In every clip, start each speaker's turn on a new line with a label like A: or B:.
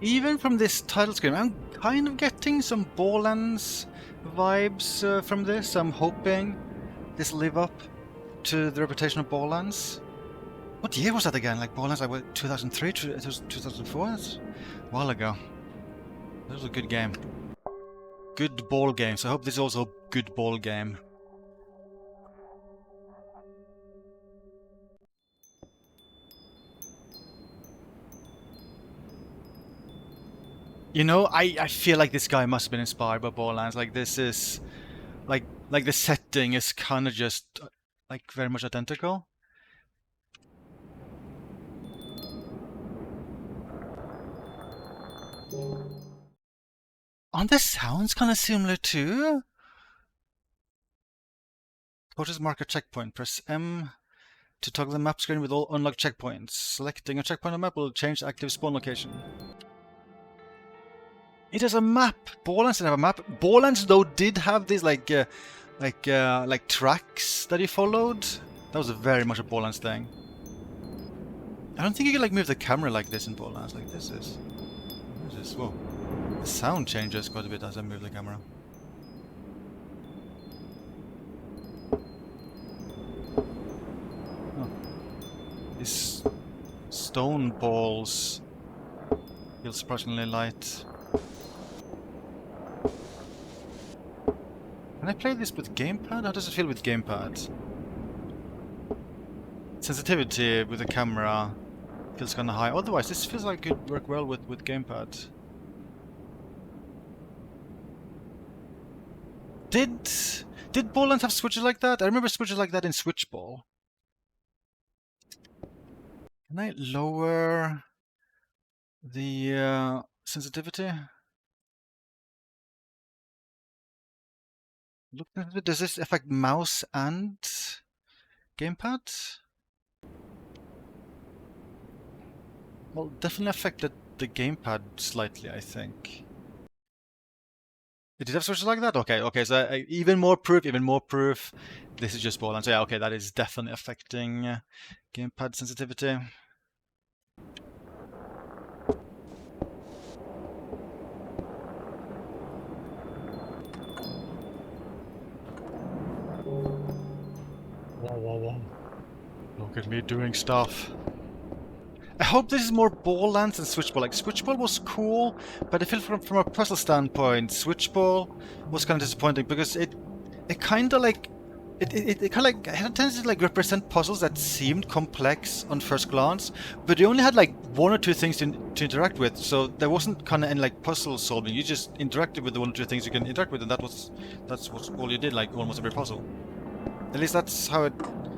A: Even from this title screen, I'm kind of getting some Ballance vibes from this. I'm hoping this live up to the reputation of Ballance. What year was that again? Like Ballance, like what, 2003? It was 2004? That's a while ago. That was a good game. Good ball game, so I hope this is also a good ball game. You know, I feel like this guy must have been inspired by Ballance. Like this is like the setting is kind of just like very much identical. Aren't the sounds kind of similar too? Purchase marker checkpoint. Press M to toggle the map screen with all unlocked checkpoints. Selecting a checkpoint on the map will change the active spawn location. It has a map. Ballance didn't have a map. Ballance though did have these like tracks that he followed. That was very much a Ballance thing. I don't think you can like move the camera like this in Ballance. Like this is. What is this? Whoa. The sound changes quite a bit as I move the camera. Oh. These stone balls feel surprisingly light. Can I play this with gamepad? How does it feel with gamepad? Sensitivity with the camera feels kind of high. Otherwise, this feels like it could work well with gamepad. Did Ballance have switches like that? I remember switches like that in Switchball. Can I lower the sensitivity? Look, does this affect mouse and gamepad? Well, definitely affected the gamepad slightly, I think. It did have switches like that? Okay, so even more proof. This is just Ballance. So yeah, okay, that is definitely affecting gamepad sensitivity. Look at me doing stuff. I hope this is more Ballance than Switchball. Like, Switchball was cool, but I feel from a puzzle standpoint, Switchball was kind of disappointing because it kind of like it kind of like had a tendency to like represent puzzles that seemed complex on first glance, but you only had like one or two things to interact with, so there wasn't kind of any like puzzle solving. You just interacted with the one or two things you can interact with, and that's all you did, like almost every puzzle. At least that's how it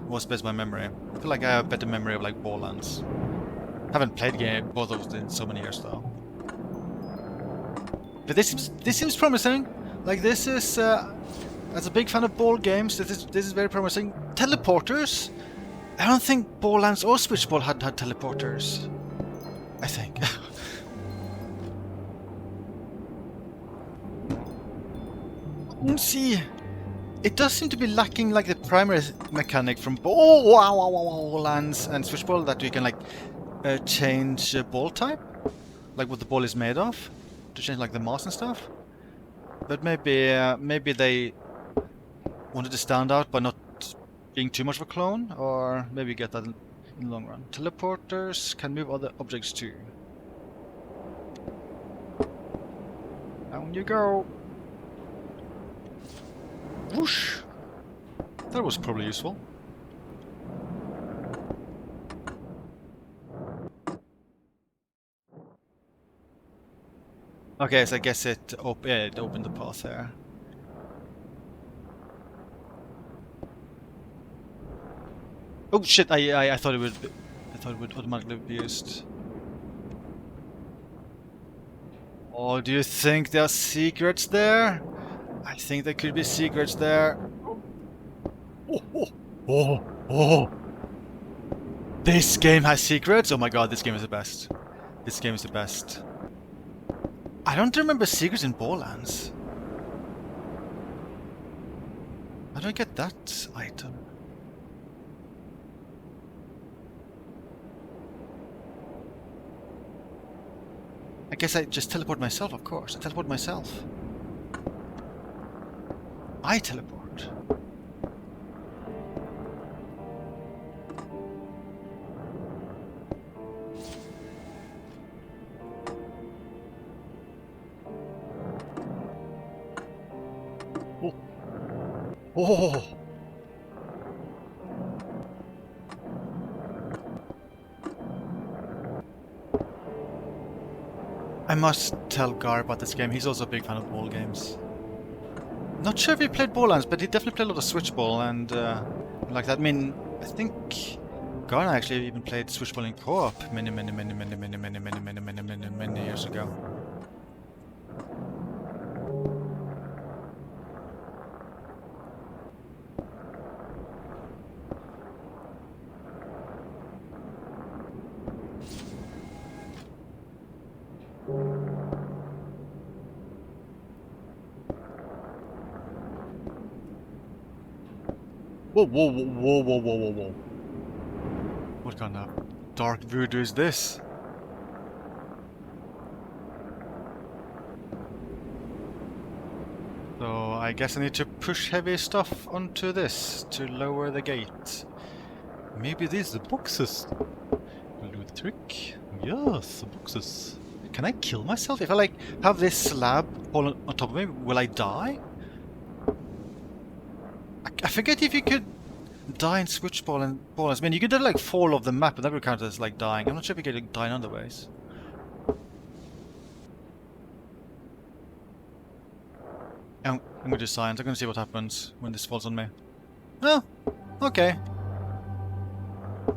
A: was based on my memory. I feel like I have a better memory of like Ballance. Haven't played both of them in so many years though. But this seems promising. Like this is as a big fan of ball games, this is very promising. Teleporters? I don't think Ballance or Switchball had teleporters. I think. Let's see. It does seem to be lacking like the primary mechanic from Ballance and Switchball that you can like change ball type, like what the ball is made of, to change like the mass and stuff. But maybe they wanted to stand out by not being too much of a clone, or maybe get that in the long run. Teleporters can move other objects too. Down you go. Whoosh! That was probably useful. Okay, so I guess it opened the path there. Oh shit! I thought it would automatically be used. Oh, do you think there are secrets there? I think there could be secrets there. Oh! This game has secrets? Oh my god, this game is the best. This game is the best. I don't remember secrets in Ballance. How do I get that item? guess I just teleport myself, of course. I teleport myself. I teleport. Oh. Oh. I must tell Gar about this game. He's also a big fan of ball games. Not sure if he played Ballance, but he definitely played a lot of Switchball and like that. I mean, I think Gar actually even played Switchball in co-op many years ago. Whoa, whoa, whoa, whoa, whoa, whoa, whoa. What kind of dark voodoo is this? So I guess I need to push heavy stuff onto this to lower the gate. Maybe these are the boxes will do the trick. Yes, the boxes. Can I kill myself? If I like have this slab fall on top of me, will I die? I forget if you could die in Switchball and Ballance. I mean, you could like fall off the map, and that would count as like dying. I'm not sure if you could die in other ways. I'm going to do science. I'm going to see what happens when this falls on me. Oh, okay.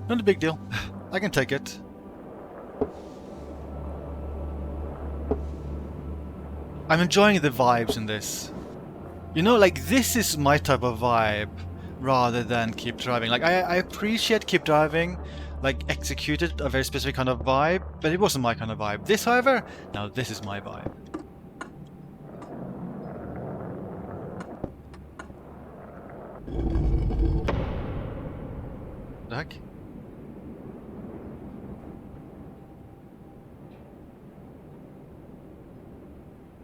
A: Not a big deal. I can take it. I'm enjoying the vibes in this. You know, like, this is my type of vibe, rather than Keep Driving. Like, I appreciate Keep Driving, like, executed a very specific kind of vibe, but it wasn't my kind of vibe. This, however, now this is my vibe. The heck?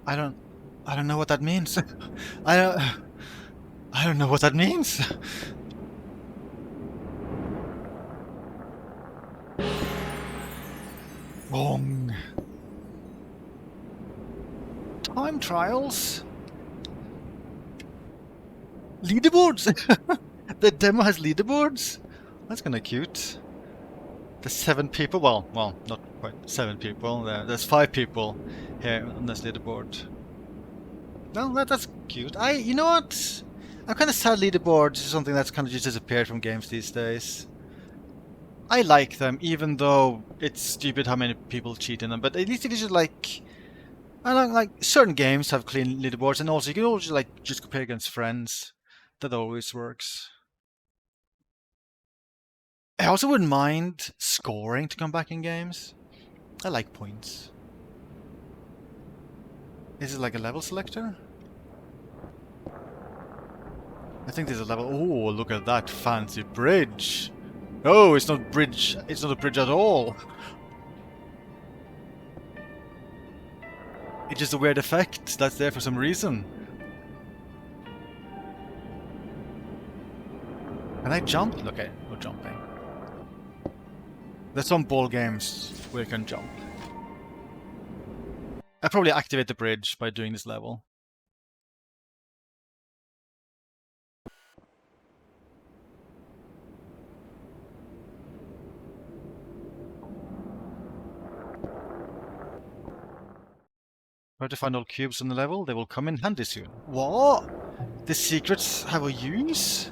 A: I don't know what that means. I don't know what that means. Wrong. Time trials. Leaderboards. The demo has leaderboards. That's kind of cute. There's 7 people. Well, not quite 7 people. There's 5 people here on this leaderboard. Well, that's cute. You know what? I'm kind of sad leaderboards is something that's kind of just disappeared from games these days. I like them, even though it's stupid how many people cheat in them. But at least if you just like, I like certain games have clean leaderboards, and also you can always like just compare against friends. That always works. I also wouldn't mind scoring to come back in games. I like points. Is it like a level selector? I think there's a level. Oh, look at that fancy bridge. Oh, it's not bridge. It's not a bridge at all. It's just a weird effect that's there for some reason. Can I jump? Okay, no jumping. There's some ball games where you can jump. I probably activate the bridge by doing this level. Try to find all cubes on the level. They will come in handy soon. What? The secrets have a use?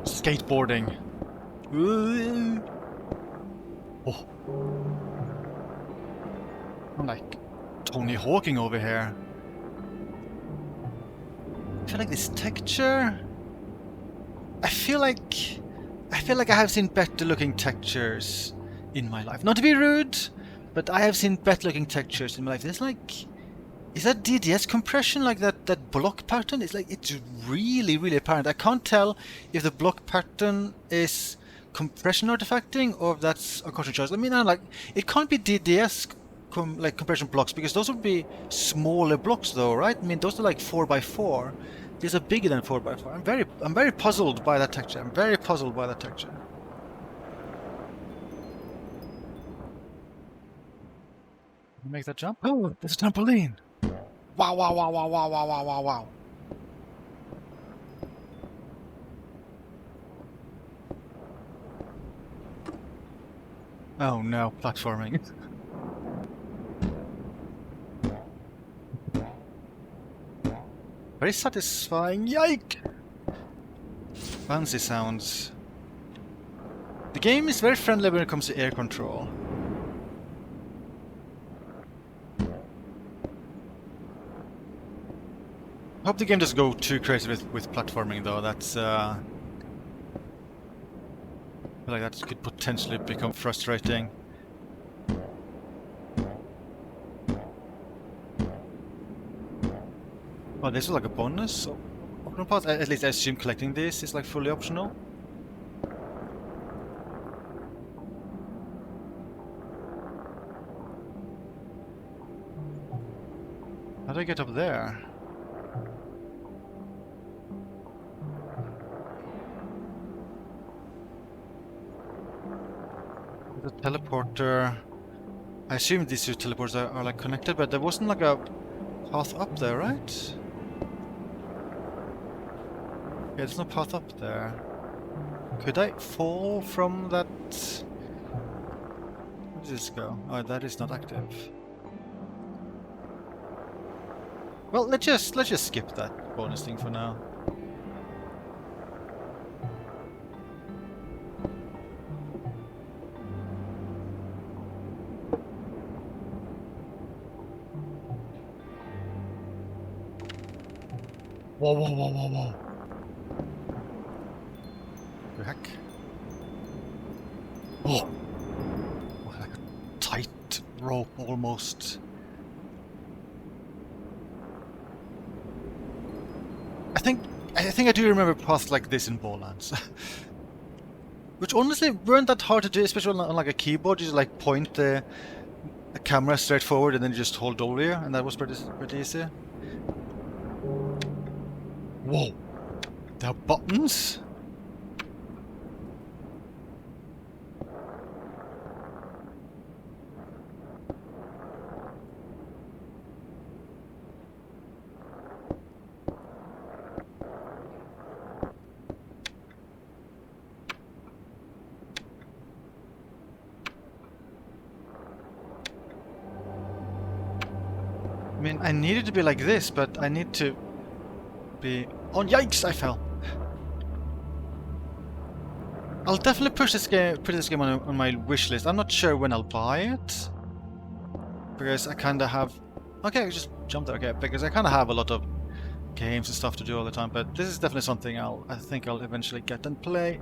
A: Skateboarding. Oh. I'm like Tony Hawking over here. I feel like this texture. I feel like I have seen better looking textures in my life. Not to be rude, but I have seen better looking textures in my life. There's like, is that DDS compression, like that block pattern? It's like, it's really, really apparent. I can't tell if the block pattern is compression artifacting or if that's a conscious choice. I mean, like, it can't be DDS like compression blocks, because those would be smaller blocks though, right? I mean, those are like 4x4. These are bigger than 4x4. I'm very puzzled by that texture. I'm very puzzled by that texture. Make that jump. Oh, there's a trampoline. Wow, wow, wow, wow, wow, wow, wow, wow, wow. Oh no, platforming. Very satisfying. Yike! Fancy sounds. The game is very friendly when it comes to air control. I hope the game doesn't go too crazy with platforming though. That's I feel like that could potentially become frustrating. Oh, this is like a bonus? Optional path? At least I assume collecting this is like fully optional. How do I get up there? The teleporter... I assume these two teleporters are like connected, but there wasn't like a path up there, right? Yeah, there's no path up there. Could I fall from that? Where does this go? Oh, that is not active. Well, let's just skip that bonus thing for now. Whoa, whoa, whoa, whoa, whoa. The heck? Oh! Like a tight rope almost. I think I do remember paths like this in Ballance. Which honestly weren't that hard to do, especially on like a keyboard. You just like point the camera straight forward and then you just hold W, and that was pretty easy. Whoa! There are buttons? I mean, I needed to be like this, but I need to be... Oh, yikes! I fell. I'll definitely put this game on my wish list. I'm not sure when I'll buy it, because I kind of have... Okay, I just jump there. Okay, because I kind of have a lot of games and stuff to do all the time. But this is definitely something I think I'll eventually get and play.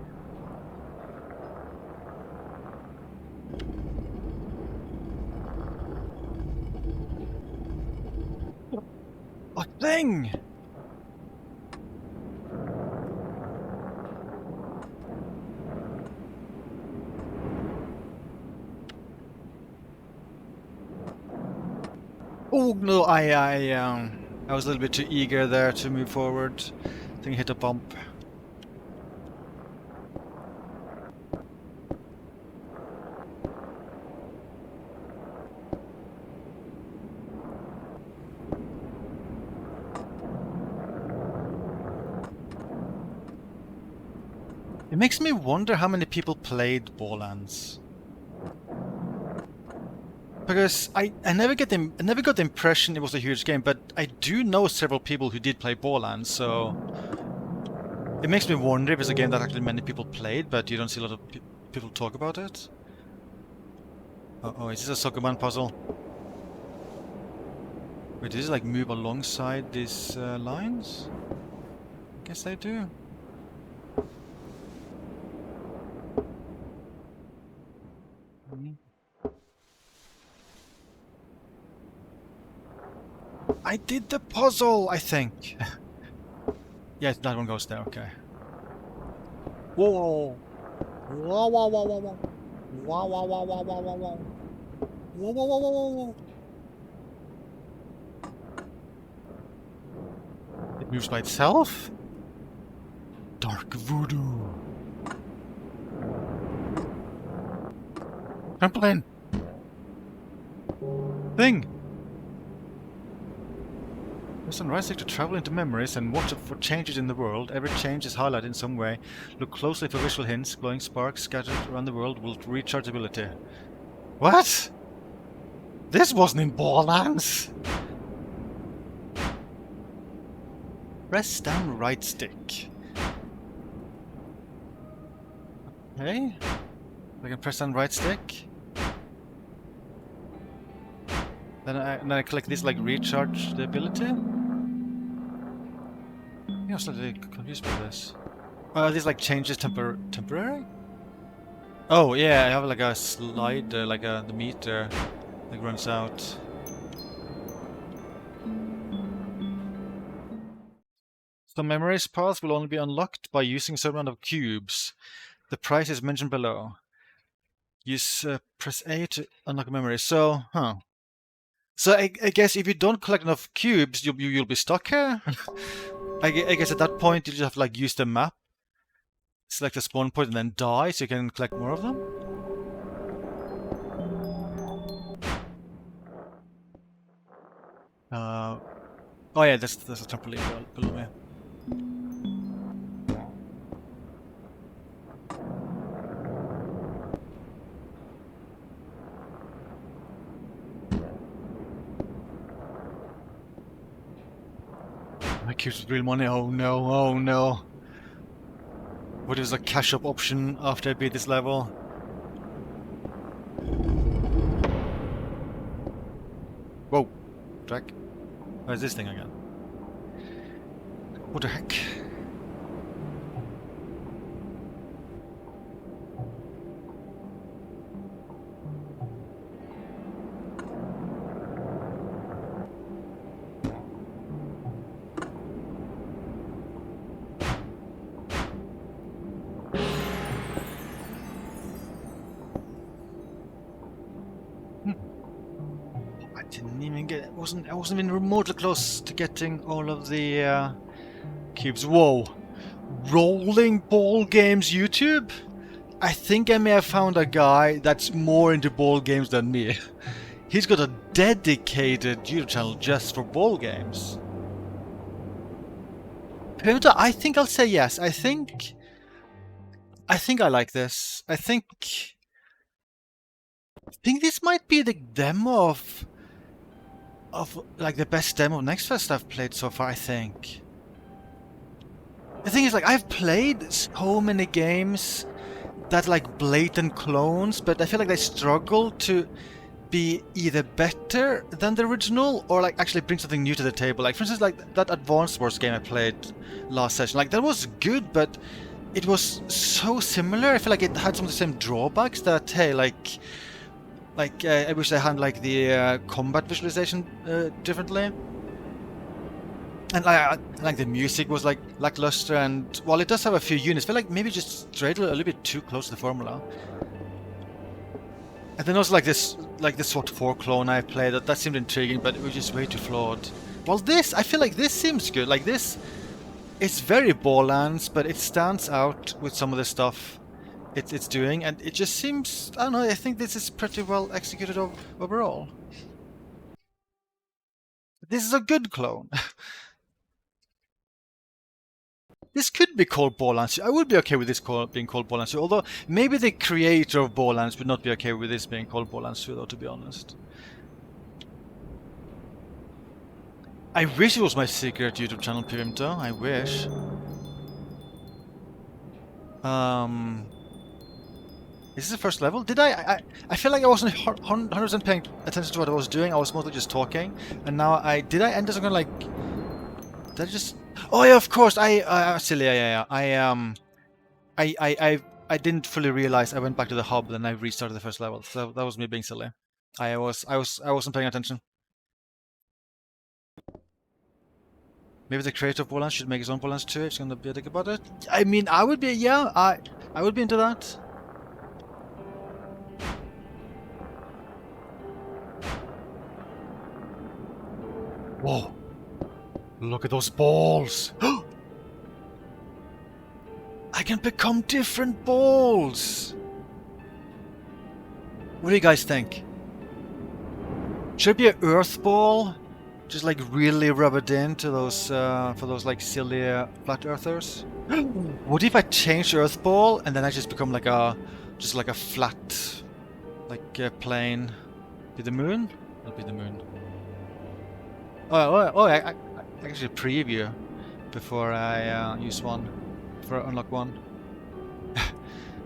A: A thing! Oh no, I was a little bit too eager there to move forward. I think I hit a bump. It makes me wonder how many people played Ballance. Because I never got the impression it was a huge game, but I do know several people who did play Ballance, so it makes me wonder if it's a game that actually many people played, but you don't see a lot of people talk about it. Oh, is this a Sokoban puzzle? Wait, does it like move alongside these lines? Guess they do. I did the puzzle, I think. Yeah, that one goes there, okay. Whoa! Whoa, whoa, whoa, whoa, whoa. Whoa, whoa, whoa, whoa, whoa, whoa, whoa. Whoa, whoa, whoa, whoa, whoa. It moves by itself? Dark voodoo. Trampoline! Thing! Press and right stick to travel into memories and watch for changes in the world. Every change is highlighted in some way. Look closely for visual hints. Glowing sparks scattered around the world will recharge ability. What? This wasn't in Ballance! Press down right stick. Okay. I can press down right stick. Then I click this, like, recharge the ability. I was slightly confused by this. This like changes temporary? Oh yeah, I have like a slide, like the meter that runs out. Some memories paths will only be unlocked by using a certain amount of cubes. The price is mentioned below. Use press A to unlock a memory. So, So I guess if you don't collect enough cubes, you'll be stuck here. I guess at that point you just have to like use the map, select a spawn point, and then die, so you can collect more of them. Oh yeah, there's a trampoline below me. My cubes with real money. Oh no! Oh no! What is a cash up option after I beat this level? Whoa! Track. Where's this thing again? What the heck? I wasn't even remotely close to getting all of the cubes. Whoa! Rolling ball games YouTube? I think I may have found a guy that's more into ball games than me. He's got a dedicated YouTube channel just for ball games. Pimta, I think I'll say yes. I think I like this. I think this might be the demo of like the best demo of Next Fest I've played so far, I think. The thing is, like, I've played so many games that like blatant clones, but I feel like they struggle to be either better than the original or like actually bring something new to the table. Like for instance, like that Advanced Wars game I played last session, like that was good, but it was so similar. I feel like it had some of the same drawbacks that, hey, I wish they had like the combat visualization differently. And like the music was like lackluster, and while it does have a few units, I feel like maybe just strayed a little bit too close to the formula. And then also like this SWAT 4 clone I played, that seemed intriguing, but it was just way too flawed. Well, this, I feel like this seems good. Like this, it's very Ballance, but it stands out with some of the stuff it's doing, and it just seems, I don't know, I think this is pretty well executed overall. This is a good clone. This could be called Ballance. I would be okay with this being called Ballance, although maybe the creator of Ballance would not be okay with this being called Ballance, though, to be honest. I wish it was my secret YouTube channel, Pimto. I wish. Is this the first level? Did I feel like I wasn't 100% paying attention to what I was doing. I was mostly just talking. And now did I enter something like... Did I just... Oh yeah, of course. Silly, yeah. I didn't fully realize I went back to the hub, then I restarted the first level. So that was me being silly. I wasn't paying attention. Maybe the creator of Ballance should make his own Ballance too. If he's gonna be a dick about it. I mean, I would be. Yeah, I would be into that. Whoa! Look at those balls! I can become different balls! What do you guys think? Should it be an earth ball? Just like really rub it into those, for those like silly flat earthers? What if I change earth ball and then I just become like a, just like a flat, like plane? Be the moon? It'll be the moon. I actually preview before I use one, before I unlock one.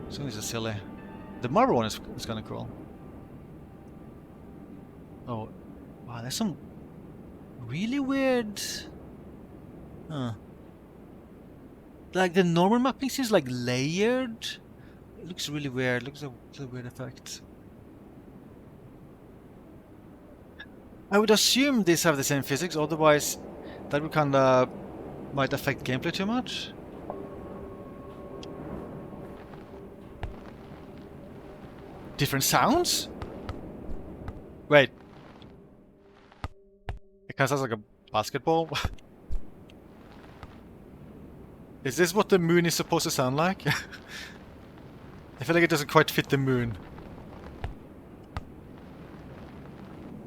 A: So these are silly. The marble one is kind of cool. Oh, wow, there's some really weird. Huh. Like the normal mapping seems like layered. It looks really weird. It looks like a weird effect. I would assume these have the same physics, otherwise that would kinda might affect gameplay too much. Different sounds? Wait. It kinda sounds like a basketball. Is this what the moon is supposed to sound like? I feel like it doesn't quite fit the moon.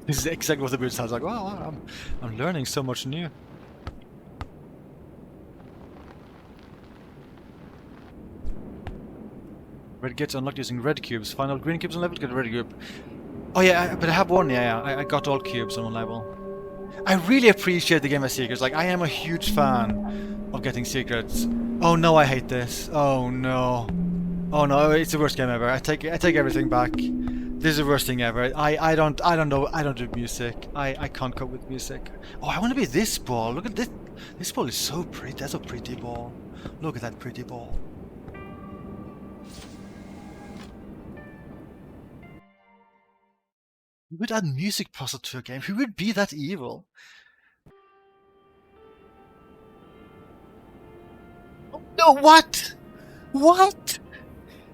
A: This is exactly what the moon sounds like. Wow, I'm learning so much new. Red gates unlocked using red cubes. Find all green cubes on level to get a red cube. Oh yeah, but I have one. Yeah, I got all cubes on one level. I really appreciate the game of secrets. Like, I am a huge fan of getting secrets. Oh no, I hate this. Oh no. Oh no, it's the worst game ever. I take everything back. This is the worst thing ever. I don't know. I don't do music. I can't cope with music. Oh, I want to be this ball. Look at this. This ball is so pretty. That's a pretty ball. Look at that pretty ball. Who would add music puzzle to a game? Who would be that evil? Oh, no, what? What?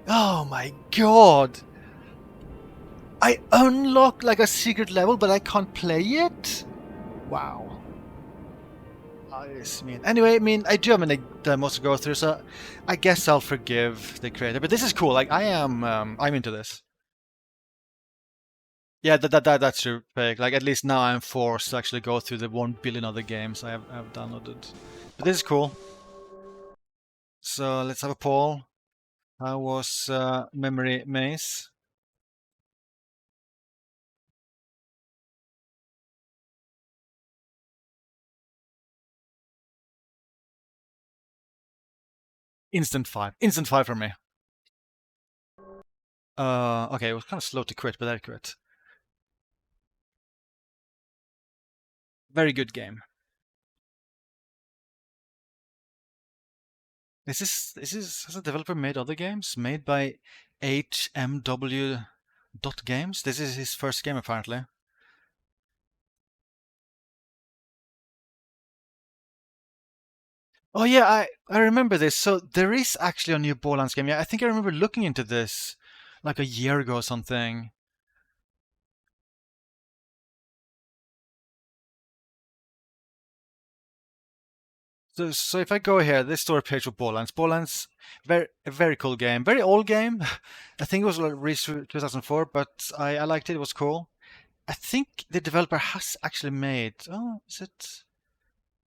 A: Oh my god! I unlock like a secret level, but I can't play it? Wow. I mean, anyway, I mean, I do have many demos to go through, so I guess I'll forgive the creator. But this is cool. Like, I'm into this. Yeah, that's true, Fake. Like, at least now I'm forced to actually go through the 1 billion other games I have downloaded. But this is cool. So let's have a poll. How was MemoryMaze? Instant 5. Instant 5 for me. Okay, it was kind of slow to quit, but I quit. Very good game. Has a developer made other games? Made by HMW Games? This is his first game, apparently. Oh yeah, I remember this. So there is actually a new Ballance game. Yeah, I think I remember looking into this like a year ago or something. So if I go here, this store page for Ballance, a very cool game, very old game. I think it was released 2004, but I liked it. It was cool. I think the developer has actually made. Oh, is it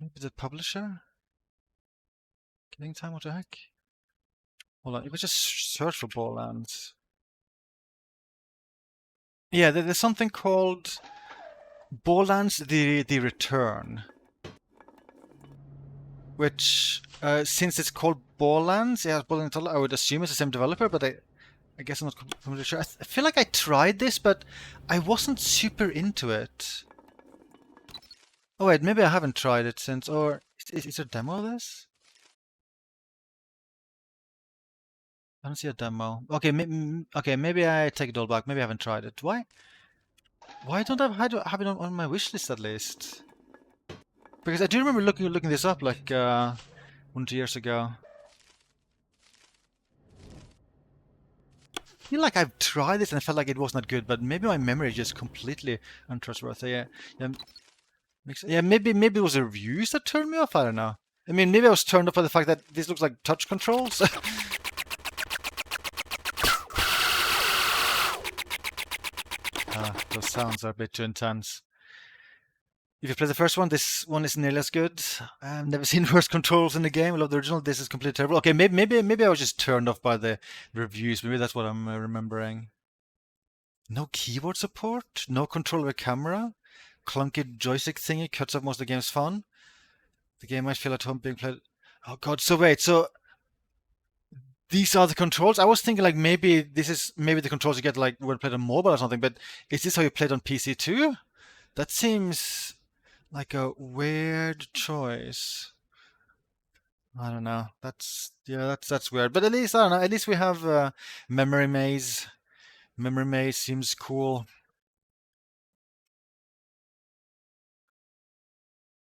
A: maybe the publisher? Killing time? What the heck? Hold on, you could just search for Ballance. Yeah, there's something called Ballance the Return, which since it's called Ballance, yeah, Ballance, I would assume it's the same developer, but I guess I'm not completely sure. I feel like I tried this, but I wasn't super into it. Oh wait, maybe I haven't tried it since, or is there a demo of this? I don't see a demo. Okay, okay, maybe I take it all back. Maybe I haven't tried it. Why don't I have it on my wish list at least? Because I do remember looking this up like 1 or 2 years ago. I feel like I've tried this and I felt like it was not good, but maybe my memory is just completely untrustworthy. Yeah, maybe it was the reviews that turned me off. I don't know. I mean, maybe I was turned off by the fact that this looks like touch controls. Those sounds are a bit too intense. If you play the first one, this one is nearly as good. I've never seen worse controls in the game. I love the original. This is completely terrible. Okay, maybe I was just turned off by the reviews. Maybe that's what I'm remembering. No keyboard support. No control of a camera. Clunky joystick thingy cuts off most of the game's fun. The game might feel at home being played. Oh god! So wait, so these are the controls? I was thinking like maybe the controls you get like when played on mobile or something. But is this how you played on PC too? That seems like a weird choice. I don't know. That's weird. But at least I don't know. At least we have MemoryMaze. MemoryMaze seems cool.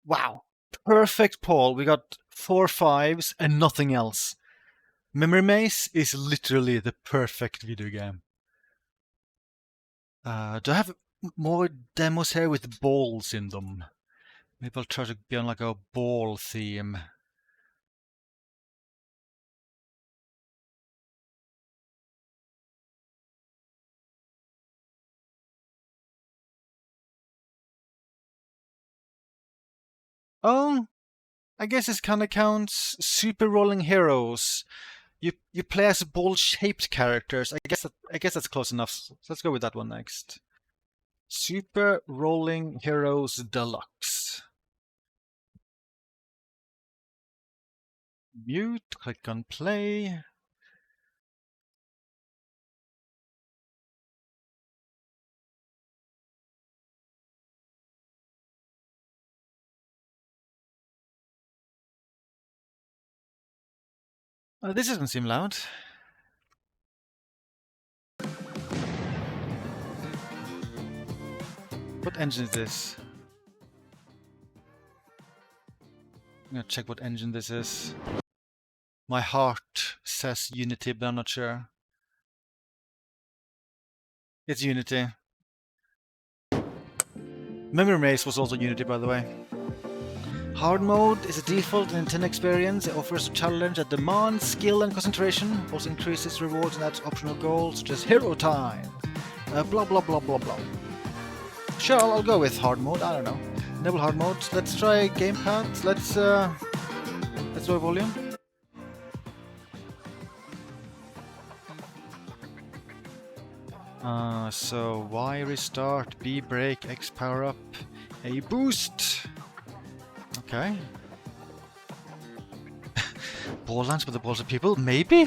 A: Wow, perfect poll. We got 4 5s and nothing else. MemoryMaze is literally the perfect video game. Do I have more demos here with balls in them? Maybe I'll try to be on like a ball theme. Oh, I guess this kind of counts. Super Rolling Heroes. You play as ball-shaped characters. I guess that's close enough. So let's go with that one next. Super Rolling Heroes Deluxe. Mute. Click on play. This doesn't seem loud. What engine is this? I'm gonna check what engine this is. My heart says Unity, but I'm not sure. It's Unity. MemoryMaze was also Unity, by the way. Hard mode is a default Nintendo experience. It offers a challenge that demands skill and concentration, also increases rewards and adds optional goals such as hero time. Blah blah blah blah blah. Sure, I'll go with hard mode. I don't know. Enable hard mode. Let's try gamepad. Let's lower volume. So Y restart, B break, X power up, A boost. Okay. Ballance with the balls of people? Maybe?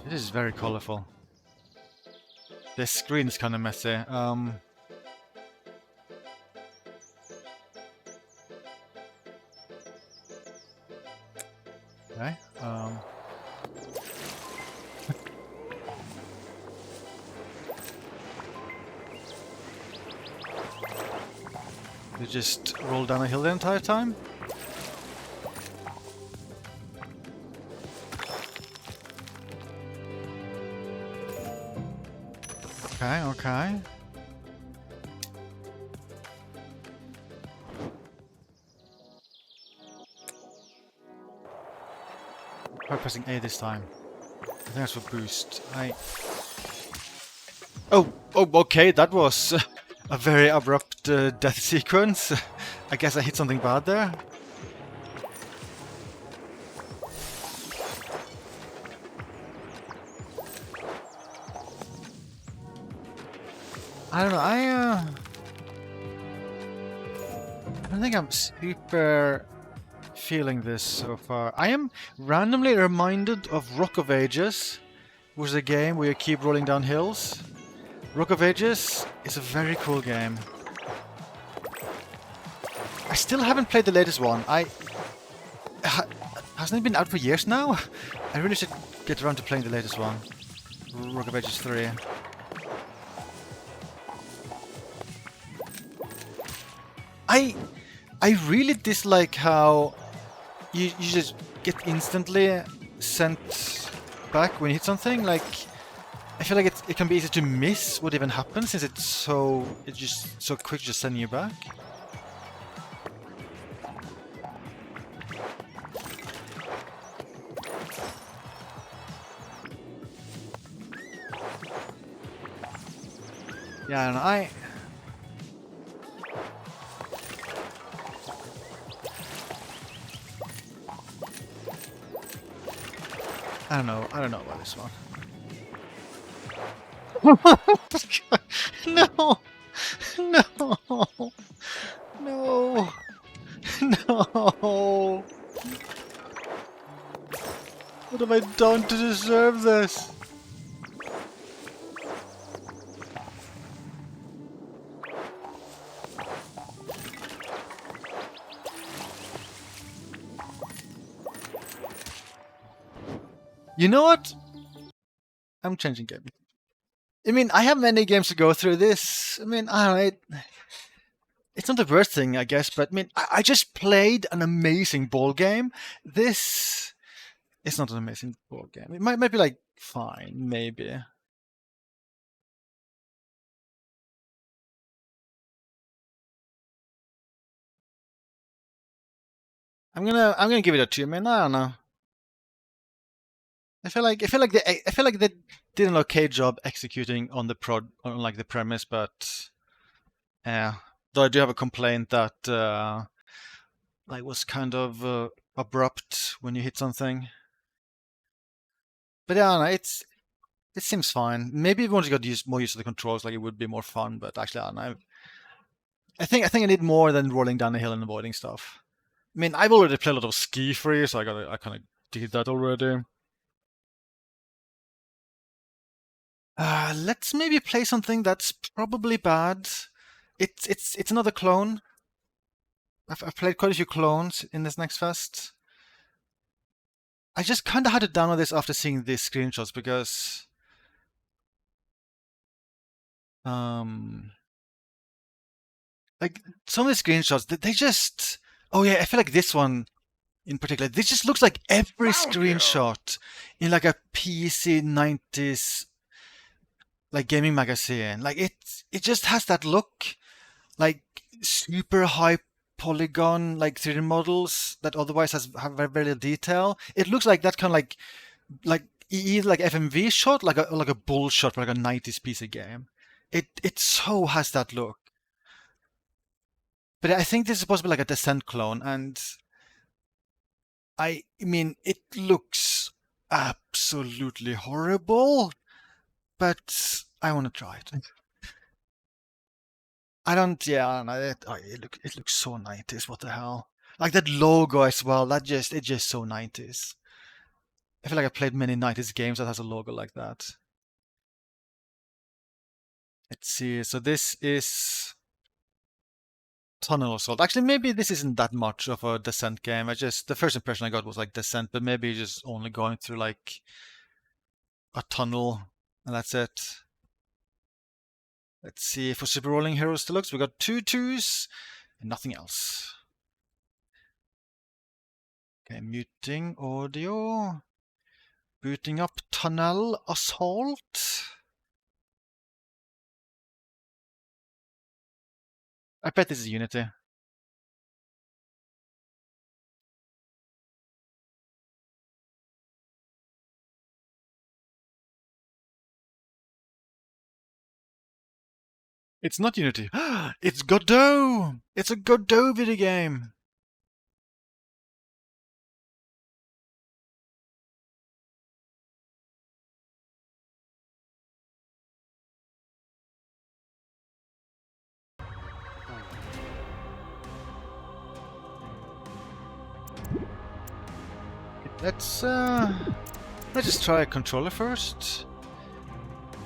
A: It is very colorful. This screen is kind of messy. Okay. You just roll down a hill the entire time? Okay, okay. Try pressing A this time. I think that's for boost. Oh, okay, that was a very abrupt death sequence. I guess I hit something bad there. I don't know, I don't think I'm super feeling this so far. I am randomly reminded of Rock of Ages, which is a game where you keep rolling down hills. Rock of Ages is a very cool game. I still haven't played the latest one. Hasn't it been out for years now? I really should get around to playing the latest one. Rock of Ages 3. I really dislike how you just get instantly sent back when you hit something. Like, I feel like it can be easy to miss what even happens since it's just so quick just sending you back. Yeah, I don't know, I don't know about this one. No! No! No! No! What have I done to deserve this? You know what? I'm changing game. I mean, I have many games to go through this. I mean, I don't know, it's not the worst thing, I guess, but I mean, I just played an amazing ball game. This is not an amazing ball game. It might be like fine, maybe. I'm gonna give it a 2. I mean, I don't know. I feel like they did an okay job executing on the the premise, but yeah. Though I do have a complaint that like was kind of abrupt when you hit something. But yeah, I don't know, it seems fine. Maybe if once you got more used to the controls, like it would be more fun. But actually, I don't know. I think I need more than rolling down the hill and avoiding stuff. I mean, I've already played a lot of Ski Free, so I kind of did that already. Let's maybe play something that's probably bad. It's another clone. I've played quite a few clones in this next fest. I just kind of had to download this after seeing these screenshots because like some of the screenshots, they just, oh yeah, I feel like this one in particular, this just looks like every screenshot in like a PC 90s like gaming magazine. Like it just has that look, like super high polygon like 3D models that otherwise have very little detail. It looks like that kind of like either like FMV shot, like a bull shot for like a 90s PC game. It so has that look. But I think this is supposed to be like a Descent clone, and I mean it looks absolutely horrible, but I want to try it. I don't know. It looks so 90s. What the hell? Like that logo as well. It's just so 90s. I feel like I've played many 90s games that has a logo like that. Let's see. So this is Tunnel Assault. Actually, maybe this isn't that much of a Descent game. The first impression I got was like Descent, but maybe just only going through like a tunnel and that's it. Let's see, for Super Rolling Heroes Deluxe, we got 2 2s and nothing else. Okay, muting audio. Booting up Tunnel Assault. I bet this is Unity. It's not Unity. It's Godot! It's a Godot video game! Let's just try a controller first.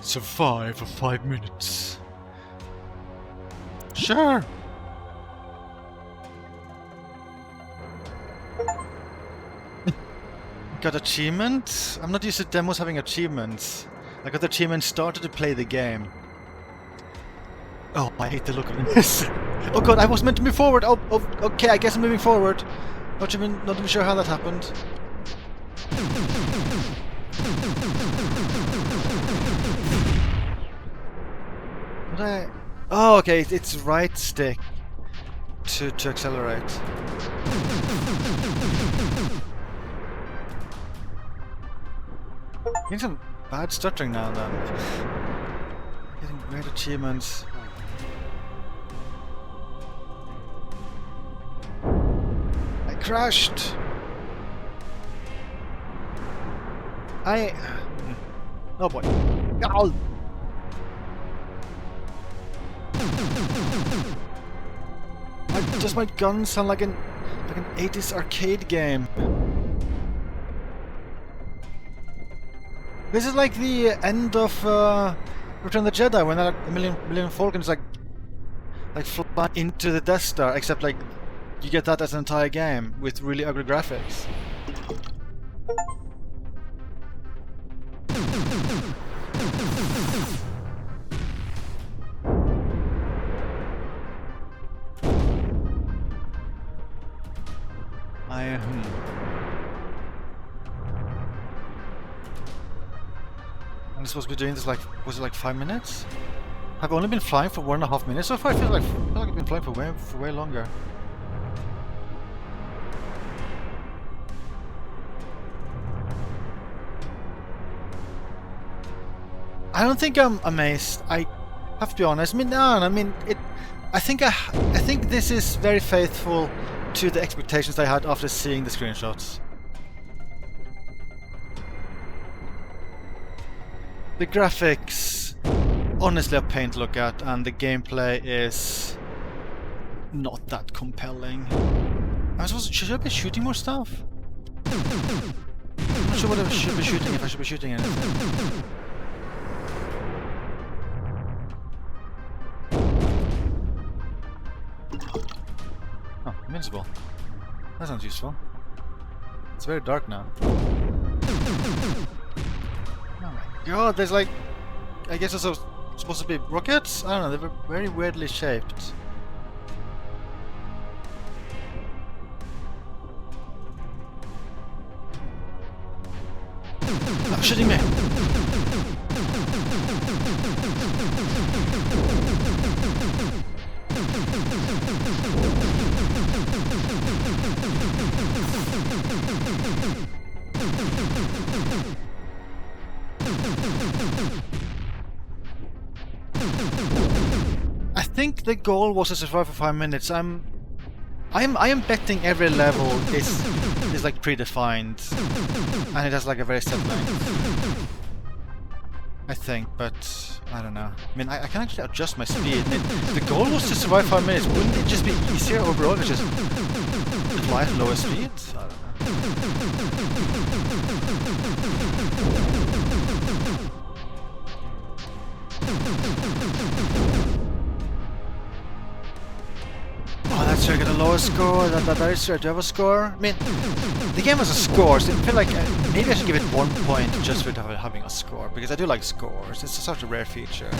A: Survive for 5 minutes. Sure! Got achievement? I'm not used to demos having achievements. I got the achievement started to play the game. Oh, I hate the look of this. Oh god, I was meant to move forward! Oh, okay, I guess I'm moving forward. Not even sure how that happened. What I... Oh, okay, it's right stick to accelerate. Getting some bad stuttering now and then. Getting great achievements. I crashed! Oh boy. Ow! Does my gun sound like an 80s arcade game? This is like the end of Return of the Jedi when a million Falcons like fly into the Death Star, except like you get that as an entire game with really ugly graphics. I'm supposed to be doing this like, was it like 5 minutes? I've only been flying for 1.5 minutes so far. I feel like I've been flying for way longer. I don't think I'm amazed. I have to be honest. I mean, no, I mean it. I think this is very faithful to the expectations I had after seeing the screenshots. The graphics, honestly, a pain to look at, and the gameplay is not that compelling. Should I be shooting more stuff? I'm not sure what I should be shooting, if I should be shooting anything. Oh, invincible. That sounds useful. It's very dark now. Oh my god, there's like... I guess it's supposed to be rockets? I don't know, they were very weirdly shaped. Oh, shooting me! I think the goal was to survive for 5 minutes. I am betting every level is like predefined, and it has like a very set length. I think, but I don't know. I mean, I can actually adjust my speed. I mean, the goal was to survive 5 minutes. Wouldn't it just be easier overall to just fly at lower speeds? I don't know. Oh, that's true. I get a lower score. That is true. Do you have a score? I mean, the game has a score, so I feel like maybe I should give it 1 point just for having a score, because I do like scores. It's such a rare feature.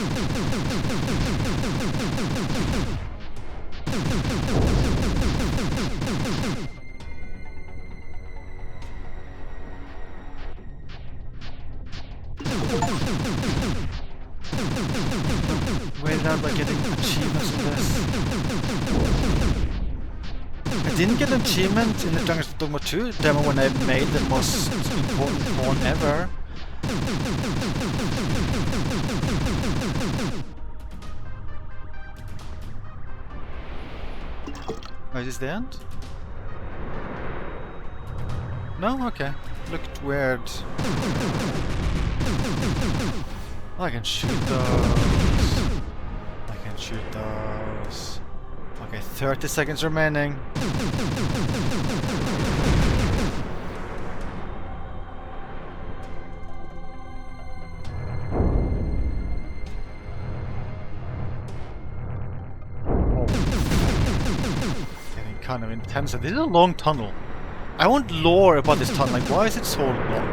A: Weirded out by getting achievements in this. I didn't get an achievement in the Dragon's Dogma 2 demo when I made the most important pawn ever. Oh, is this the end? No? Okay. Looked weird. I can shoot those. I can shoot those. Okay, 30 seconds remaining. Getting kind of intense. This is a long tunnel. I want lore about this tunnel. Like, why is it so long?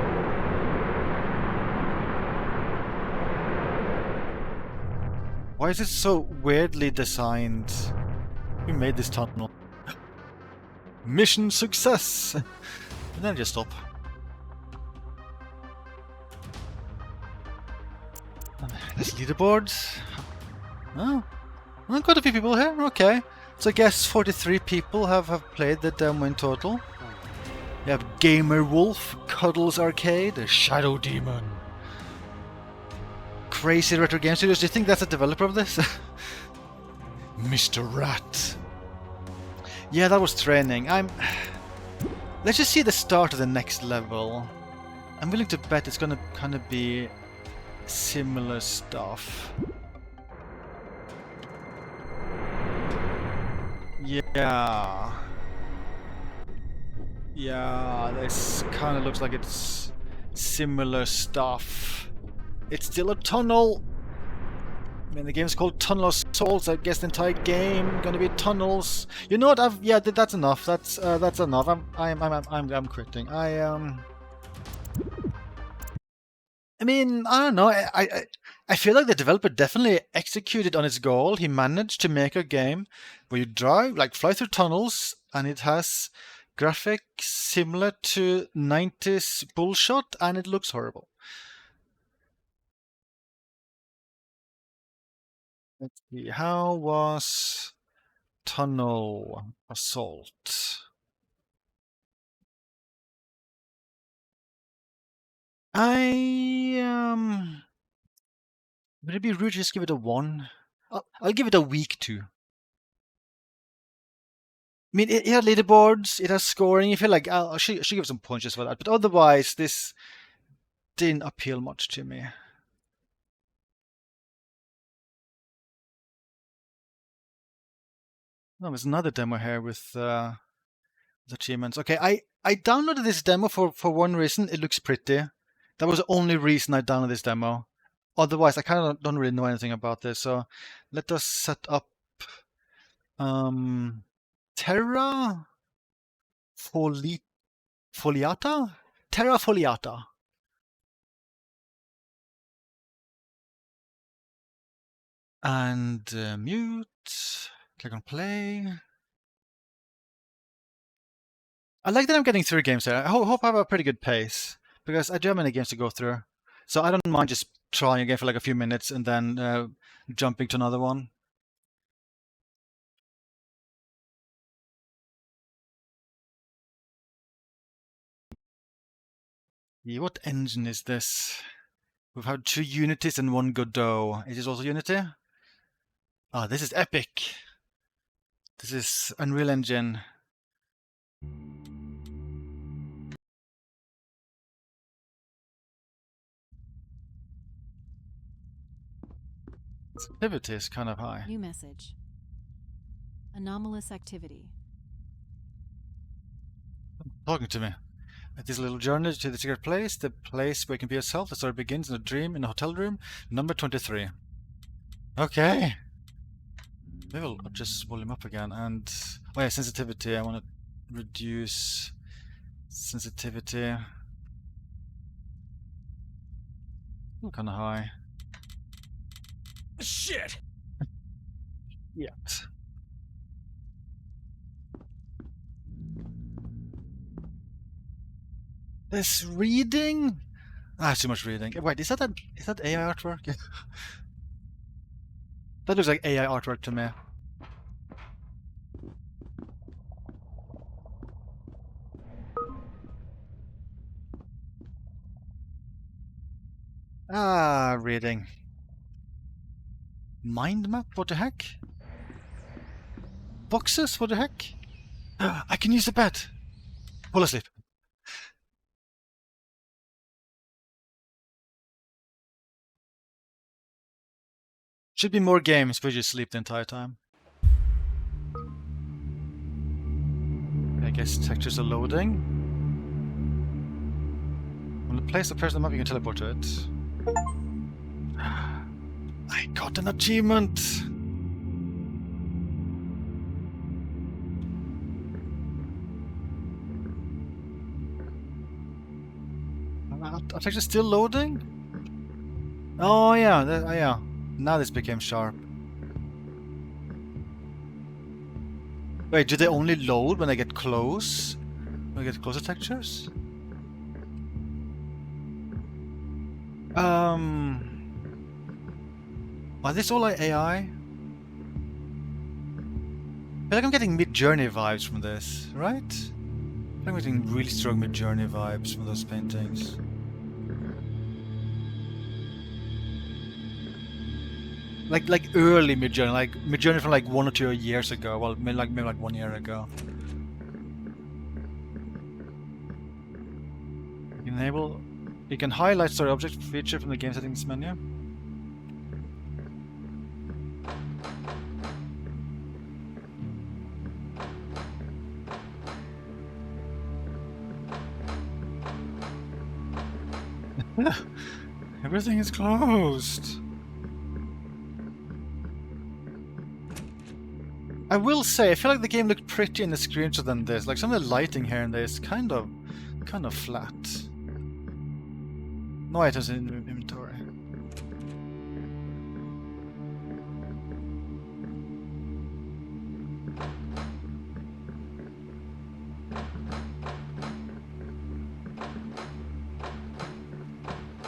A: Why is it so weirdly designed? We made this tunnel. Mission success! And then just stop. There's leaderboards. Oh, well, quite a few people here. Okay. So I guess 43 people have played the demo in total. You have Gamer Wolf, Cuddles Arcade, a Shadow Demon. Crazy Retro Game Studios. Do you think that's a developer of this? Mr. Rat. Yeah, that was training. Let's just see the start of the next level. I'm willing to bet it's gonna kind of be similar stuff. Yeah. Yeah, this kind of looks like it's similar stuff. It's still a tunnel. I mean, the game's called Tunnel of Souls. I guess the entire game gonna be tunnels. You know what? Yeah, that's enough. That's enough. I'm quitting. I mean, I don't know. I feel like the developer definitely executed on its goal. He managed to make a game where you drive, like fly through tunnels, and it has graphics similar to 90s bullshot, and it looks horrible. Let's see. How was Tunnel Assault? Would it be rude to just give it a 1? I'll give it a weak 2. I mean, it had leaderboards, it has scoring. I feel like I should give some punches for that, but otherwise, this didn't appeal much to me. Oh, there's another demo here with achievements. Okay, I downloaded this demo for one reason. It looks pretty. That was the only reason I downloaded this demo. Otherwise, I kind of don't really know anything about this. So let us set up Terra Foliata? Terra Foliata. And mute. Click on play. I like that I'm getting through games here. I hope I have a pretty good pace, because I do have many games to go through. So I don't mind just trying a game for like a few minutes and then jumping to another one. Yeah, what engine is this? We've had 2 Unities and 1 Godot. Is this also Unity? Ah, this is Epic. This is Unreal Engine. Sensitivity is kind of high.
B: New message. Anomalous activity.
A: Talking to me. At this little journey to the secret place, the place where you can be yourself, the story begins in a dream in a hotel room, number 23. Okay. Maybe I'll just volume up again and... Oh yeah, sensitivity. I want to reduce sensitivity. Kind of high.
C: Shit!
A: Yeah. This reading? Ah, too much reading. Wait, is that AI artwork? That looks like AI artwork to me. Ah, reading. Mind map? What the heck? Boxes? What the heck? I can use the bed. Fall asleep. Should be more games where you sleep the entire time. I guess textures are loading. When you place a person on the map, you can teleport to it. I got an achievement! Are textures still loading? Oh yeah, yeah. Now this became sharp. Wait, do they only load when I get close? When I get closer textures? Are these all like AI? I feel like I'm getting Mid-Journey vibes from this, right? I feel like I'm getting really strong Mid-Journey vibes from those paintings. Like early Mid-Journey, like Mid-Journey from like 1 or 2 years ago. Well, maybe like 1 year ago. Enable. You can highlight story object feature from the game settings menu. Everything is closed. I will say, I feel like the game looked pretty in the screenshot than this. Like some of the lighting here and there is kind of flat. No items in inventory.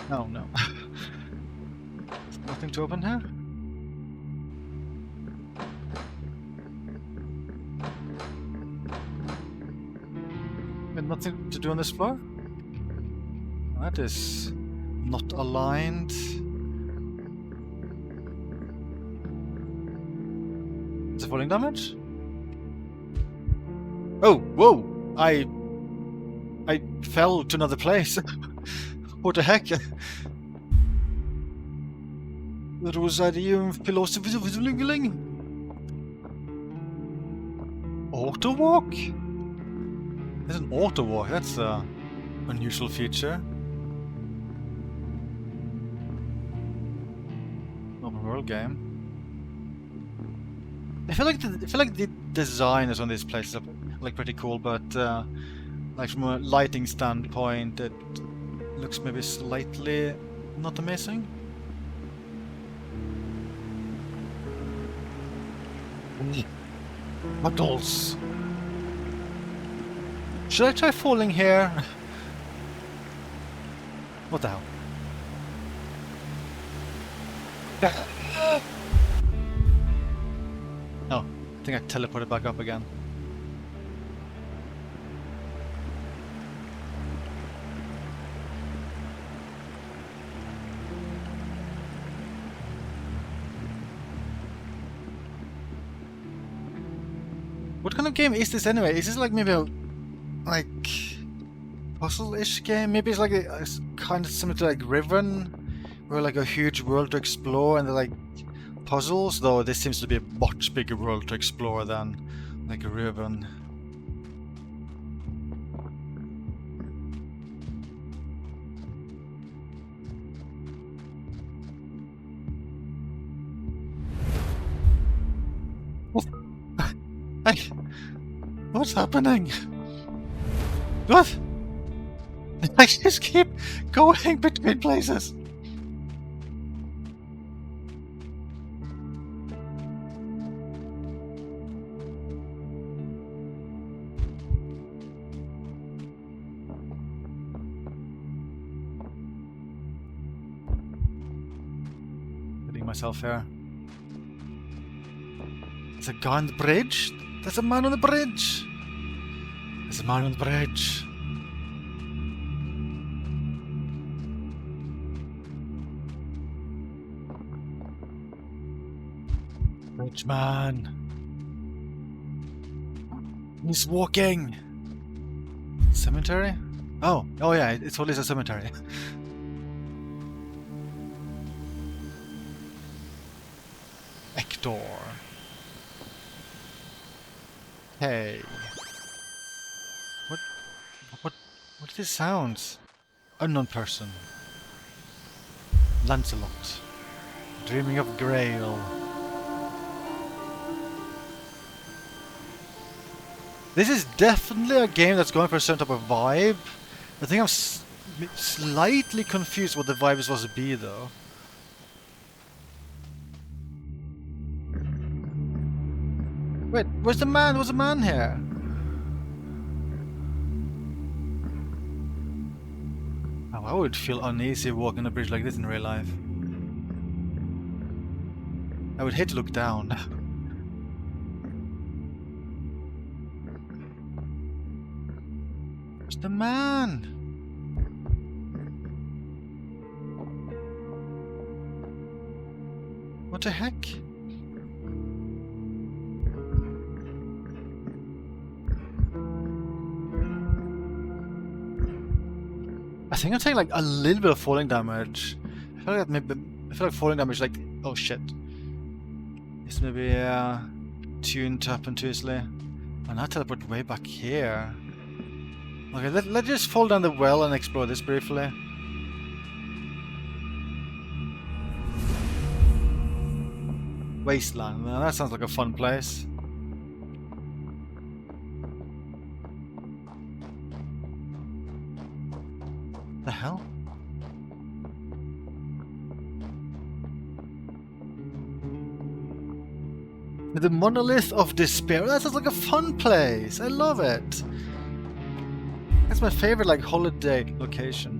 A: Oh no. Nothing to open here? And nothing to do on this floor? That is not aligned. Is it falling damage? Oh, whoa! I fell to another place. What the heck? Rosarium philosophy. Auto walk? There's an auto walk. That's a unusual feature. Open world game. I feel like the designers on this place are like pretty cool, but like from a lighting standpoint, it looks maybe slightly not amazing. Models. Should I try falling here? What the hell? Oh, I think I teleported back up again. What kind of game is this anyway? Is this like maybe a like puzzle-ish game? Maybe it's like a kind of similar to like Riven, where like a huge world to explore and they're like puzzles, though this seems to be a much bigger world to explore than like a Riven. Hey, what's happening? What? I just keep going between places. Getting myself here. There's a guy on the bridge. There's a man on the bridge. There's a man on the bridge. Bridge man. He's walking. Cemetery? Oh yeah, it's always a cemetery. Hector. Hey. What are these sounds? Unknown person. Lancelot. Dreaming of Grail. This is definitely a game that's going for a certain type of vibe. I think I'm slightly confused what the vibe is supposed to be though. Wait, where's the man? Where's the man here? Oh, I would feel uneasy walking a bridge like this in real life. I would hate to look down. Where's the man? What the heck? I think I'm taking like a little bit of falling damage. I feel like falling damage, like, oh shit. This may be tuned to happen too easily. And I teleport way back here. Okay, let's just fall down the well and explore this briefly. Wasteland, that sounds like a fun place. The hell? The Monolith of Despair. That sounds like a fun place. I love it. That's my favorite, like, holiday location.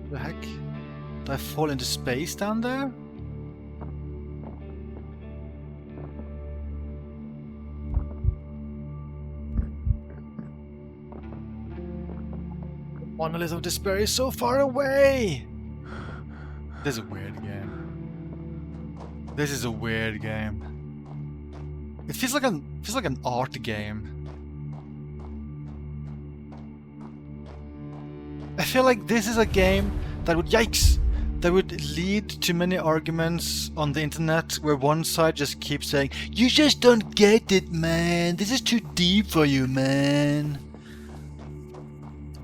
A: What the heck? Did I fall into space down there? Monolith of Despair is so far away! This is a weird game. This is a weird game. It feels like an art game. I feel like this is a game that would, yikes, that would lead to many arguments on the internet where one side just keeps saying, "You just don't get it, man. This is too deep for you, man."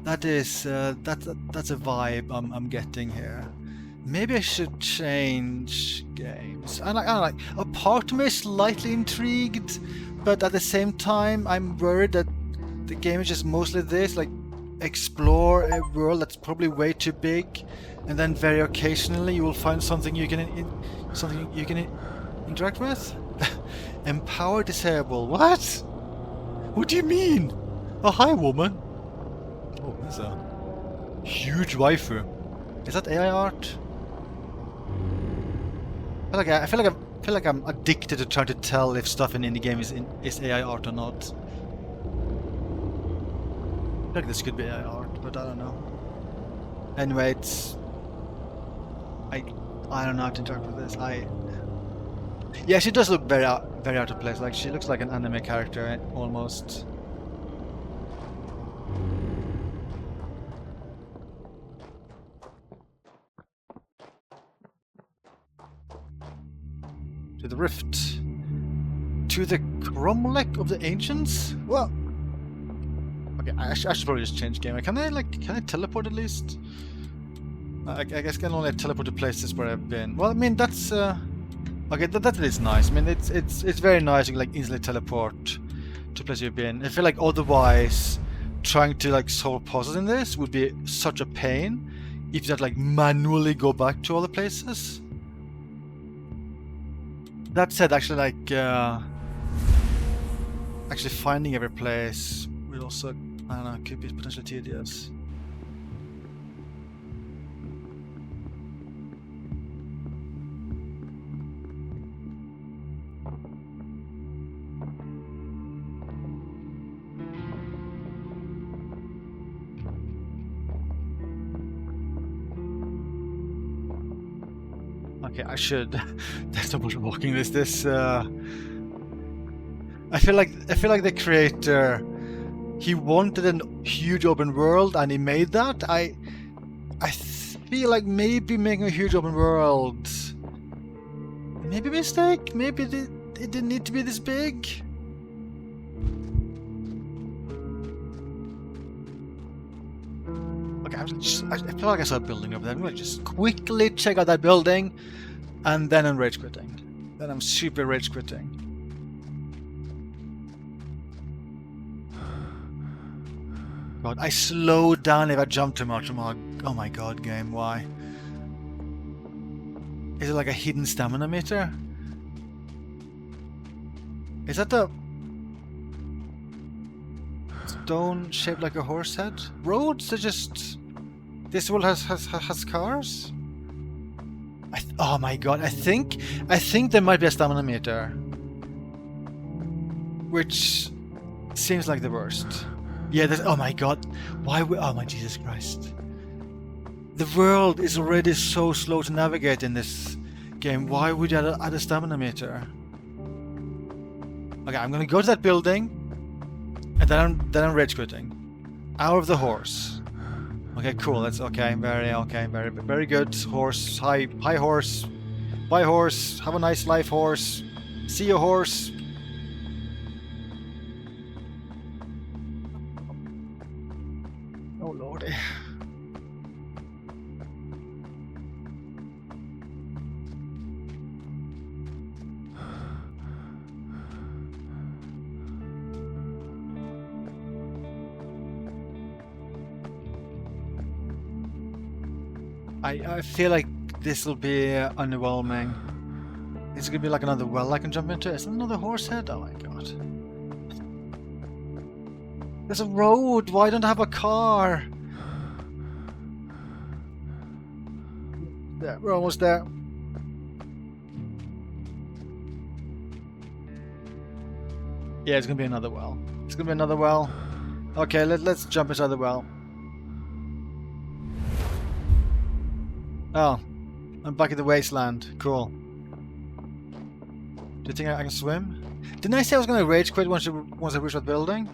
A: That is that's a vibe I'm getting here. Maybe I should change games. I like a part of me is slightly intrigued, but at the same time I'm worried that the game is just mostly this, like, explore a world that's probably way too big, and then very occasionally you will find something you can interact with. Empower disable. What? What do you mean? Oh, hi, woman. Oh, there's a huge waifu. Is that AI art? I feel like I'm addicted to trying to tell if stuff in the game is AI art or not. I feel like this could be AI art, but I don't know. Anyway, it's I don't know how to interact with this. Yeah, she does look very out of place. Like, she looks like an anime character almost. To the rift. To the cromlech of the ancients? Well, okay, I should probably just change game. Can I teleport at least? I guess I can only teleport to places where I've been. Well, I mean, that's okay, that is nice. I mean, it's very nice. You can, like, easily teleport to places you've been. I feel like otherwise trying to, like, solve puzzles in this would be such a pain if you had to, like, manually go back to all the places. That said, actually, like, actually finding every place would also, I don't know, could be potentially tedious. Okay, I should. There's so much walking. This. I feel like the creator, he wanted a huge open world and he made that. I feel like maybe making a huge open world, maybe a mistake. Maybe it didn't need to be this big. Okay, I feel like I saw a building over there. I'm gonna just quickly check out that building, and then I'm rage quitting. Then I'm super rage quitting. God, I slow down if I jump too much. Oh my god, game, why? Is it like a hidden stamina meter? Is that the stone shaped like a horse head? Roads are just... This world has cars? Oh my god, I think there might be a stamina meter. Which seems like the worst. Yeah, oh my god. Oh my Jesus Christ. The world is already so slow to navigate in this game. Why would you add a stamina meter? Okay, I'm gonna go to that building, and then I'm rage quitting. Out of the horse. Okay, cool. That's okay. Very good. Horse, hi horse. Bye horse. Have a nice life, horse. See you, horse. Oh lordy. I feel like this will be underwhelming. It's gonna be like another well I can jump into. Is that another horse head? Oh my god. There's a road. Why don't I have a car? There, we're almost there. Yeah, it's gonna be another well. It's gonna be another well. Okay, let's jump inside the well. Oh, I'm back in the wasteland. Cool. Do you think I can swim? Didn't I say I was gonna rage quit once I reach that building?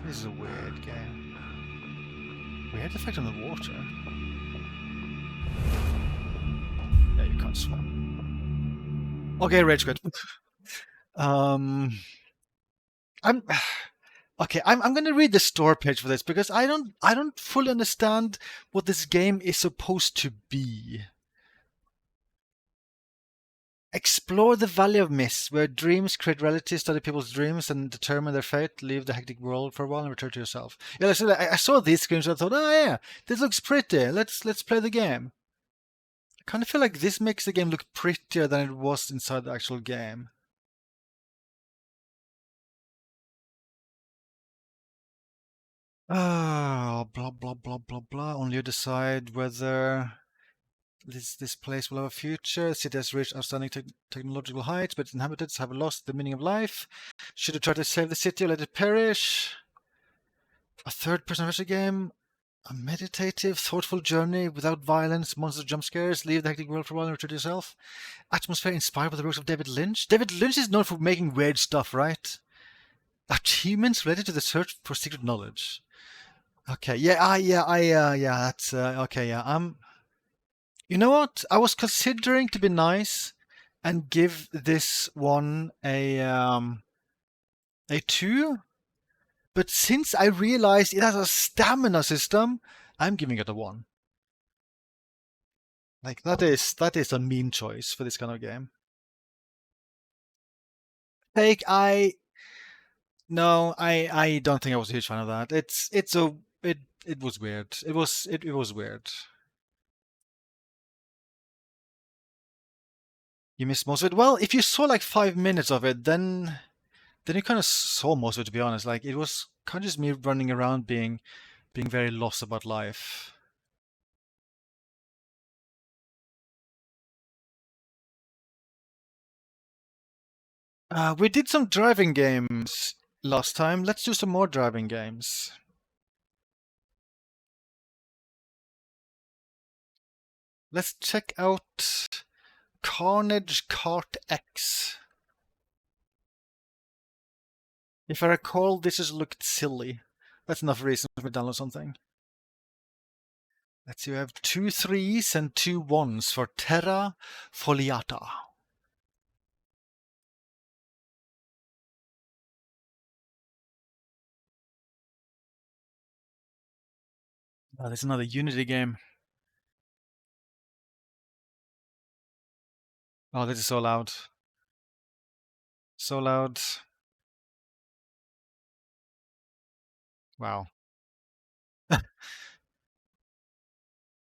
A: This is a weird game. Weird effect on the water. Yeah, you can't swim. Okay, rage quit. I'm okay. I'm gonna read the store page for this because I don't fully understand what this game is supposed to be. Explore the Valley of Mist, where dreams create reality, study people's dreams, and determine their fate. Leave the hectic world for a while and return to yourself. Yeah, I saw these screens and I thought, oh yeah, this looks pretty. Let's play the game. I kind of feel like this makes the game look prettier than it was inside the actual game. Oh, blah blah blah blah blah. Only you decide whether this place will have a future. The city has reached outstanding technological heights, but its inhabitants have lost the meaning of life. Should you try to save the city or let it perish? A third-person adventure game. A meditative, thoughtful journey without violence, monsters, jump scares. Leave the hectic world for a while and return to yourself. Atmosphere inspired by the works of David Lynch. David Lynch is known for making weird stuff, right? Achievements related to the search for secret knowledge. Okay, yeah, that's okay, yeah. You know what? I was considering to be nice and give this one a 2, but since I realized it has a stamina system, I'm giving it a 1. Like that is a mean choice for this kind of game. Like I don't think I was a huge fan of that. It was weird. It was weird. You missed most of it. Well, if you saw like 5 minutes of it, then you kind of saw most of it. To be honest, like it was kind of just me running around being very lost about life. We did some driving games last time. Let's do some more driving games. Let's check out Carnage Kart X. If I recall, this has looked silly. That's enough reason for me to download something. Let's see, we have 2 3s and 2 1s for Terra Foliata. Oh, there's another Unity game. Oh, this is so loud. So loud. Wow.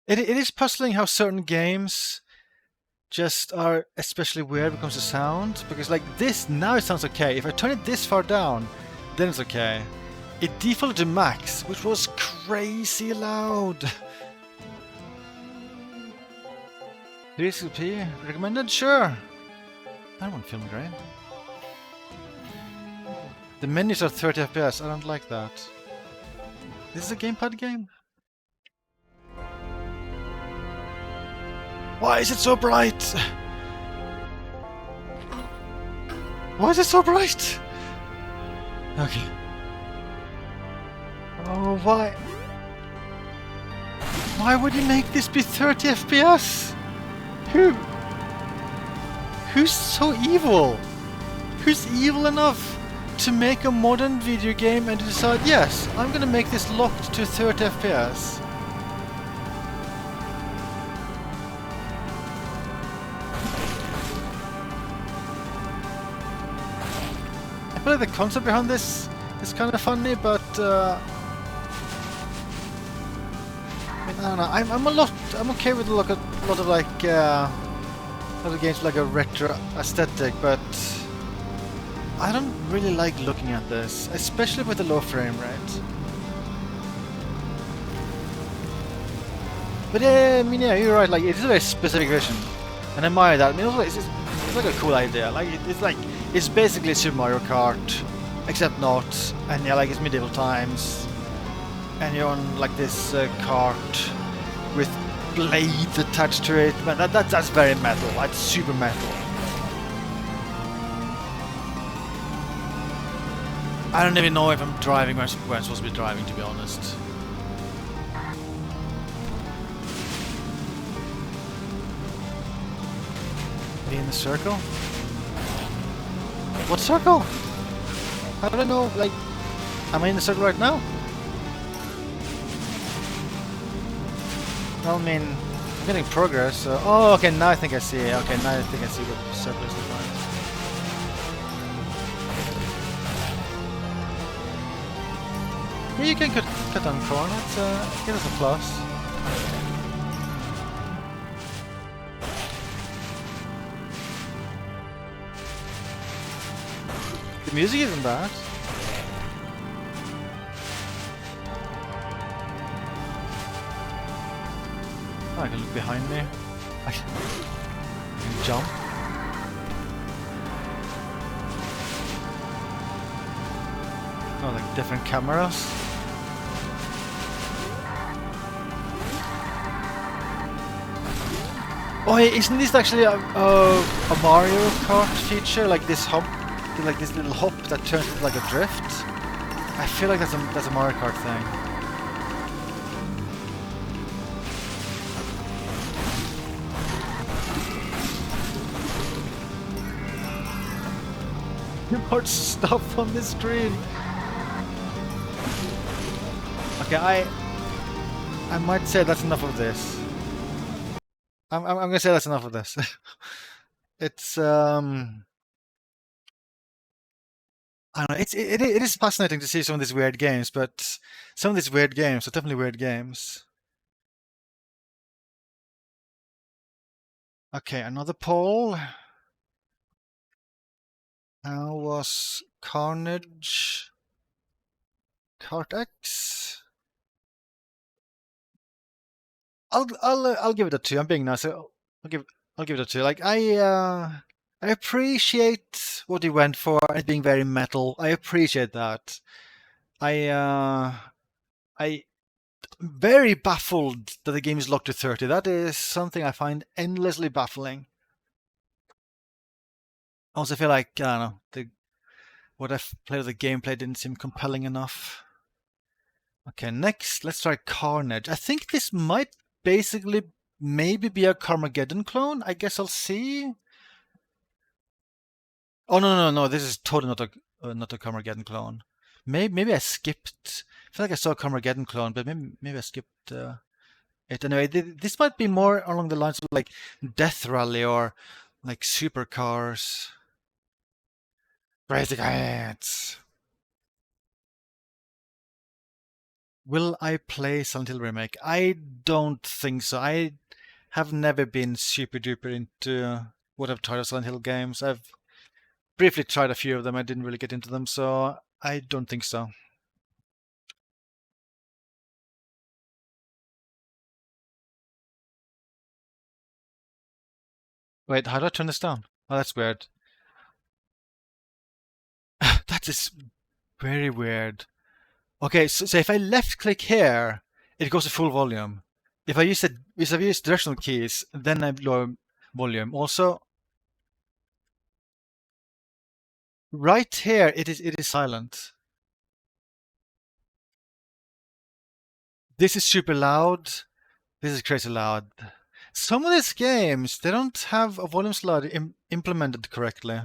A: It is puzzling how certain games just are especially weird when it comes to sound, because like this, now it sounds okay. If I turn it this far down, then it's okay. It defaulted to max, which was crazy loud. 360p recommended? Sure. That won't film great. The menus are 30 FPS, I don't like that. This is a gamepad game? Why is it so bright? Why is it so bright? Okay. Oh, why? Why would you make this be 30 FPS? Who's so evil? Who's evil enough to make a modern video game and decide, yes, I'm gonna make this locked to 30 FPS? I feel like the concept behind this is kind of funny, but I mean, I don't know. I'm okay with a lot of like other games with like a retro aesthetic, but I don't really like looking at this, especially with the low frame rate. But yeah, I mean, yeah, you're right. Like, it's a very specific vision, and I admire that. I mean, also, it's like a cool idea. Like, it's basically Super Mario Kart, except not. And yeah, like it's medieval times, and you're on like this cart with blades attached to it. Man, that's very metal. That's super metal. I don't even know if I'm driving where I'm supposed to be driving, to be honest. Be in the circle? What circle? How do I know? Like, am I in the circle right now? Well, I mean, I'm getting progress. So, oh, okay. Now I think I see. Okay, now I think I see what the circle is defined. Yeah, you can cut on corner. It's give us a plus. The music isn't bad. Oh, I can look behind me. I can jump. Oh, like different cameras. Oh, hey, isn't this actually a Mario Kart feature? Like this hop, like this little hop that turns into like a drift. I feel like that's a Mario Kart thing. Too much stuff on this screen. Okay, I might say that's enough of this. I'm gonna say that's enough of this. It's I don't know. It is fascinating to see some of these weird games, but some of these weird games are definitely weird games. Okay, another poll. How was Carnage Kart X? I'll give it a 2. I'm being nice. I'll give it a 2. Like I appreciate what he went for, it being very metal. I appreciate that. I very baffled that the game is locked to 30. That is something I find endlessly baffling. I also feel like, I don't know, what I've played of the gameplay didn't seem compelling enough. Okay, next, let's try Carnage. I think this might basically maybe be a Carmageddon clone. I guess I'll see. Oh, no, this is totally not a Carmageddon clone. Maybe I skipped. I feel like I saw a Carmageddon clone, but maybe I skipped it. Anyway, this might be more along the lines of like Death Rally or like Supercars. Crazy Cats. Will I play Silent Hill Remake? I don't think so. I have never been super duper into what I've tried of Silent Hill games. I've briefly tried a few of them. I didn't really get into them, so I don't think so. Wait, how do I turn this down? Oh, that's weird. That is very weird. Okay, so if I left click here, it goes to full volume. If I use directional keys, then I lower volume. Also, right here it is silent. This is super loud. This is crazy loud. Some of these games, they don't have a volume slider implemented correctly.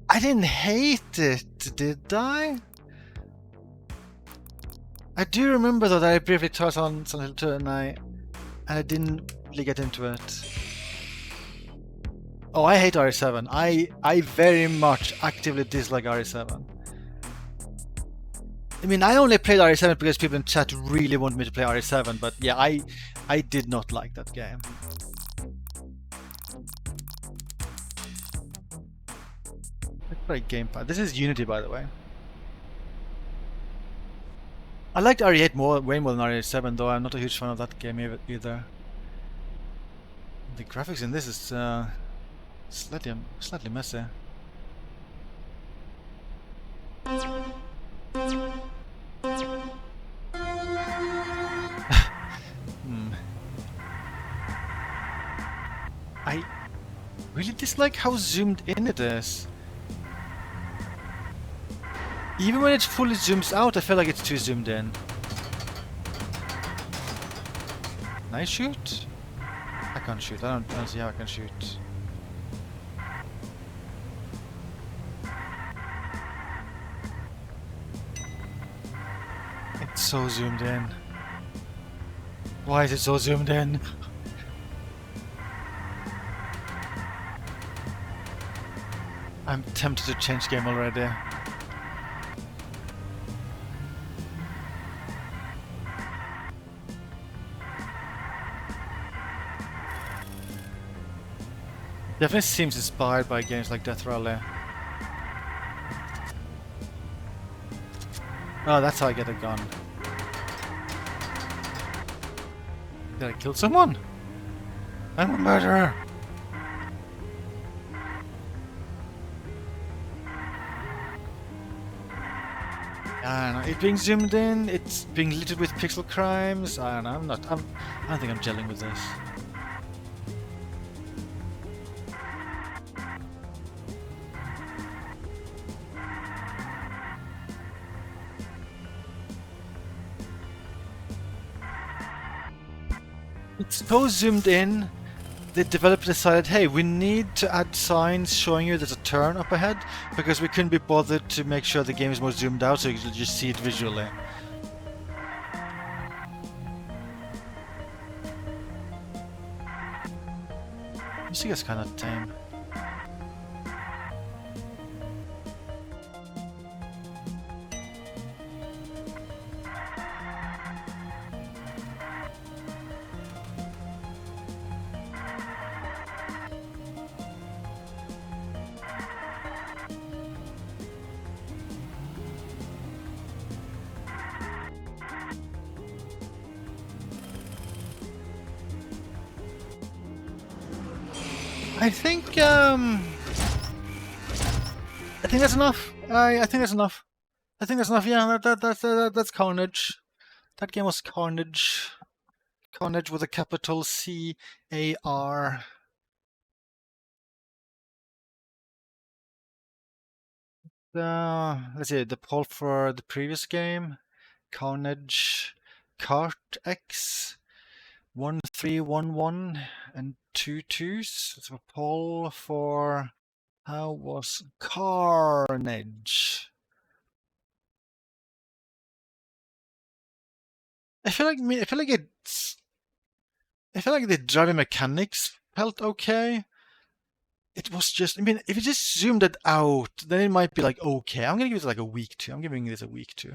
A: I didn't hate it, did I? I do remember though that I briefly tried on Silent Hill 2 and I didn't really get into it. Oh, I hate RE7. I very much actively dislike RE7. I mean, I only played RE7 because people in chat really wanted me to play RE7, but yeah, I did not like that game. Let's play gamepad. This is Unity, by the way. I liked RE8 way more than RE7, though I'm not a huge fan of that game either. The graphics in this is slightly messy. I really dislike how zoomed in it is. Even when it fully zooms out, I feel like it's too zoomed in. Can I shoot? I can't shoot. I don't see how I can shoot. It's so zoomed in. Why is it so zoomed in? I'm tempted to change game already. Definitely seems inspired by games like Death Rally. Oh, that's how I get a gun. Did I kill someone? I'm a murderer! I don't know, it's being zoomed in, it's being littered with pixel crimes. I don't know, I don't think I'm gelling with this. It's so zoomed in, the developer decided, hey, we need to add signs showing you there's a turn up ahead, because we couldn't be bothered to make sure the game is more zoomed out so you can just see it visually. Music is kind of tame. I think that's enough. I think that's enough. I think that's enough. Yeah, that's Carnage. That game was Carnage. Carnage with a capital C-A-R. Let's see, the poll for the previous game, Carnage Kart X, 1311 and 22s. It's a poll for how was Carnage? I feel like it's I felt like the driving mechanics felt okay. It was just, I mean, if you just zoomed it out, then it might be like okay. I'm gonna give it like a week 2. I'm giving this a week 2.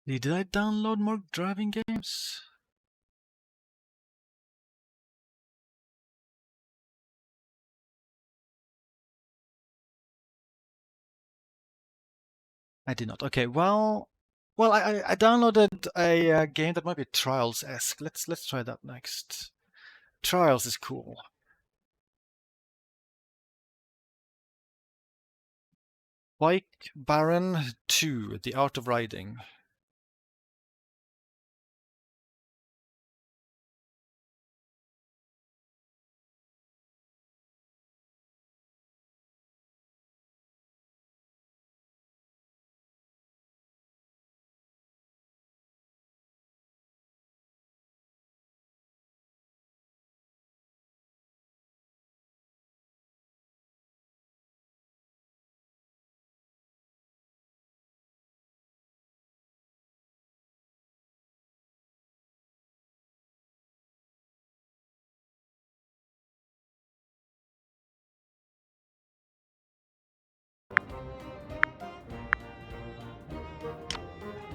A: Did I download more driving games? I did not. Okay, well, I downloaded a game that might be Trials-esque. Let's try that next. Trials is cool. Bike Baron 2: The Art of Riding.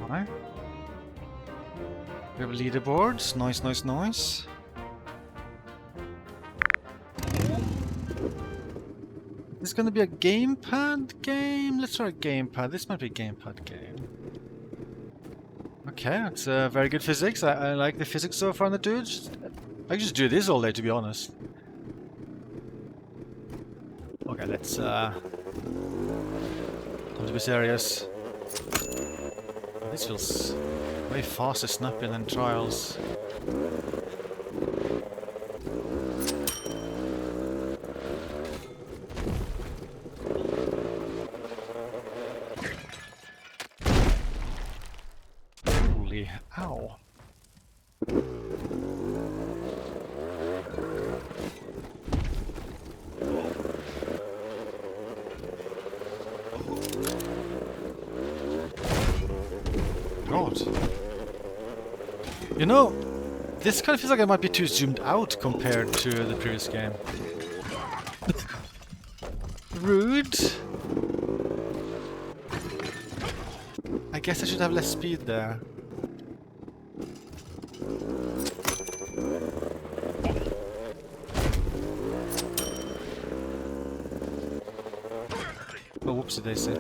A: Alright. We have leaderboards. Nice, nice, nice. Is this gonna be a gamepad game? Let's try a gamepad. This might be a gamepad game. Okay, that's very good physics. I like the physics so far on the dudes. I could just do this all day, to be honest. Okay, let's time to be serious. This feels way faster snapping than Trials. Holy ow. God. You know, this kind of feels like it might be too zoomed out compared to the previous game. Rude. I guess I should have less speed there. Oh, whoopsie daisy.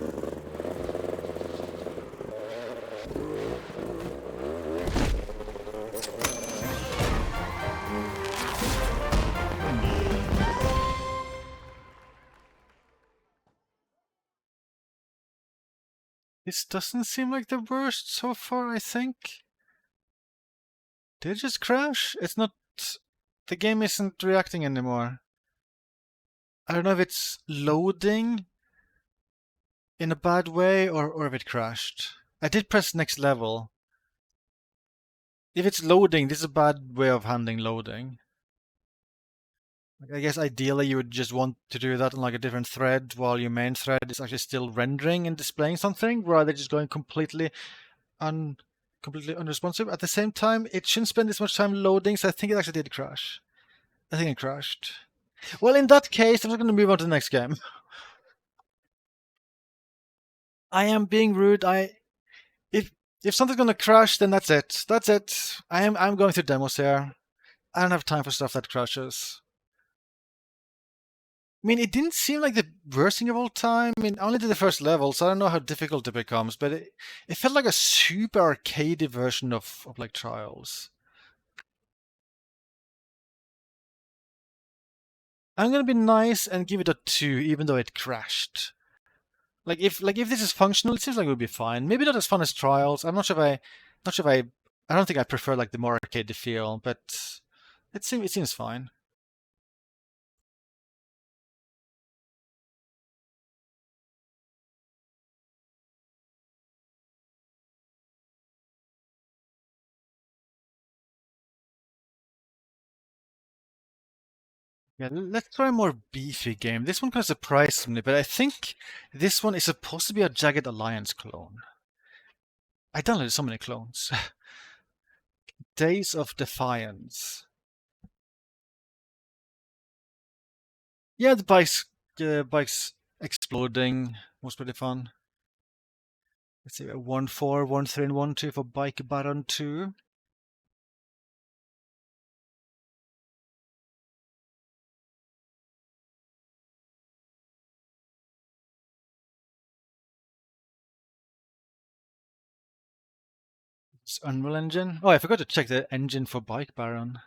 A: This doesn't seem like the worst so far, I think. Did it just crash? It's not... The game isn't reacting anymore. I don't know if it's loading in a bad way or if it crashed. I did press next level. If it's loading, this is a bad way of handling loading. I guess ideally you would just want to do that on like a different thread while your main thread is actually still rendering and displaying something, rather than just going completely unresponsive. At the same time, it shouldn't spend this much time loading, so I think it actually did crash. I think it crashed. Well, in that case, I'm just going to move on to the next game. I am being rude. If something's going to crash, then that's it. That's it. I'm going through demos here. I don't have time for stuff that crashes. I mean, it didn't seem like the worst thing of all time. I mean, I only did the first level, so I don't know how difficult it becomes, but it felt like a super arcadey version of like Trials. I'm gonna be nice and give it a 2, even though it crashed. Like if this is functional, it seems like it would be fine. Maybe not as fun as Trials. I'm not sure if I don't think I prefer like the more arcadey feel, but it seems fine. Yeah, let's try a more beefy game. This one kind of surprised me, but I think this one is supposed to be a Jagged Alliance clone. I downloaded so many clones. Days of Defiance. Yeah, the bikes exploding was pretty fun. Let's see, 1-4, 1-3, and 1-2 for Bike Baron 2. It's Unreal Engine. Oh, I forgot to check the engine for Bike Baron.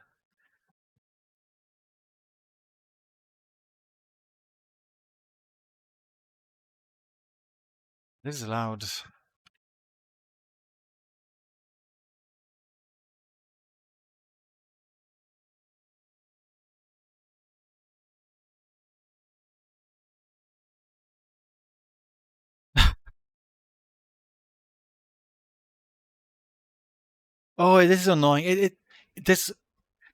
A: This is loud. Oh, this is annoying. There's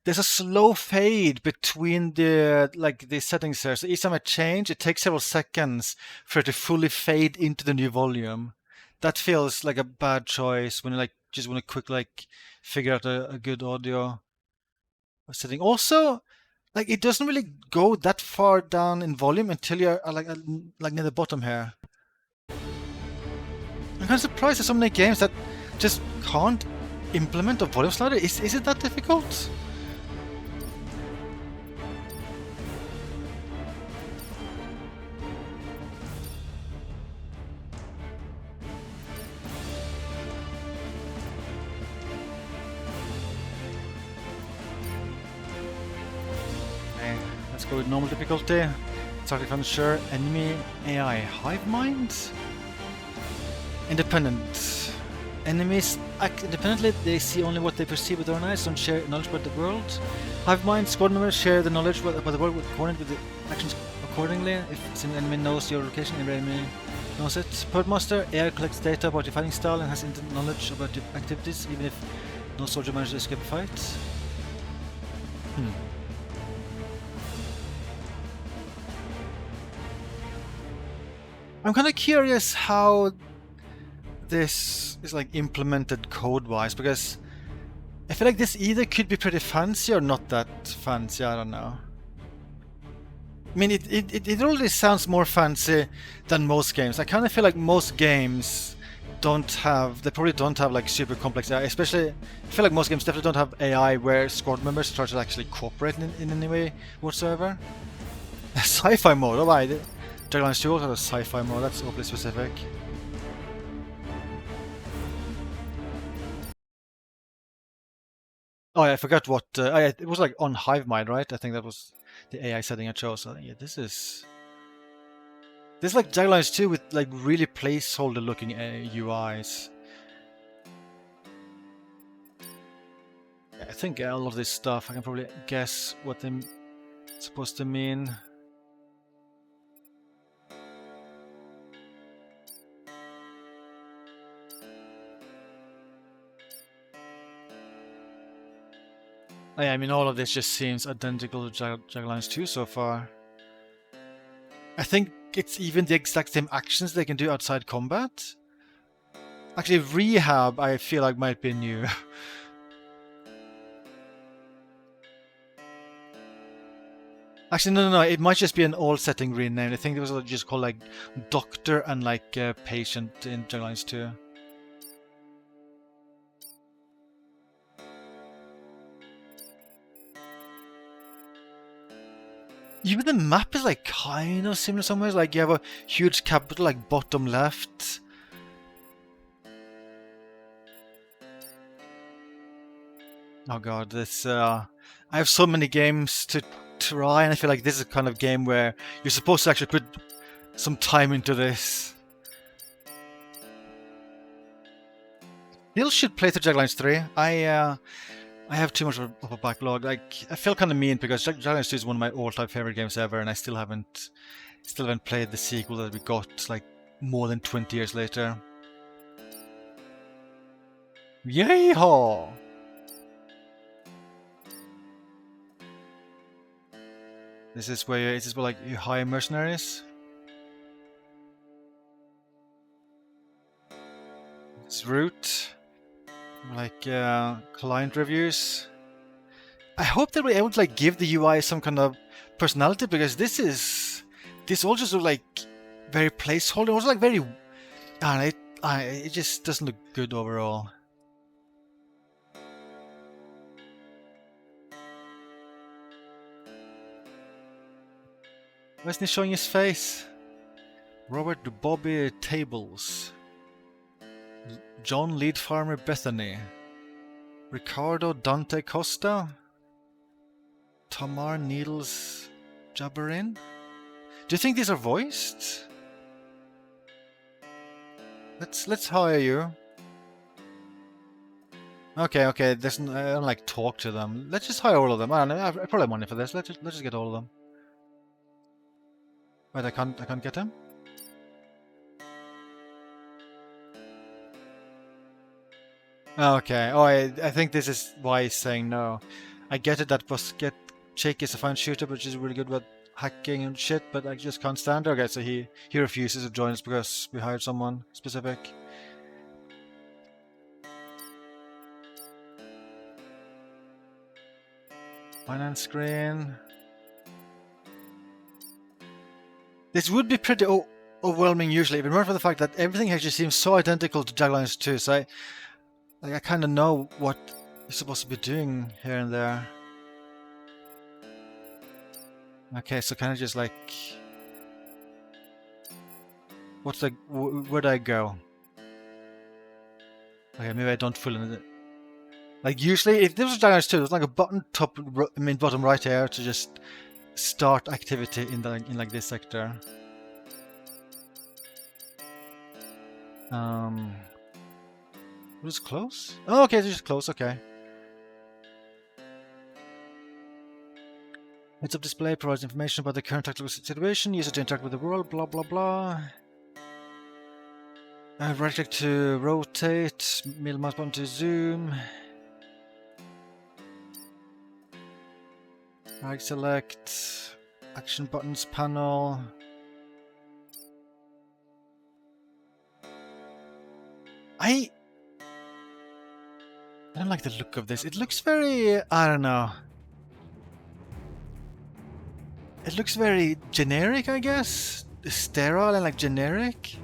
A: a slow fade between the settings here. So each time I change, it takes several seconds for it to fully fade into the new volume. That feels like a bad choice when you just want to quickly figure out a good audio setting. Also, it doesn't really go that far down in volume until you're near the bottom here. I'm kind of surprised there's so many games that just can't implement a volume slider. Is it that difficult? Okay, let's go with normal difficulty. Start if unsure. Enemy AI hive mind? Independent. Enemies act independently, they see only what they perceive with their own eyes, don't share knowledge about the world. Hive mind, squad members share the knowledge about the world according to the actions accordingly. If an enemy knows your location, every enemy knows it. Podmaster, AI collects data about your fighting style and has knowledge about your activities, even if no soldier manages to escape a fight. I'm kind of curious how this is implemented code-wise, because I feel like this either could be pretty fancy or not that fancy. I don't know. I mean, it already sounds more fancy than most games. I kind of feel like most games they probably don't have super complex AI. Especially, I feel like most games definitely don't have AI where squad members try to actually cooperate in any way whatsoever. Sci-fi mode, alright. Dragonlance 2 also has a sci-fi mode. That's awfully specific. Oh, yeah, I forgot what. It was on HiveMind, right? I think that was the AI setting I chose. So, yeah, this is like Dragonlance 2 with really placeholder looking UIs. Yeah, I think all of this stuff I can probably guess what they're supposed to mean. Oh, yeah, I mean, all of this just seems identical to Dragonlance 2 so far. I think it's even the exact same actions they can do outside combat. Actually, Rehab I feel like might be new. Actually, no, it might just be an old setting renamed. I think it was just called Doctor and Patient in Dragonlance 2. Even the map is kind of similar somewhere. You have a huge capital bottom left. Oh god, this I have so many games to try, and I feel like this is the kind of game where you're supposed to actually put some time into this. Still should play through Dragonlance 3. I have too much of a backlog. I feel kind of mean because Dragonlance 2 is one of my all-time favorite games ever, and I still haven't played the sequel that we got more than 20 years later. Yay-haw! This is where you hire mercenaries. This route. like client reviews. I hope they were able to like give the UI some kind of personality, because this all just look like very placeholder. It was like very, it just doesn't look good overall. Why isn't he showing his face? Robert Bobby Tables, John Lead Farmer Bethany, Ricardo Dante Costa, Tamar Needles Jabberin. Do you think these are voiced? Let's hire you. Okay. There's I don't like talk to them. Let's just hire all of them. I don't know. I probably have money for this. Let's just get all of them. Wait, I can't get him. Okay. Oh, I think this is why he's saying no. I get it that Chick is a fine shooter, but she's really good with hacking and shit, but I just can't stand her. Okay, so he refuses to join us because we hired someone specific. Finance screen. This would be pretty overwhelming usually, if it weren't for the fact that everything actually seems so identical to Jaglines 2, so I kind of know what you're supposed to be doing here and there. Okay, so kind of just like, where do I go? Okay, maybe I don't fill in it. Like usually, if this was Jaglines 2, there's like a button bottom right here to just start activity in like this sector. Was it close? Oh, okay, it's just close. Okay. Heads-up display provides information about the current tactical situation. Use it to interact with the world. Blah blah blah. Right click to rotate. Middle mouse button to zoom. Right select. Action buttons panel. I don't like the look of this. It looks very, I don't know. It looks very generic, I guess. Sterile and like generic.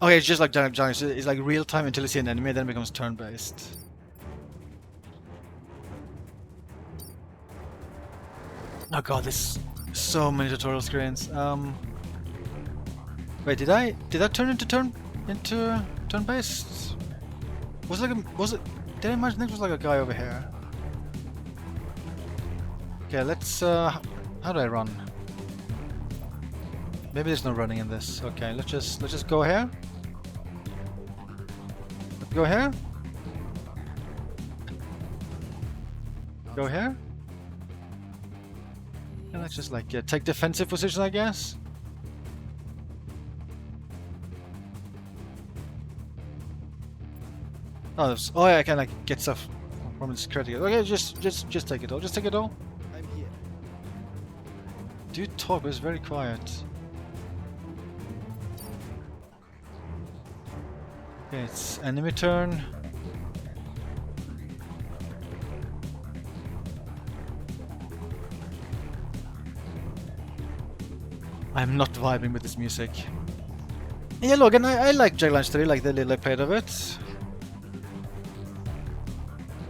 A: Okay, it's just like Johnny. It's like real time until you see an enemy, then it becomes turn based. Oh god, there's so many tutorial screens. Wait, did I turn into turn based? Was it? Did I imagine this was like a guy over here? Okay, let's. How do I run? Maybe there's no running in this. Okay, let's just go here. Go here. Go here. And let's just like take defensive position, I guess. Oh, yeah, I can like get stuff from this critical. Okay, just take it all. Just take it all.
C: I'm here.
A: Dude, talk, but it's very quiet. Okay, it's enemy turn. I'm not vibing with this music. Yeah, look, and I like Jaglines 3, like the little I played of it.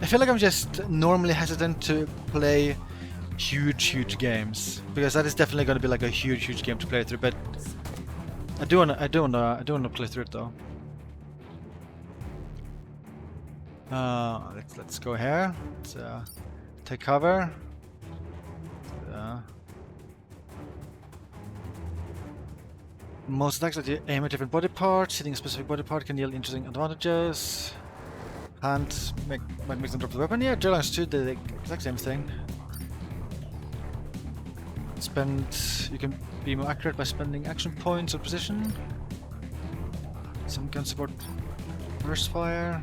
A: I feel like I'm just normally hesitant to play huge games, because that is definitely going to be like a huge game to play through. But I do wanna play through it though. Let's go here. Let's take cover. Most attacks that you aim at different body parts. Hitting a specific body part can yield interesting advantages. Hand might make them drop the weapon. Yeah, Jaglines 2 did the exact same thing. You can be more accurate by spending action points or position. Some can support burst fire.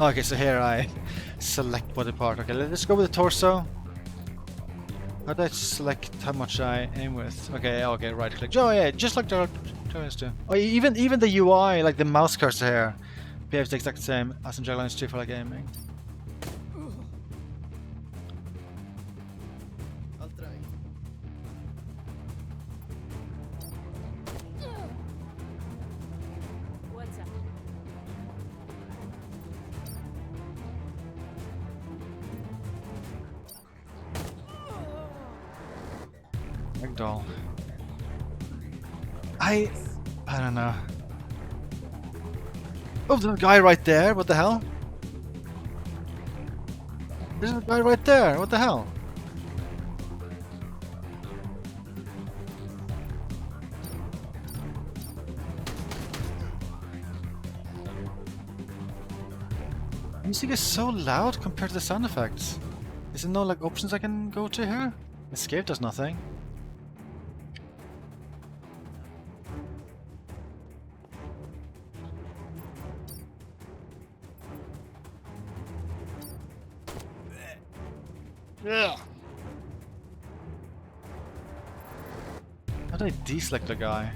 A: Okay, so here I select body part. Okay, let's go with the torso. How do I select how much I aim with? Okay, right click. Oh yeah, just like Dragonlance 2. Oh, even the UI, like the mouse cursor here, behaves the exact same as in Dragonlance 2 for like gaming.
C: I'll try.
B: What's up?
A: Ragdoll. I don't know. Oh, there's a guy right there. What the hell? There's a guy right there. What the hell? Music is so loud compared to the sound effects. Is there no like options I can go to here? Escape does nothing. Yeah. How do I deselect the guy?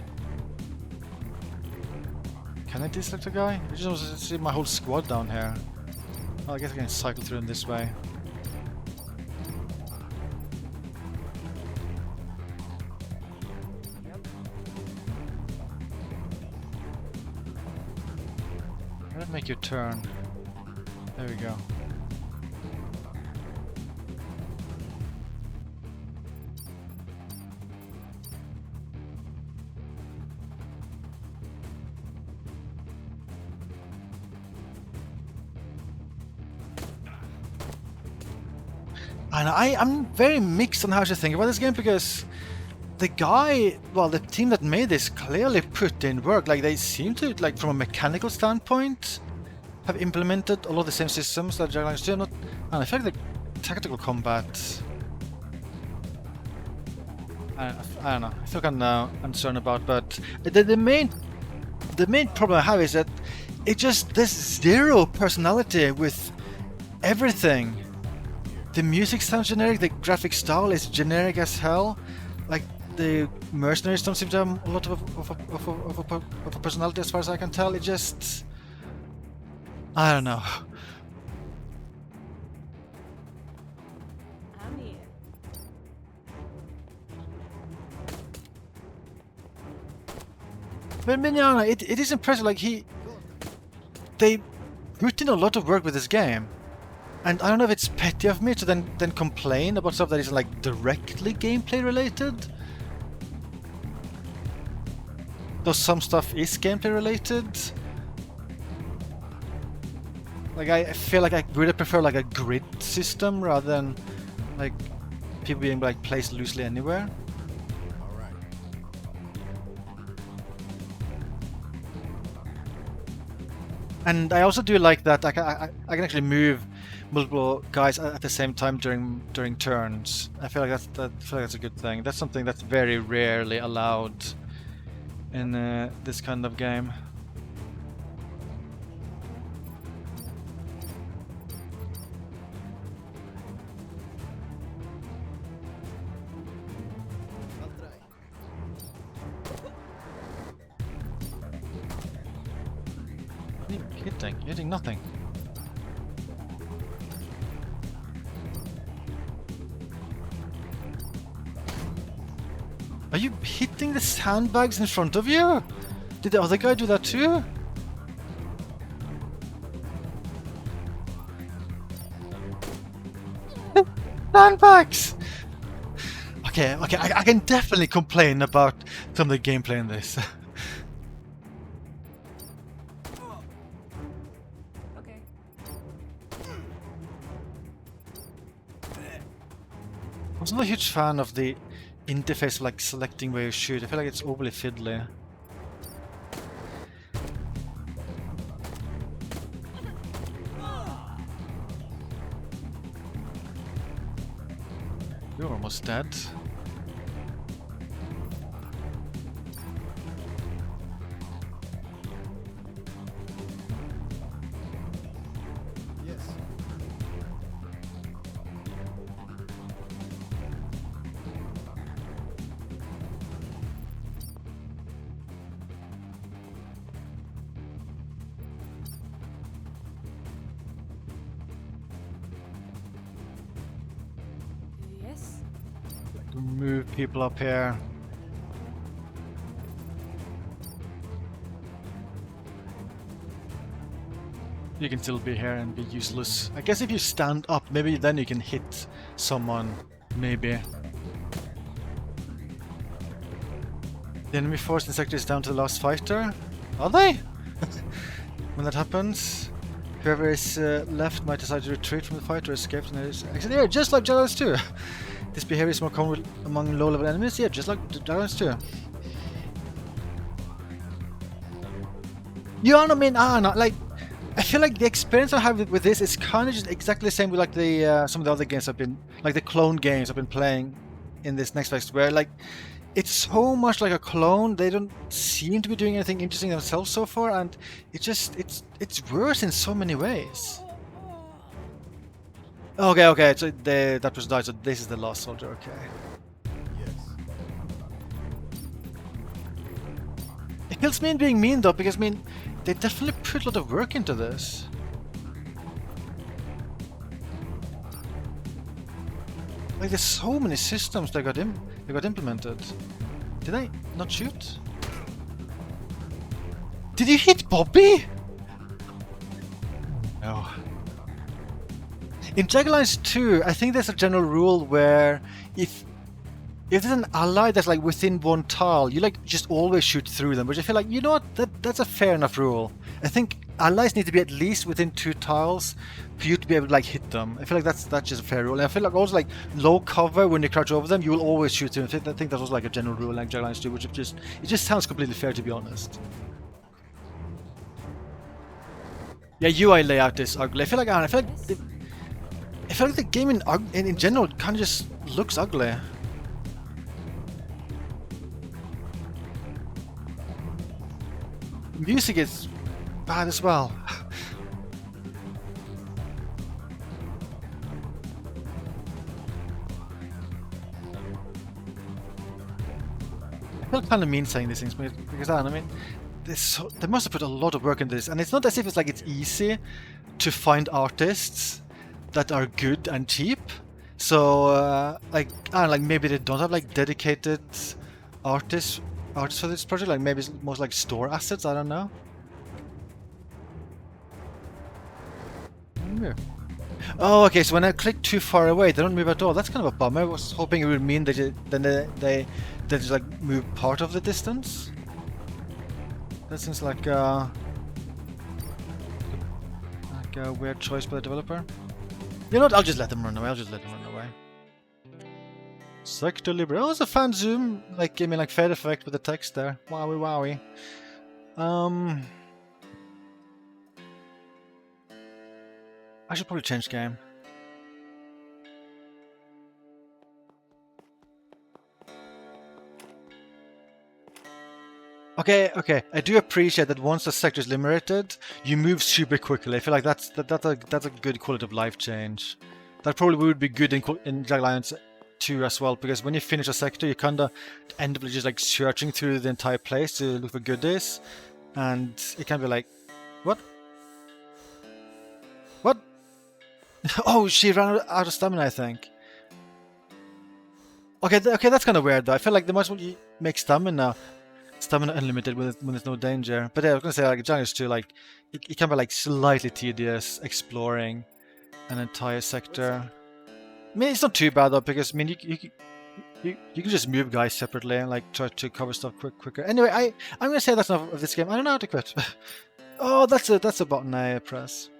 A: Can I deselect the guy? I just want to see my whole squad down here. Oh, I guess I can cycle through in this way. How do I make you turn? There we go. And I'm very mixed on how to think about this game because the guy, well, the team that made this clearly put in work. Like they seem to, like from a mechanical standpoint, have implemented a lot of the same systems that Dragonlance do. And I feel like the tactical combat, I don't know. I feel kind of uncertain about, but the main problem I have is that there's zero personality with everything. The music sounds generic, the graphic style is generic as hell. Like, the mercenaries don't seem to have a lot of a personality as far as I can tell. It just... I don't know.
B: I'm here.
A: But Minyana, it is impressive, like they put in a lot of work with this game. And I don't know if it's petty of me to then complain about stuff that isn't like directly gameplay related. Though some stuff is gameplay related. Like I feel like I would prefer like a grid system rather than like people being like placed loosely anywhere.
C: All right.
A: And I also do like that I can actually move multiple guys at the same time during turns. I feel like that's a good thing. That's something that's very rarely allowed in this kind of game.
C: I'll try.
A: What are you hitting? You're hitting nothing. Are you hitting the sandbags in front of you? Did the other guy do that too? Sandbags! Okay, I can definitely complain about some of the gameplay in this.
B: Okay.
A: I'm not a huge fan of the interface, like selecting where you shoot. I feel like it's overly fiddly. You're almost dead.
C: Yes.
A: Move people up here. You can still be here and be useless. I guess if you stand up, maybe then you can hit someone. Maybe. The enemy force in sector is down to the last fighter. Are they? When that happens, whoever is left might decide to retreat from the fight or escape. Actually, yeah, just like Javelins 2. This behavior is more common among low-level enemies. Yeah, just like Javelins 2. You know what I mean? No, like, I feel like the experience I have with this is kind of just exactly the same with like the some of the other games I've been, like the clone games I've been playing in this next phase, where like it's so much like a clone. They don't seem to be doing anything interesting themselves so far, and it's worse in so many ways. Okay. So that was died. So this is the last soldier. Okay.
C: Yes.
A: It feels mean being mean though, because I mean they definitely put a lot of work into this. Like there's so many systems that got implemented. Did I not shoot? Did you hit Bobby? No. In Javelins 2, I think there's a general rule where if there's an ally that's like within one tile, you like just always shoot through them, which I feel like, you know what, that's a fair enough rule. I think allies need to be at least within 2 tiles for you to be able to like hit them. I feel like that's just a fair rule. And I feel like also like low cover, when you crouch over them, you will always shoot through them. I think that was like a general rule like Javelins 2, which it just sounds completely fair, to be honest. Yeah, UI layout is ugly. I feel like the game in general kind of just looks ugly. Music is bad as well. I feel kind of mean saying these things because I mean, they must have put a lot of work into this, and it's not as if it's easy to find artists that are good and cheap. So like I don't know, like maybe they don't have like dedicated artists for this project. Like maybe it's most like store assets. I don't know. Yeah. Oh, okay. So when I click too far away, they don't move at all. That's kind of a bummer. I was hoping it would mean that they just like move part of the distance. That seems like a weird choice by the developer. You know what? I'll just let them run away. Sector Libre. Oh, it's a fan zoom. Like, give me like fade effect with the text there. Wowie. I should probably change game. Okay. I do appreciate that once the sector is liberated, you move super quickly. I feel like that's a good quality of life change. That probably would be good in Javelins 2 as well, because when you finish a sector, you kinda end up just like searching through the entire place to look for goodies, and it can be like, what? Oh, she ran out of stamina, I think. Okay, that's kind of weird though. I feel like they must make stamina unlimited when there's no danger. But yeah, I was gonna say like Javelins 2, like it can be like slightly tedious exploring an entire sector. I mean, it's not too bad though, because I mean you can just move guys separately and like try to cover stuff quicker. Anyway, I'm gonna say that's enough of this game. I don't know how to quit. Oh, that's a button I press.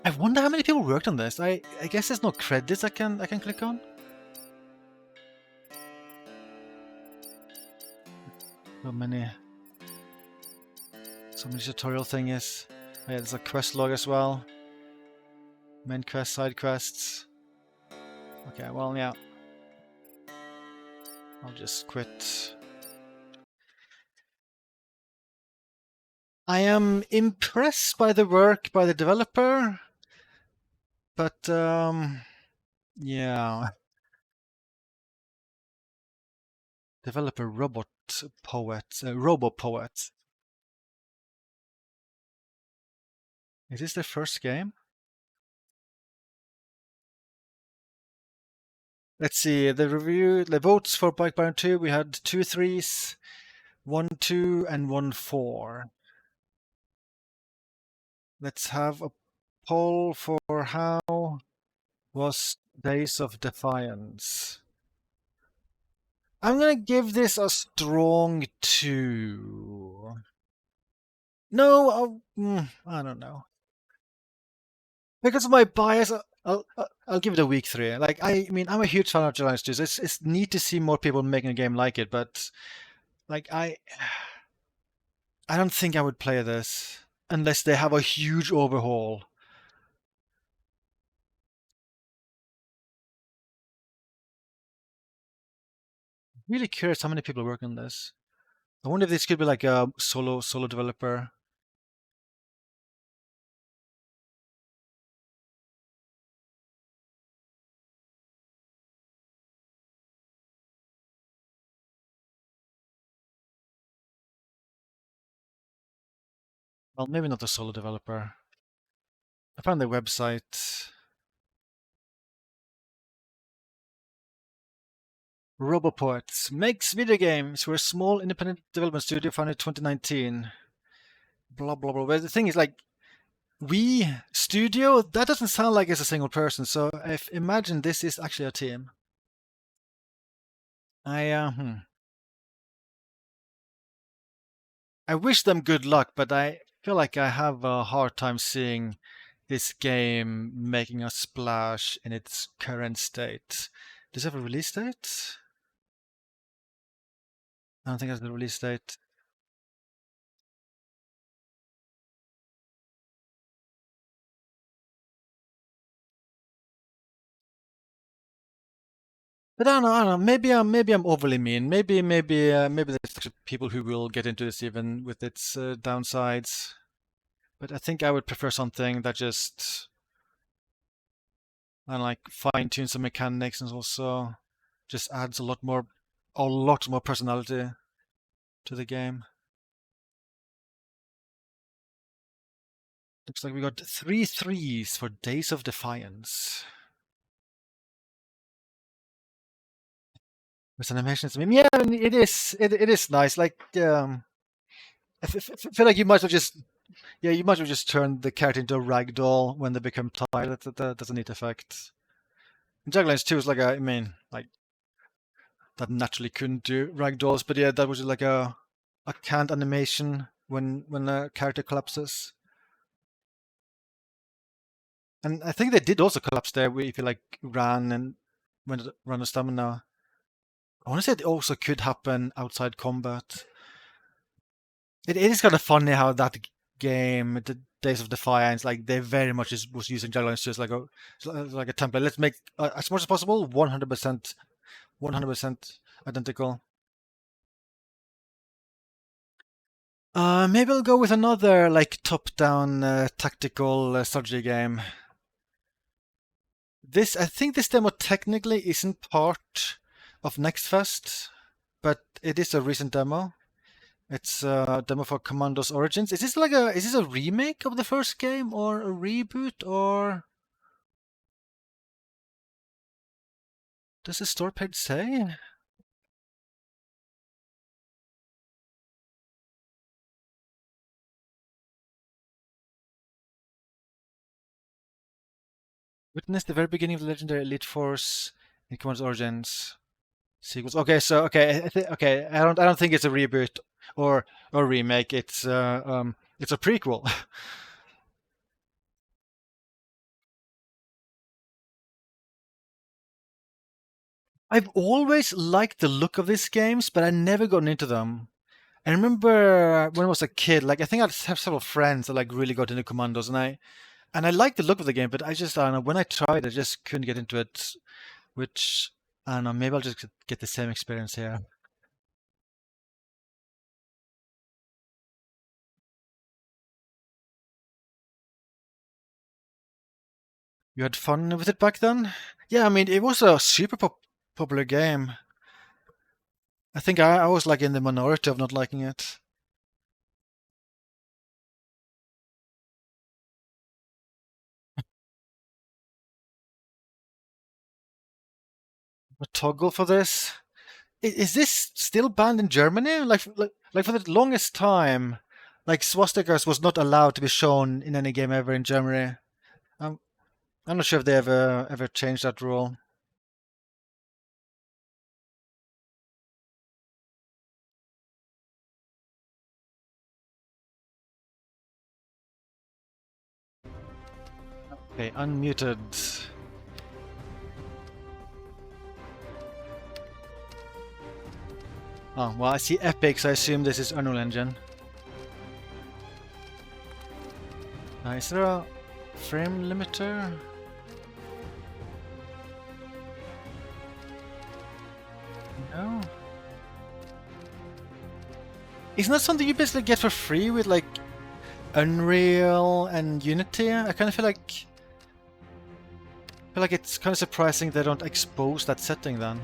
A: I wonder how many people worked on this. I guess there's no credits I can click on. So many tutorial thingies. Oh, yeah, there's a quest log as well. Main quest, side quests. Okay, well, yeah. I'll just quit. I am impressed by the work by the developer, but yeah. Developer RoboPoet. Is this their first game? Let's see, the votes for Bike Baron 2, we had 2 3s, 1 2, and 1 4. Let's have a poll for how was Days of Defiance. I'm gonna give this a strong 2. No, I don't know. Because of my bias, I'll give it a weak 3. Like, I mean, I'm a huge fan of Deluxe 2. It's neat to see more people making a game like it, but like I don't think I would play this unless they have a huge overhaul. Really curious how many people work on this. I wonder if this could be like a solo developer. Well, maybe not a solo developer. I found their website. Roboports makes video games. We're a small independent development studio founded in 2019. Blah blah blah. But the thing is, like, we studio, that doesn't sound like it's a single person. So if imagine this is actually a team. I wish them good luck, but I feel like I have a hard time seeing this game making a splash in its current state. Does it have a release date? I don't think it has a release date. But I don't know. Maybe I'm overly mean. Maybe there's actually people who will get into this even with its downsides. But I think I would prefer something that just and like fine tune some mechanics and also just adds a lot more personality to the game. Looks like we got 3 3s for Days of Defiance. With animations, yeah, I mean, it is. It is nice. Like, I feel like you might as well just, yeah, you might as well just turn the character into a ragdoll when they become tired. That's a neat effect. And Jugglines 2 is like I mean, like that naturally couldn't do ragdolls, but yeah, that was like a canned animation when a character collapses. And I think they did also collapse there if you like ran and run a stamina. I want to say it also could happen outside combat. It is kind of funny how that game, the Days of Defiance, like they very much was using Jugglines just like a template. Let's make as much as possible 100% identical. Maybe I'll go with another like top-down tactical strategy game. I think this demo technically isn't part of Next Fest, but it is a recent demo. It's a demo for Commandos Origins. Is this a remake of the first game or a reboot or does the store page say? Witness the very beginning of the legendary Elite Force in Commandos Origins sequels. Okay, so okay, I don't think it's a reboot or remake. It's a prequel. I've always liked the look of these games, but I never gotten into them. I remember when I was a kid, like I think I have several friends that like really got into Commandos, and I liked the look of the game, but I don't know. When I tried, I just couldn't get into it. Which I don't know. Maybe I'll just get the same experience here. You had fun with it back then? Yeah, I mean it was a super popular game. I think I was like in the minority of not liking it. a toggle for this. Is this still banned in Germany? Like for the longest time, like swastikas was not allowed to be shown in any game ever in Germany. I'm not sure if they ever changed that rule. Okay, unmuted. Oh, well, I see Epic, so I assume this is Unreal Engine. Is there a frame limiter? No. Isn't that something you basically get for free with like Unreal and Unity? I kind of feel like it's kind of surprising they don't expose that setting then.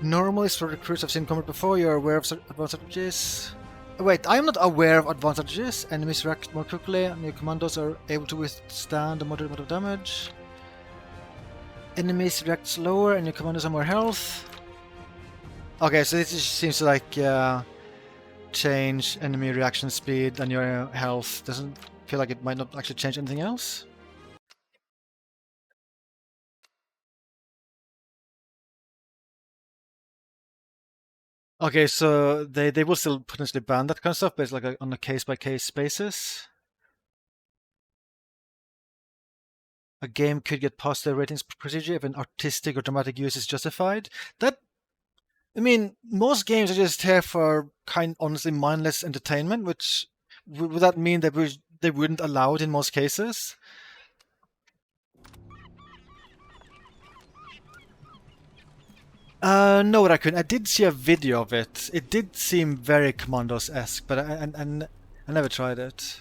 A: Normally, for recruits I've seen combat before, you're aware of advanced strategies. Wait, I am not aware of advanced strategies. Enemies react more quickly, and your commandos are able to withstand a moderate amount of damage. Enemies react slower, and your commandos have more health. Okay, so this just seems to like change enemy reaction speed and your health. Doesn't feel like it might not actually change anything else. Okay, so they will still potentially ban that kind of stuff, but it's like on a case-by-case basis. A game could get past the ratings procedure if an artistic or dramatic use is justified. That, I mean, most games are just here for honestly mindless entertainment, which would that mean that they wouldn't allow it in most cases? No, Raccoon. I did see a video of it. It did seem very Commandos-esque, but I never tried it.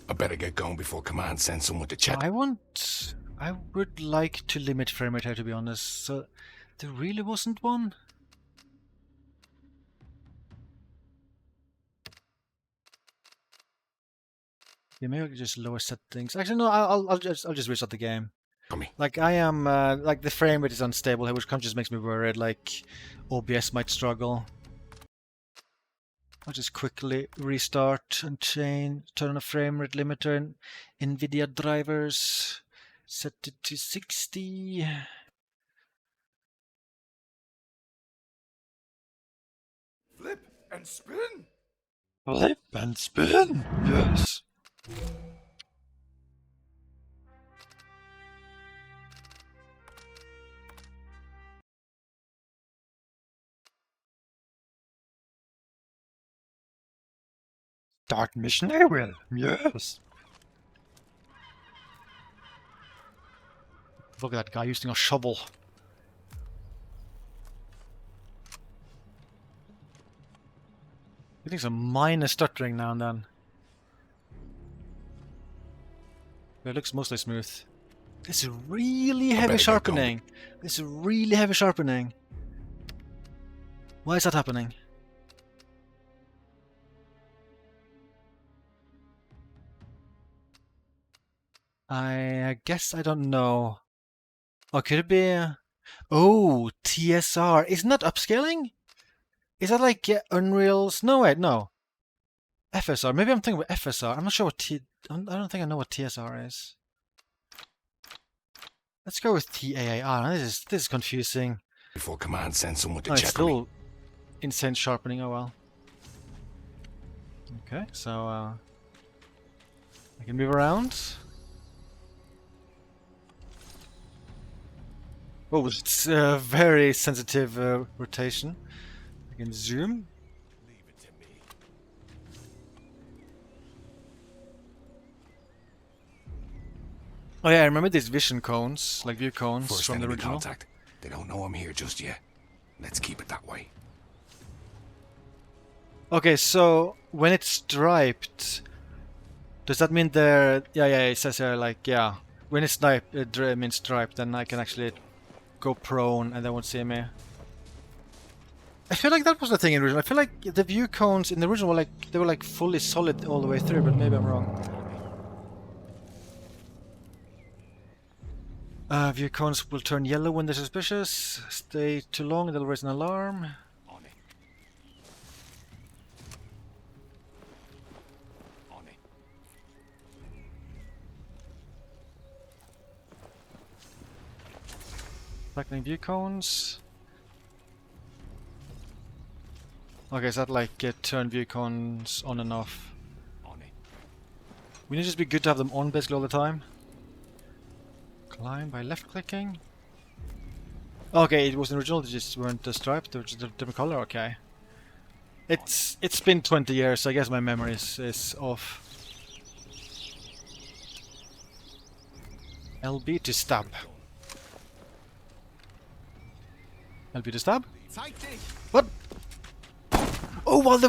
D: I better get going before Command sends someone to check.
A: I would like to limit frame rate here, to be honest. So there really wasn't one. Yeah, maybe I could just lower settings. Actually, no. I'll just restart the game. Like I am, like the frame rate is unstable here, which kind of just makes me worried. Like OBS might struggle. I'll just quickly restart and turn on a frame rate limiter in NVIDIA drivers. Set it to 60.
D: Flip and spin.
A: Flip and spin. Yes. Start mission, I will. Yes. Look at that guy using a shovel. Getting some minor stuttering now and then. But it looks mostly smooth. This is really heavy sharpening. This is really heavy sharpening. Why is that happening? I guess I don't know. Oh, could it be? Oh, TSR. Isn't that upscaling? Is that like Unreal's? No, wait, no. FSR. Maybe I'm thinking about FSR. I'm not sure what I don't think I know what TSR is. Let's go with TAAR. This is confusing.
D: Before Command sends someone to
A: It's
D: check
A: still
D: me.
A: insane sharpening. Oh well. Okay, so I can move around. Oh, it's very sensitive rotation. I can zoom.
D: Leave it to me.
A: Oh yeah, I remember these vision cones, like view cones
D: First
A: from the
D: enemy
A: original.
D: contact. They don't know I'm here just yet. Let's keep it that way.
A: Okay, so when it's striped, does that mean they're... Yeah, it says here, like, yeah. When it's means striped, then I can actually go prone and they won't see me. I feel like that was the thing in the original. I feel like the view cones in the original were like, they were like fully solid all the way through, but maybe I'm wrong. View cones will turn yellow when they're suspicious. Stay too long, they'll raise an alarm.
D: On it. On it.
A: Lightning view cones. Okay, is that like turn view cones on and off?
D: On it.
A: We need to just be good to have them on basically all the time. Climb by left clicking. Okay, it was the original, they just weren't striped, they were just a different color, okay. It's been 20 years, so I guess my memory is off. LB to stab. LB to stab? What? Oh, while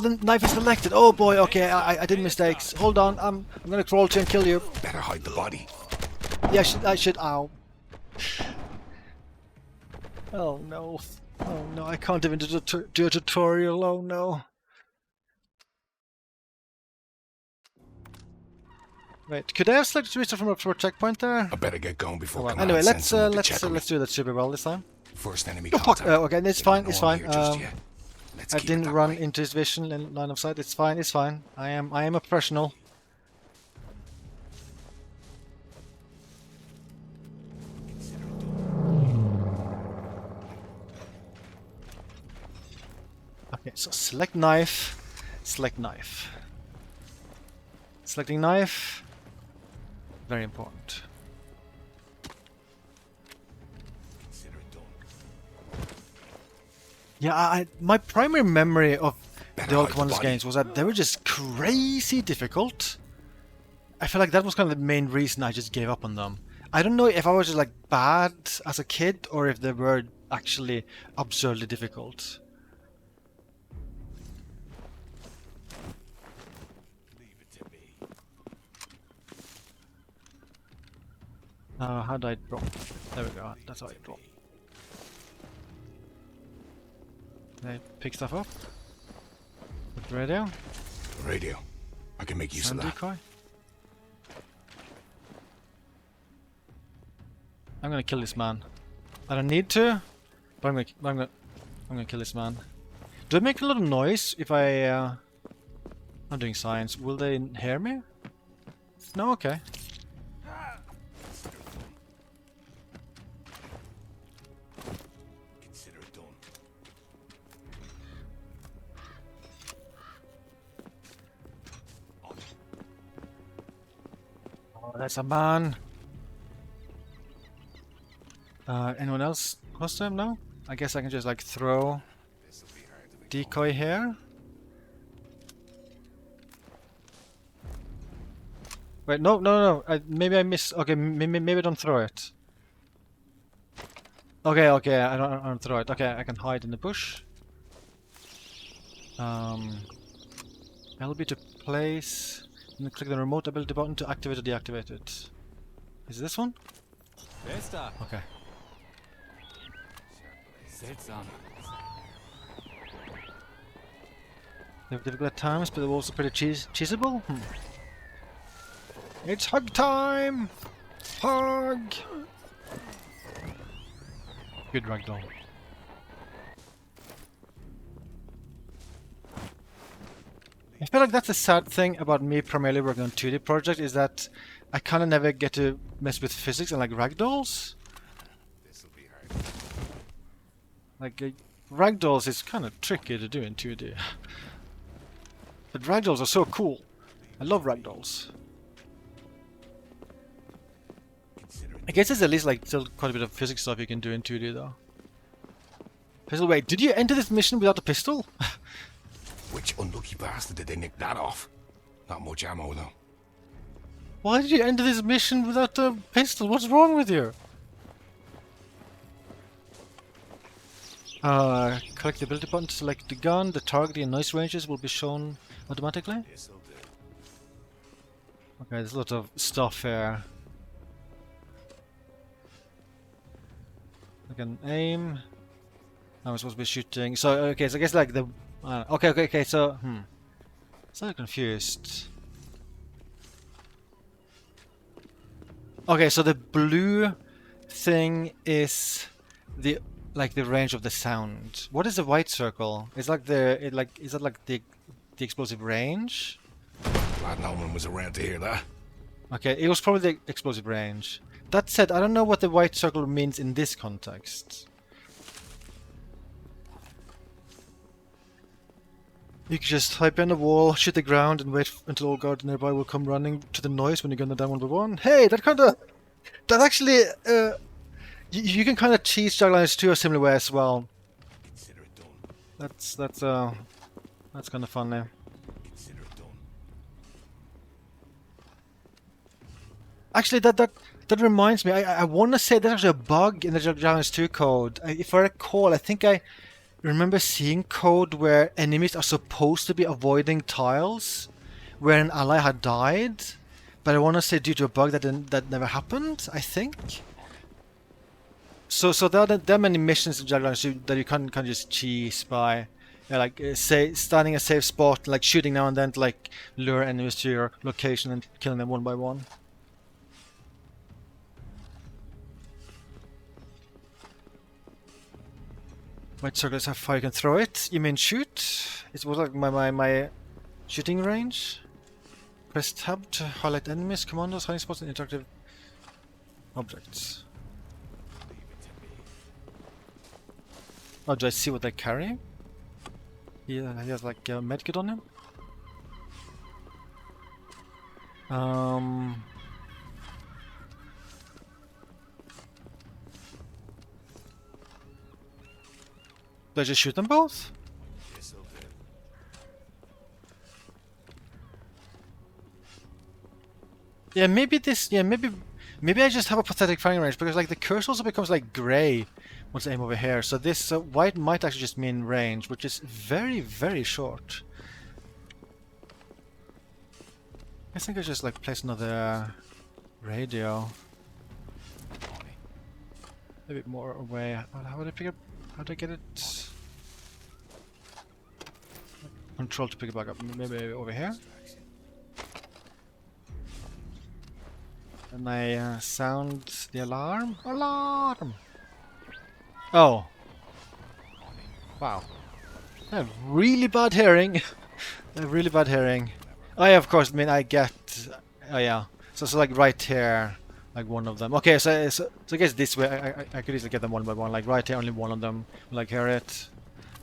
A: the knife is selected. Oh boy, okay, I did mistakes. Hold on, I'm gonna crawl to you and kill you.
D: Better hide the body.
A: Yeah, I should, ow. Oh no. Oh no, I can't even do a tutorial, oh no. Wait, could I have selected restart from a checkpoint there?
D: I better get going before.
A: Well,
D: Command
A: anyway,
D: sends someone to check on
A: let's
D: me.
A: do that super well this time.
D: First enemy
A: Oh fuck!
D: contact.
A: Okay, it's
D: They
A: fine.
D: don't
A: It's
D: know I'm
A: fine.
D: here just yet. Let's
A: I
D: keep it
A: didn't
D: that
A: run
D: way.
A: into his vision and line of sight. It's fine. It's fine. I am a professional. Okay, so select knife. Select knife. Selecting knife. Very important.
D: Consider it done.
A: Yeah, my primary memory of
D: Better
A: the old
D: hide the
A: Commandos
D: body.
A: games was that they were just crazy difficult. I feel like that was kind of the main reason I just gave up on them. I don't know if I was just like bad as a kid or if they were actually absurdly difficult.
D: Leave it to me.
A: How do I drop? There we go. That's how I drop. Can I pick stuff up? With the radio?
D: Radio. I can make use
A: Sound
D: of that.
A: decoy? I'm gonna kill this man. I don't need to, but I'm gonna kill this man. Do I make a lot of noise if I'm doing science? Will they hear me? No, okay.
D: Consider it done. On it.
A: Oh, that's a man. Anyone else close to him? No? I guess I can just like throw
D: This'll be hard to be
A: decoy here. Wait, no. Maybe I miss. Okay, maybe I don't throw it. Okay, I don't throw it. Okay, I can hide in the bush. LB to place. And then click the remote ability button to activate or deactivate it. Is it this one?
E: Besta,
A: Okay.
E: seltsam.
A: They're difficult at times, but they're also pretty cheesable. It's hug time! Hug! Good ragdoll. I feel like that's the sad thing about me primarily working on 2D projects is that I kind of never get to mess with physics and like ragdolls.
D: This'll be hard.
A: Like ragdolls is kind of tricky to do in 2D. But ragdolls are so cool. I love ragdolls.
D: Consider it.
A: I guess there's at least like still quite a bit of physics stuff you can do in 2D though. Pistol, wait, did you enter this mission without a pistol?
D: Which unlucky bastard did they nick that off? Not much ammo though.
A: Why did you enter this mission without a pistol? What's wrong with you? Click the ability button to select the gun. The target and noise ranges will be shown automatically.
D: This'll do.
A: Okay, there's a lot of stuff here. I can aim. I'm supposed to be shooting. So okay, so I guess like the okay. So so confused. Okay, so the blue thing is the like the range of the sound. What is the white circle? It's like is that like the explosive range?
D: Glad no one was around to hear that.
A: Okay, it was probably the explosive range. That said, I don't know what the white circle means in this context. You can just hide behind the wall, shoot the ground, and wait until all guards nearby will come running to the noise when you gun them down one by one. Hey, that actually, you can kind of cheese Jugglines 2 a similar way as well.
D: Consider it done.
A: That's kind of fun now.
D: Consider it done.
A: Actually, that reminds me. I want to say there's actually a bug in the Jugglines 2 code. If I recall, I think I remember seeing code where enemies are supposed to be avoiding tiles where an ally had died, but I want to say due to a bug that never happened, I think. So there are many missions in Jugglines that you can't just cheese by like say standing a safe spot, like shooting now and then to like lure enemies to your location and killing them one by one. White circles have fire, you can throw it. You mean shoot? It was like my shooting range. Press tab to highlight enemies, commandos, hiding spots, and interactive objects. Oh, do I see what they carry? Yeah, he has like a medkit on him. Do I just shoot them both?
D: Yes, okay.
A: Yeah, maybe this. Yeah, maybe I just have a pathetic firing range because like the cursor also becomes like grey once I aim over here. So this white might actually just mean range, which is very short. I think I just like place another radio. A bit more away. How would I pick up? How do I get it? Control to pick it back up. Maybe over here. And I sound the alarm. Alarm! Oh. Wow. I have really bad hearing. I have really bad hearing. Oh yeah, of course. I mean, I get. Oh yeah. So like right here, like one of them. Okay, so I guess this way I could easily get them one by one. Like right here, only one of them. Like hear it.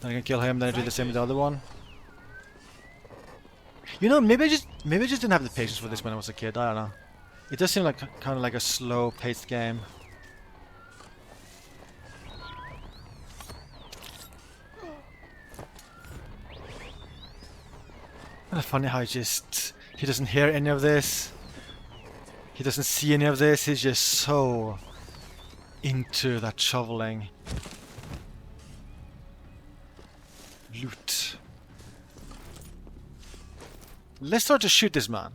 A: Then I can kill him. Then I do the same with the other one. You know, maybe I just didn't have the patience for this when I was a kid. I don't know. It does seem like kind of like a slow-paced game. Kind of funny how he doesn't hear any of this. He doesn't see any of this. He's just so into that shoveling. Loot. Let's start to shoot this man.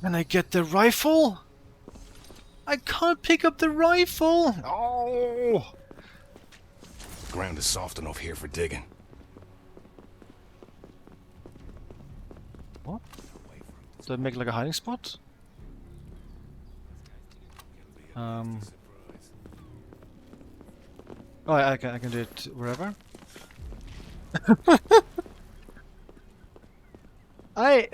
A: And I get the rifle? I can't pick up the rifle! Oh!
D: Ground is soft enough here for digging.
A: What? Do I make like a hiding spot? Oh, I can do it wherever. I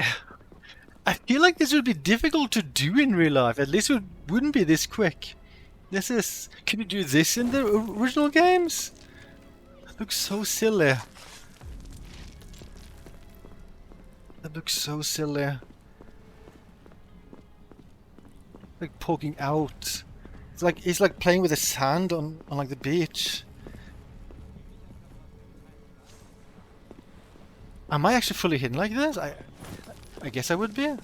A: feel like this would be difficult to do in real life. At least it wouldn't be this quick. This is. Can you do this in the original games? That looks so silly. That looks so silly. Like poking out. It's like playing with the sand on like the beach. Am I actually fully hidden like this? I guess I would be.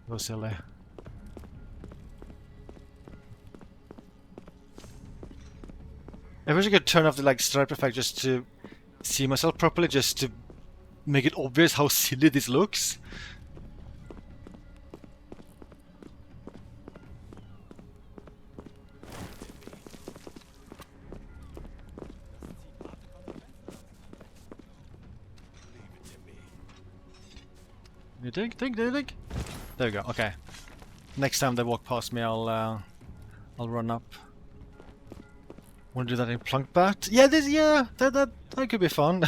A: So silly. I wish I could turn off the like stripe effect just to see myself properly, just to make it obvious how silly this looks. You think? Do you think? There we go. Okay. Next time they walk past me, I'll run up. Want to do that in plunk bat? Yeah, that could be fun.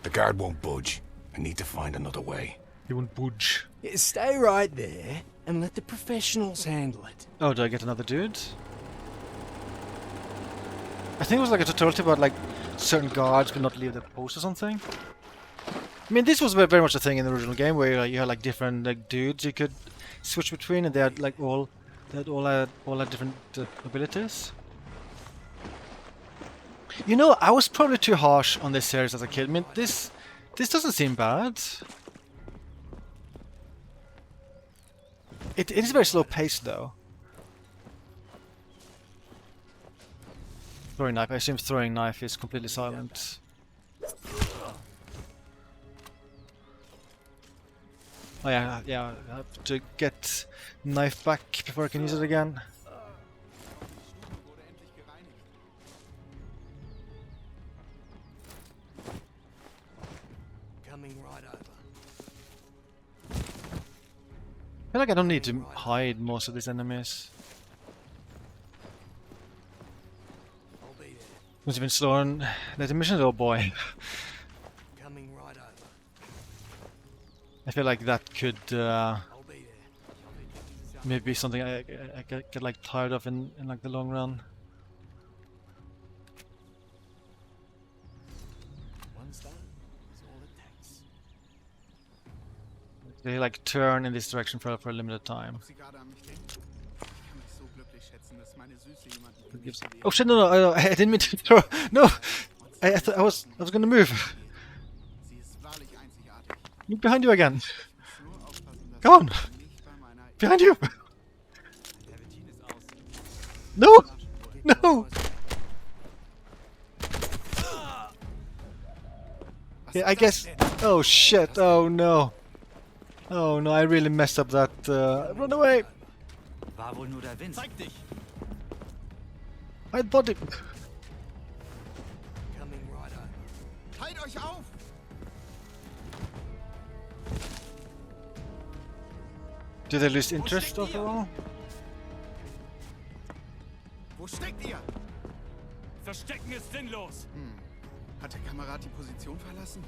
D: The guard won't budge. I need to find another way.
A: He won't budge.
C: Yeah, stay right there and let the professionals handle it.
A: Oh, do I get another dude? I think it was like a tutorial tip about like certain guards could not leave their post or something. I mean, this was very much a thing in the original game where you had like different like dudes you could switch between, and they had like all had different abilities. You know, I was probably too harsh on this series as a kid. I mean, this doesn't seem bad. It is very slow paced though. Throwing knife. I assume throwing knife is completely silent. Oh yeah, I have to get knife back before I can use it again.
C: Coming right over.
A: I feel like I don't need to hide most of these enemies.
C: I'll be there.
A: Must have been slow on the mission, oh boy.
C: Coming right over.
A: I feel like that could
C: I'll be there.
A: maybe be something I get like tired of in like the long run.
C: One stone is all it takes.
A: They like turn in this direction for a limited time.
F: Sie gerade an mich denken? Ich kann mich so glücklich schätzen, dass meine Süße jemanden für mich gewesen
A: Oh shit! No, I didn't mean to throw. No, I was gonna move.
F: Sie ist wahrlich einzigartig.
A: Look behind you again.
F: Nur aufpassen, dass
A: Come on,
F: sie nicht bei meiner
A: behind you.
E: Der Ventil ist aus.
A: No, no. Yeah, I guess. Oh shit! Oh no! Oh no! I really messed up that. Run away!
E: War wohl nur der Wind. Zeig dich!
A: I bought it.
C: Coming right over.
F: Halt euch auf!
A: Did I lose interest overall?
F: Wo steckt ihr?
E: Verstecken ist sinnlos!
F: Hat der Kamerad die Position verlassen?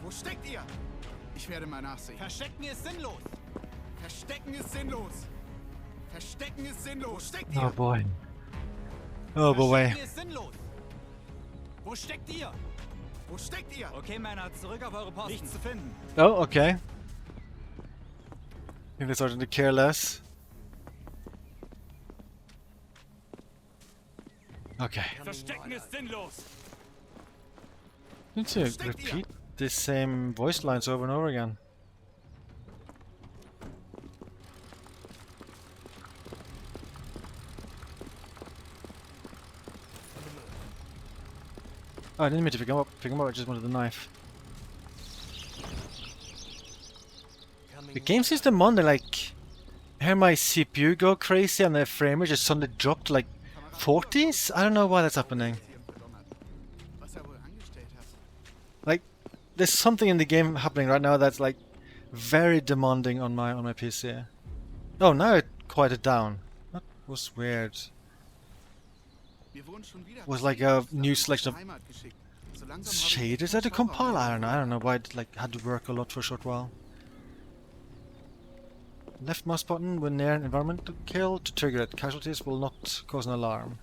F: Wo steckt ihr? Ich werde mal nachsehen.
E: Verstecken ist sinnlos!
F: Verstecken ist sinnlos! Verstecken ist sinnlos! Wo steckt
A: Oh
F: ihr?
A: boy. Oh boy.
E: Verstecken ist sinnlos! Wo steckt ihr?
F: Wo steckt ihr?
E: Okay, Männer, zurück auf eure Posten. Nichts zu finden.
A: Oh, okay. I think they're starting to care less. Okay.
E: Verstecken ist sinnlos!
A: Need to repeat the same voice lines over and over again. Oh, I didn't mean to pick him up. I just wanted the knife. The game system on, like, I hear my CPU go crazy and the frame rate just suddenly dropped to like 40s. I don't know why that's happening.
F: Was wohl angestellt hat.
A: Like, there's something in the game happening right now that's like very demanding on my PC. Oh, now it quieted down. That was weird.
F: Wir wurden schon wieder
A: Was like a new selection of
F: Heimat geschickt. So langsam habe ich
A: shaders had to compile. I don't know why it like had to work a lot for a short while. Left mouse button when near an environmental kill to trigger it. Casualties will not cause an alarm.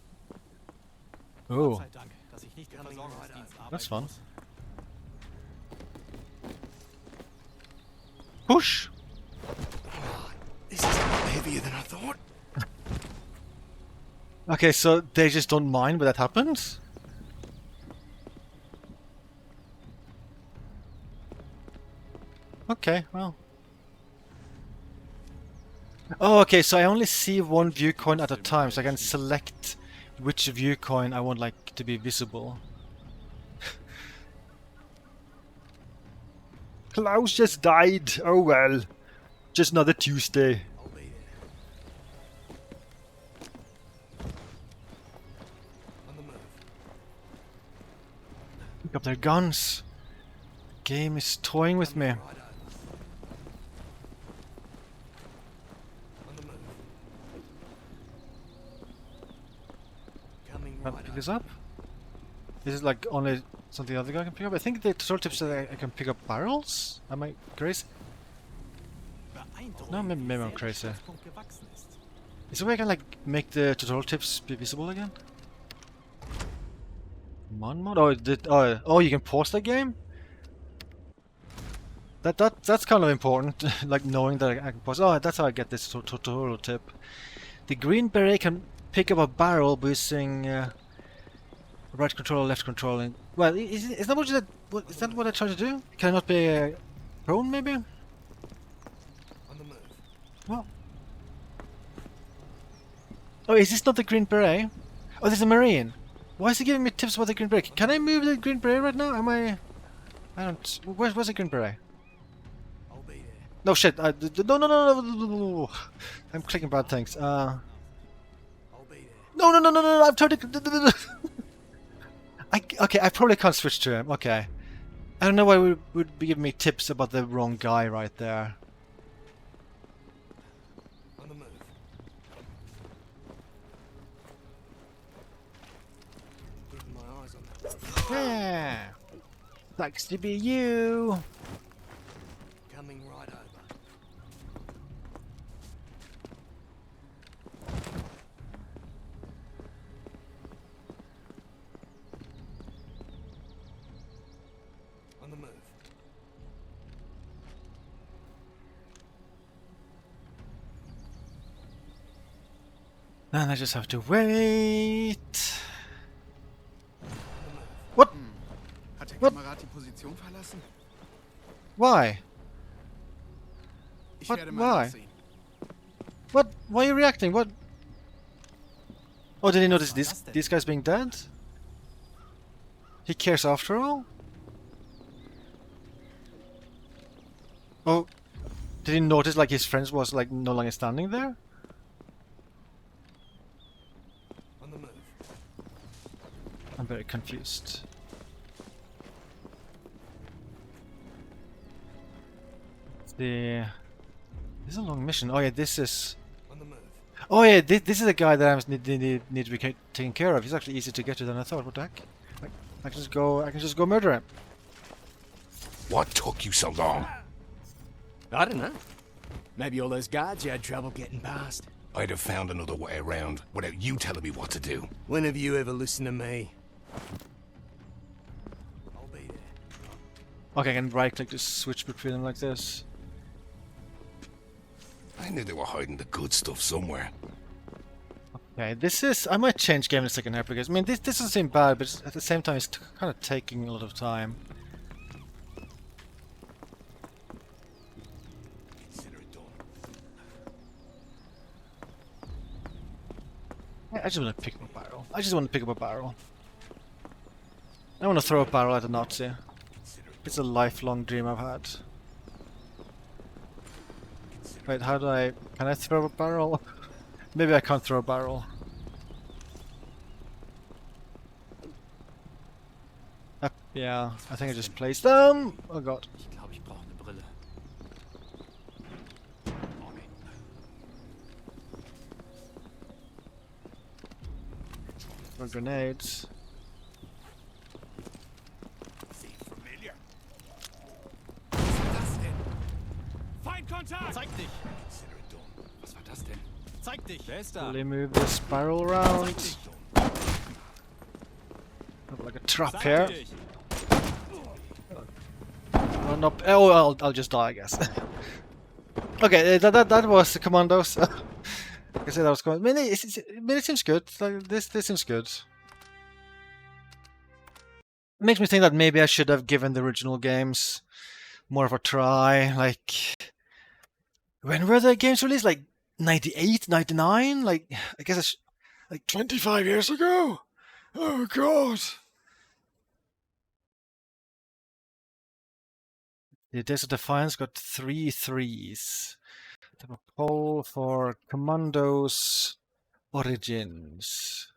A: Oh,
E: Sei Dank, dass ich nicht im Versorgungsdienst arbeiten
A: that's fun.
E: muss.
A: Push!
C: This isn't
D: heavier than I thought.
A: Okay, so they just don't mind when that happens? Okay, well. Oh, okay, so I only see one view coin at a time, so I can select which view coin I want like to be visible. Klaus just died. Oh well. Just another Tuesday.
C: I'll be there. On the move.
A: Pick up their guns. Game is toying with me.
C: Right over. On the move. Coming
A: Can I
C: right
A: pick
C: over.
A: this up? Is it like only something the other guy can pick up? I think the tutorial tips that I can pick up barrels? Am I crazy? No, maybe I'm crazy. Is there a way I can like make the tutorial tips be visible again? Mon mod? Oh, oh, you can pause the game? That's kind of important, like knowing that I can pause. Oh, that's how I get this tutorial tip. The green beret can pick up a barrel by using right control, left control, and well, is that what I try to do? Can I not be prone, maybe?
C: On the move.
A: What? Oh, is this not the green beret? Oh, this is a marine. Why is he giving me tips about the green beret? Can I move the green beret right now? Am I? I don't. Where's the green beret?
C: I'll be there.
A: No shit. No. I'm clicking bad things.
C: I'll be there.
A: No. I'm trying to. Okay, I probably can't switch to him. Okay. I don't know why would be giving me tips about the wrong guy right there.
C: On the move. Keeping my eyes on that.
A: Yeah. Likes to be you.
C: Coming right over. On the move.
A: Then I just have to wait. What?
F: Hat der
A: What?
F: Kamerad die Position verlassen?
A: Why?
F: Ich
A: What?
F: werde
A: Why?
F: mal nachsehen.
A: What? Why are you reacting? What? Oh, did he notice these guys being dead? He cares after all? Oh, did he notice like his friends was like no longer standing there?
C: On the move.
A: I'm very confused. This is a long mission. Oh yeah, this is.
C: On the move.
A: Oh yeah, this is a guy that I need to be taken care of. He's actually easier to get to than I thought. What the heck? I can just go murder him.
D: What took you so long?
C: I don't know. Maybe all those guards you had trouble getting past.
D: I'd have found another way around without you telling me what to do.
C: When have you ever listened to me? I'll be there.
A: Okay, I can right click to switch between them like this.
D: I knew they were hiding the good stuff somewhere.
A: Okay, this is. I might change game in a second here because I mean this doesn't seem bad, but at the same time it's kind of taking a lot of time.
D: Consider it done.
A: I just want to pick up a barrel. I just want to pick up a barrel. I want to throw a barrel at a Nazi. It's a lifelong dream I've had. Wait, how do I... Can I throw a barrel? Maybe I can't throw a barrel. Yeah, I think I just placed them. Oh god.
E: Ich glaube, ich brauche eine Brille.
A: For grenades.
E: Feindkontakt! Zeig dich! Was war das denn? Zeig dich! Wer ist da?
A: Slowly move this barrel around. Have like a trap here.
E: Zeig dich!
A: Run up. Oh, I'll just die, I guess. Okay, that was the Commandos. I said that was going. I mean, it seems good. Like, this seems good. It makes me think that maybe I should have given the original games more of a try. Like, when were the games released? Like 98, 99? Like, I guess it's like 25 years ago. Oh god. The Days of Defiance got 3 3s. The poll for Commandos Origins.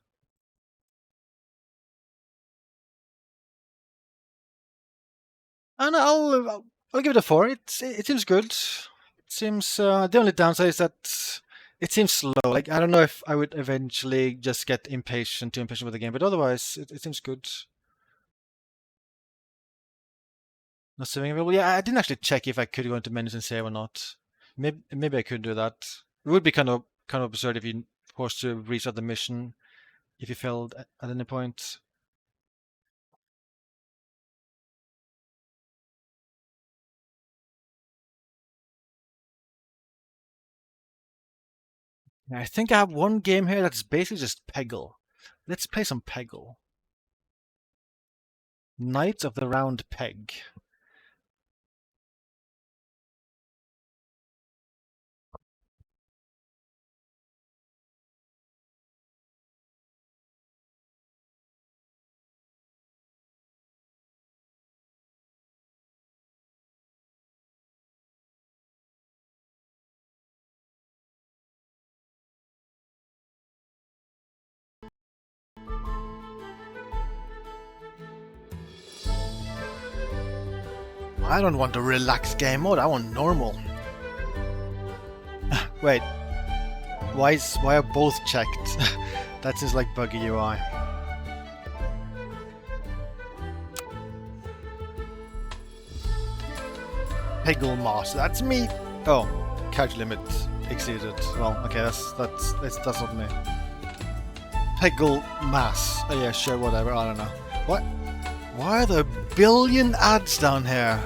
A: And I'll give it a 4. It seems good. It seems the only downside is that it seems slow. Like, I don't know if I would eventually just get too impatient with the game, but otherwise it seems good. Not saving available. Yeah, I didn't actually check if I could go into menus and save or not. Maybe I could do that. It would be kind of absurd if you forced to restart the mission if you failed at any point. I think I have one game here that's basically just Peggle. Let's play some Peggle. Knights of the Round Peg. I don't want a relaxed game mode, I want normal. Wait. Why are both checked? That seems like buggy UI. Peggle Master, that's me! Oh, couch limit exceeded. Well, okay, that's not me. Peggle Mass. Oh yeah, sure, whatever, I don't know. What? Why are there a billion ads down here?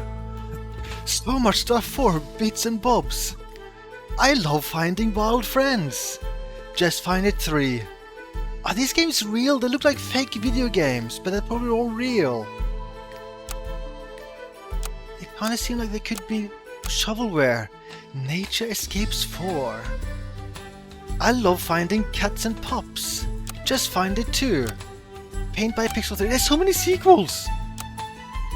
A: So much stuff for bits and bobs. I love finding wild friends. Just find it 3. Are these games real? They look like fake video games, but they're probably all real. They kinda seem like they could be shovelware. Nature Escapes 4. I love finding cats and pups. Just find it 2. Paint by Pixel 3. There's so many sequels!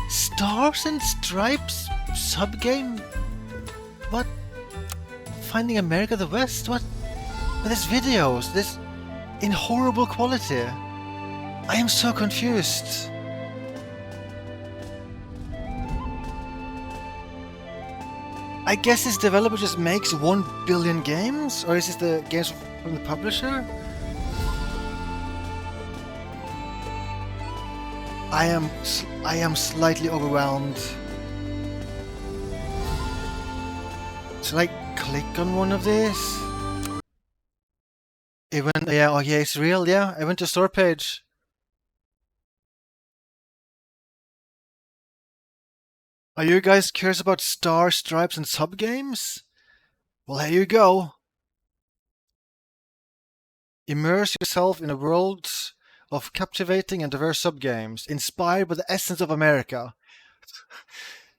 A: Stars and Stripes subgame? What? Finding America the West? What? But there's videos. This in horrible quality. I am so confused. I guess this developer just makes 1 billion games? Or is this the games from the publisher? I am slightly overwhelmed. Should I click on one of these? It went, yeah, oh yeah, it's real, yeah. I went to store page. Are you guys curious about Star, Stripes, and subgames? Well, here you go. Immerse yourself in a world of captivating and diverse subgames, inspired by the essence of America.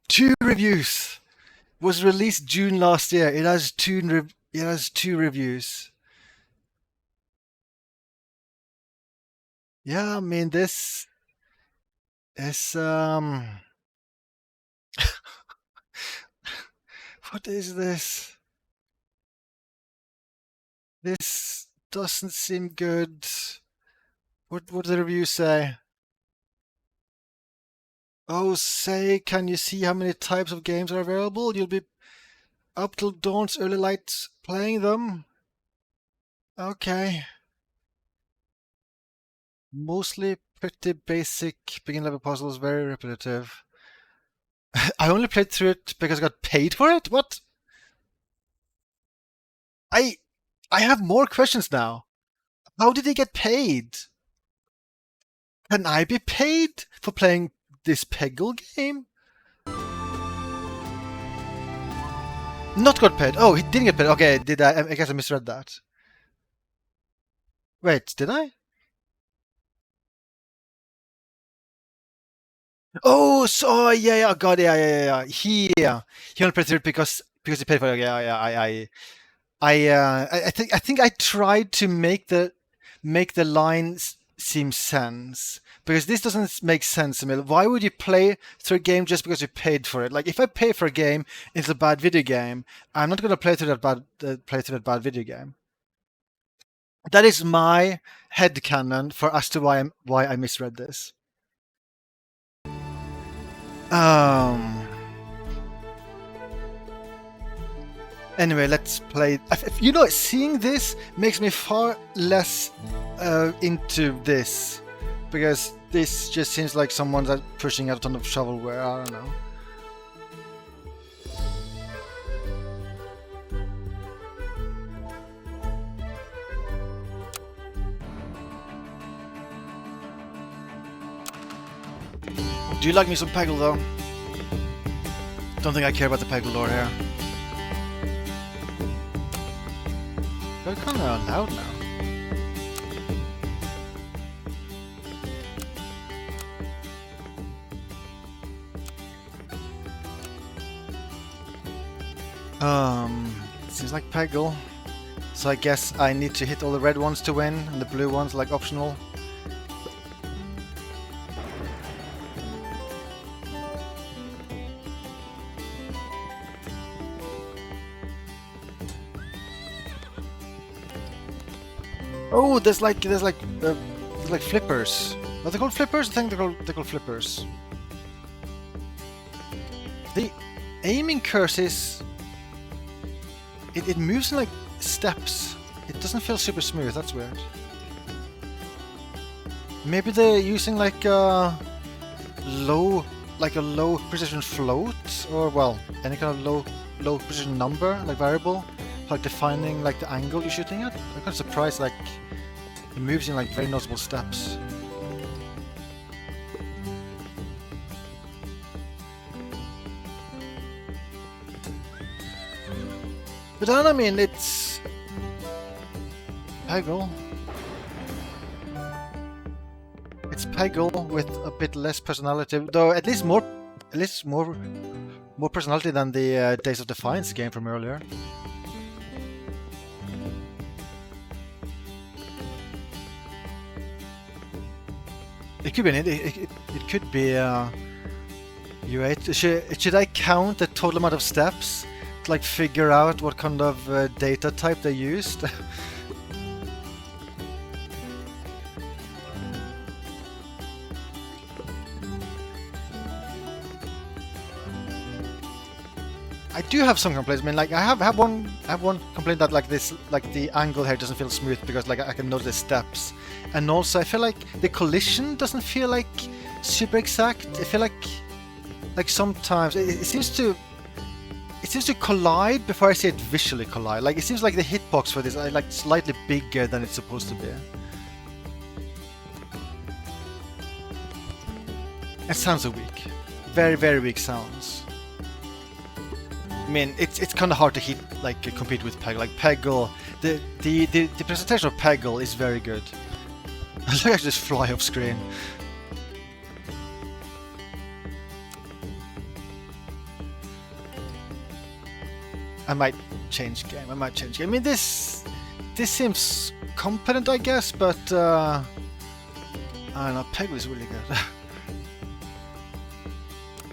A: 2 reviews. Was released June last year. It has 2 reviews. Yeah, I mean this is what is this? This doesn't seem good. What do the reviews say? Oh, say, can you see how many types of games are available? You'll be up till dawn's early light playing them. Okay. Mostly pretty basic beginner level puzzles, very repetitive. I only played through it because I got paid for it? What? I have more questions now. How did he get paid? Can I be paid for playing this Peggle game? Not got paid. Oh, he didn't get paid. Okay, I guess I misread that. Wait, did I? Oh, so yeah, God, yeah. He only played through it because he paid for it. Yeah. I think I tried to make the lines seem sense, because this doesn't make sense to me. Why would you play through a game just because you paid for it? Like, if I pay for a game, it's a bad video game. I'm not gonna play through that bad video game. That is my headcanon for as to why I misread this. Anyway, let's play. You know, seeing this makes me far less into this, because this just seems like someone's pushing out a ton of shovelware. I don't know. Do you like me some Peggle though? Don't think I care about the Peggle lore here. They're kind of loud now. Seems like Peggle. So I guess I need to hit all the red ones to win, and the blue ones like optional. Oh, there's like flippers. Are they called flippers? I think they're called flippers. The aiming curse is it moves in like steps. It doesn't feel super smooth. That's weird. Maybe they're using like a low precision float, or well, any kind of low precision number, like variable, like defining like the angle you're shooting at. I'm kind of surprised, like it moves in like very noticeable steps. But then, I mean, it's Peggle. It's Peggle with a bit less personality, though at least more personality than the Days of Defiance game from earlier. It could be it could be U8. Should I count the total amount of steps to like figure out what kind of data type they used? I do have some complaints. I mean, like I have one complaint that like this, like the angle here doesn't feel smooth because like I can notice the steps, and also I feel like the collision doesn't feel like super exact. I feel like sometimes it seems to collide before I see it visually collide. Like it seems like the hitbox for this are like slightly bigger than it's supposed to be. It sounds so weak, very weak sounds. I mean, it's kind of hard to hit, like compete with Peggle. Like Peggle, the presentation of Peggle is very good. Look, I just fly off screen. I might change game. I mean, this seems competent, I guess, but I don't know. Peggle is really good.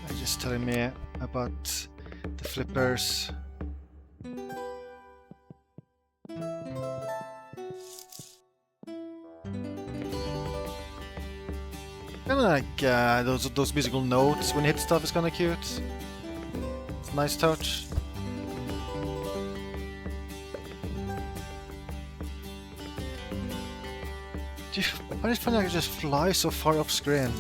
A: It's just telling me about the flippers. Kind of like those musical notes when you hit stuff is kind of cute. It's a nice touch. I just find I can just fly so far off screen.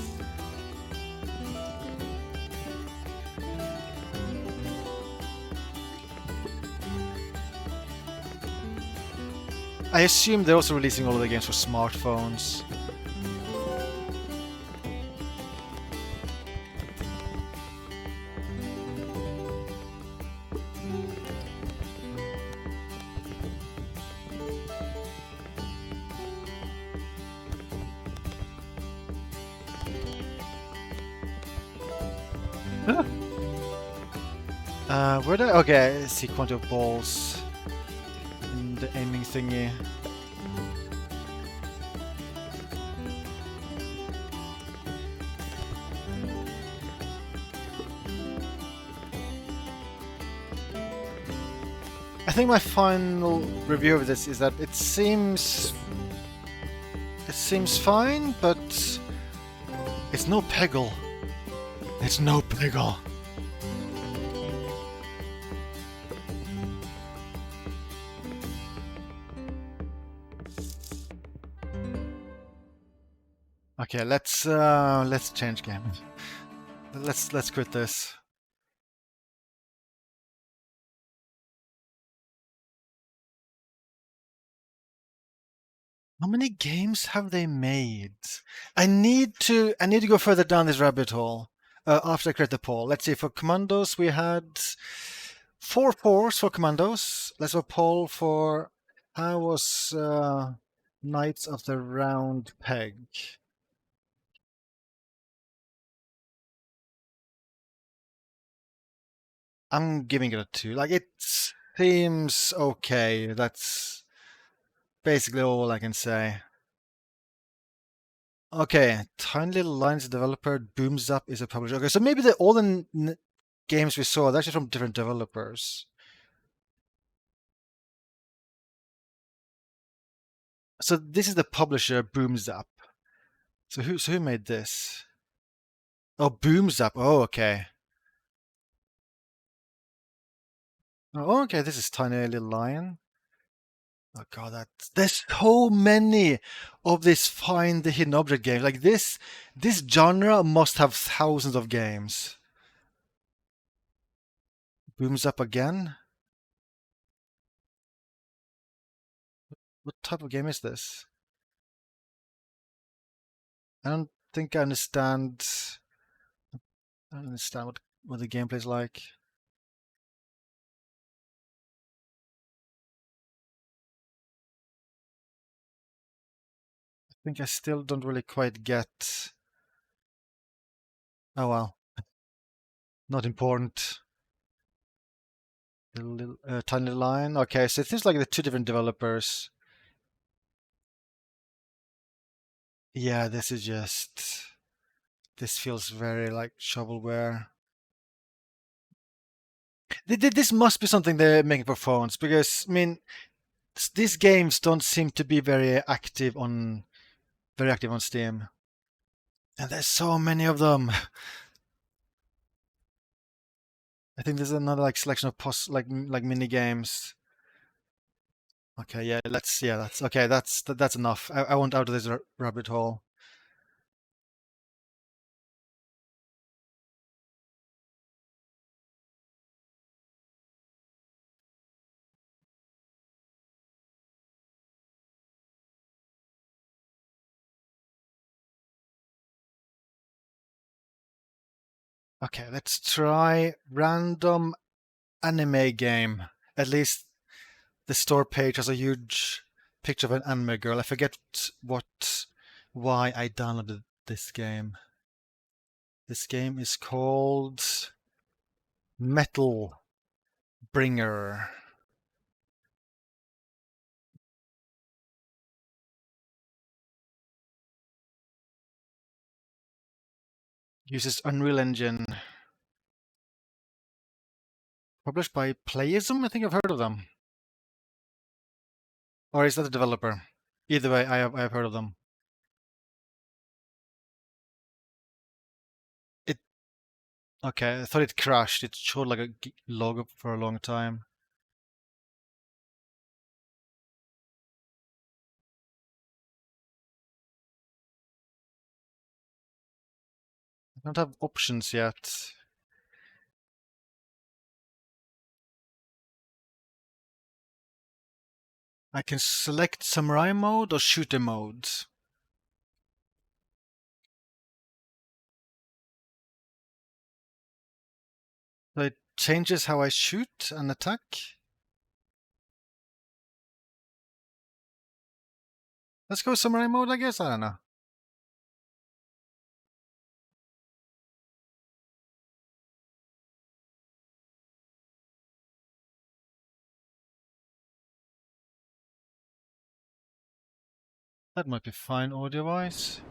A: I assume they're also releasing all of the games for smartphones. Where did okay, I see quantity of balls in the aiming thingy. I think my final review of this is that it seems fine, but it's no Peggle. It's no Peggle. Okay, let's change game. Let's quit this. How many games have they made? I need to go further down this rabbit hole after I create the poll. Let's see. For Commandos, we had 4 4s for Commandos. Let's have a poll for how was Knights of the Round Peg. I'm giving it a 2. Like, it seems okay. That's basically all I can say. Okay, Tiny Little Lines developer, Booms Up is a publisher. Okay, so maybe all the games we saw are actually from different developers. So this is the publisher, Booms Up. So who made this? Oh, Booms Up. Oh, okay. Oh, okay. This is Tiny Little Lion. Oh god, there's so many of this find the hidden object games. Like this genre must have thousands of games. Booms Up again. What type of game is this? I don't think I understand. I don't understand what the gameplay is like. I think I still don't really quite get. Oh well, not important. Tiny Line. Okay, so it seems like the 2 different developers. Yeah, this is just. This feels very like shovelware. This must be something they're making for phones because I mean, these games don't seem to be very active on Steam, and there's so many of them. I think there's another like selection of like mini games. Okay, yeah, that's okay. That's enough. I want out of this rabbit hole. Okay, let's try random anime game. At least the store page has a huge picture of an anime girl. I forget why I downloaded this game. This game is called Metal Bringer. Uses Unreal Engine. Published by Playism? I think I've heard of them. Or is that a developer? Either way, I have heard of them. Okay, I thought it crashed. It showed like a logo for a long time. I don't have options yet. I can select samurai mode or shooter mode. So it changes how I shoot and attack. Let's go samurai mode, I guess. I don't know. That might be fine audio-wise.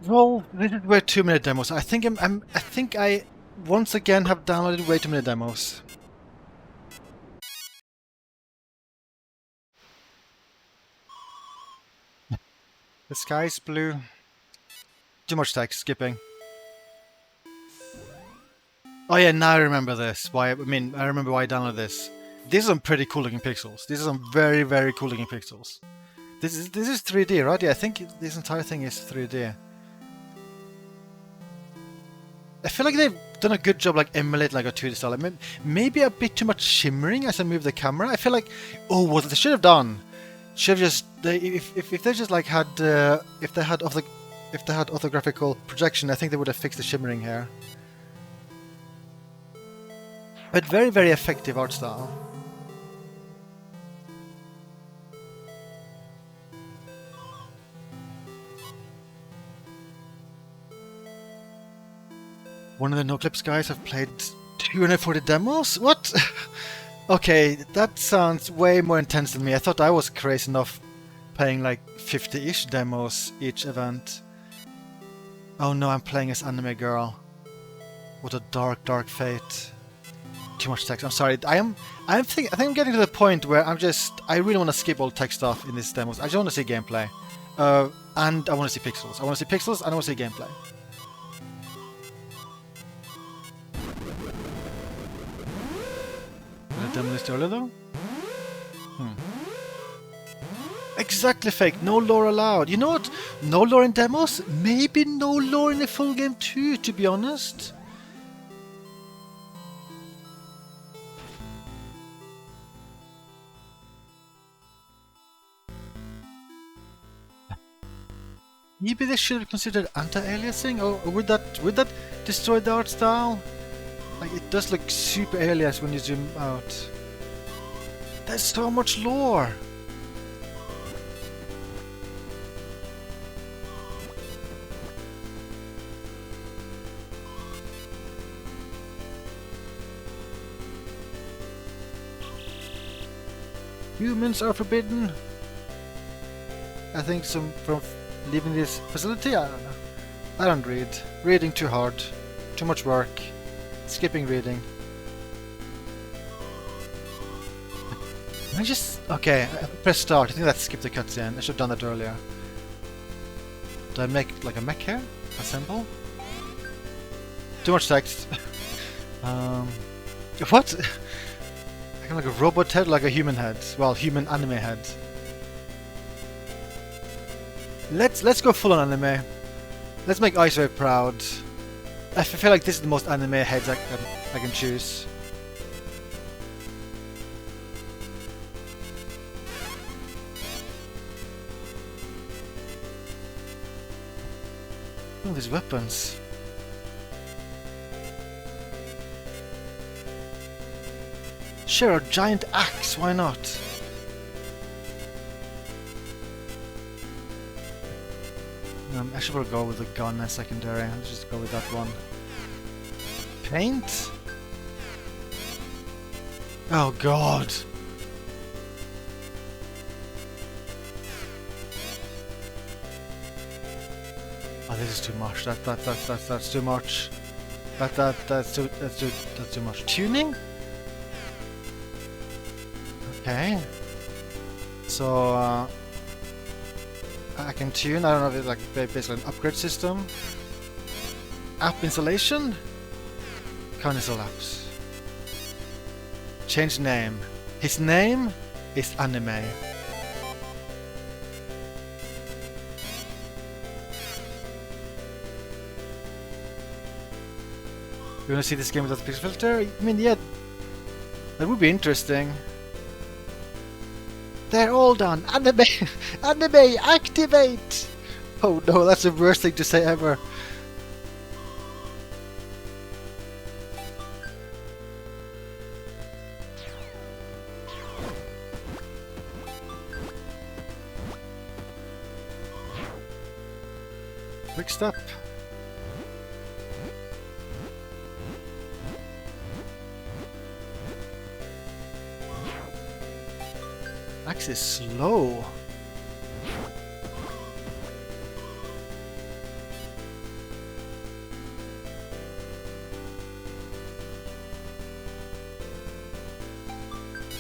A: Well, this is way too many demos. I think I think I once again have downloaded way too many demos. The sky's blue. Too much text, skipping. Oh yeah, now I remember this. I remember why I downloaded this. These are some pretty cool looking pixels. These are some very, very cool looking pixels. This is 3D, right? Yeah, I think this entire thing is 3D. I feel like they've done a good job like emulating like a 2D style. Maybe a bit too much shimmering as I move the camera. I feel like, oh, what they should have done, should have just if they just like had if they had orthographical projection, I think they would have fixed the shimmering here. But very, very effective art style. One of the no-clips guys have played 240 demos? What? Okay, that sounds way more intense than me. I thought I was crazy enough playing like 50-ish demos each event. Oh no, I'm playing as anime girl. What a dark, dark fate. Too much text. I'm sorry. I think I'm getting to the point where I really want to skip all text stuff in these demos. I just want to see gameplay. And I want to see pixels. I want to see pixels and I want to see gameplay. Did I demo this earlier though? Exactly fake. No lore allowed. You know what? No lore in demos? Maybe no lore in a full game too, to be honest. Maybe they should have considered anti-aliasing, or would that destroy the art style? Like, it does look super alias when you zoom out. There's so much lore! Humans are forbidden! I think some from leaving this facility? I don't know. I don't read. Reading too hard. Too much work. Skipping reading. Okay, I press start. I think that skipped the cutscene. I should have done that earlier. Do I make like a mech here? Assemble? Too much text. What? I got like a robot head, like a human head. Well, human anime head. Let's go full on anime. Let's make Ice Wave proud. I feel like this is the most anime heads I can choose. Oh, these weapons. Sure, a giant axe, why not? I should probably go with the gun as secondary. Let's just go with that one. Paint? Oh god! Oh, this is too much. That's too much. That's too much. Tuning? Okay. So I can tune. I don't know if it's like basically an upgrade system. App installation. Cancel apps. Change name. His name is Anime. You wanna see this game without the pixel filter? I mean, yeah, that would be interesting. They're all done. Anime, anime, activate! Oh no, that's the worst thing to say ever. Quick stop. Axe is slow.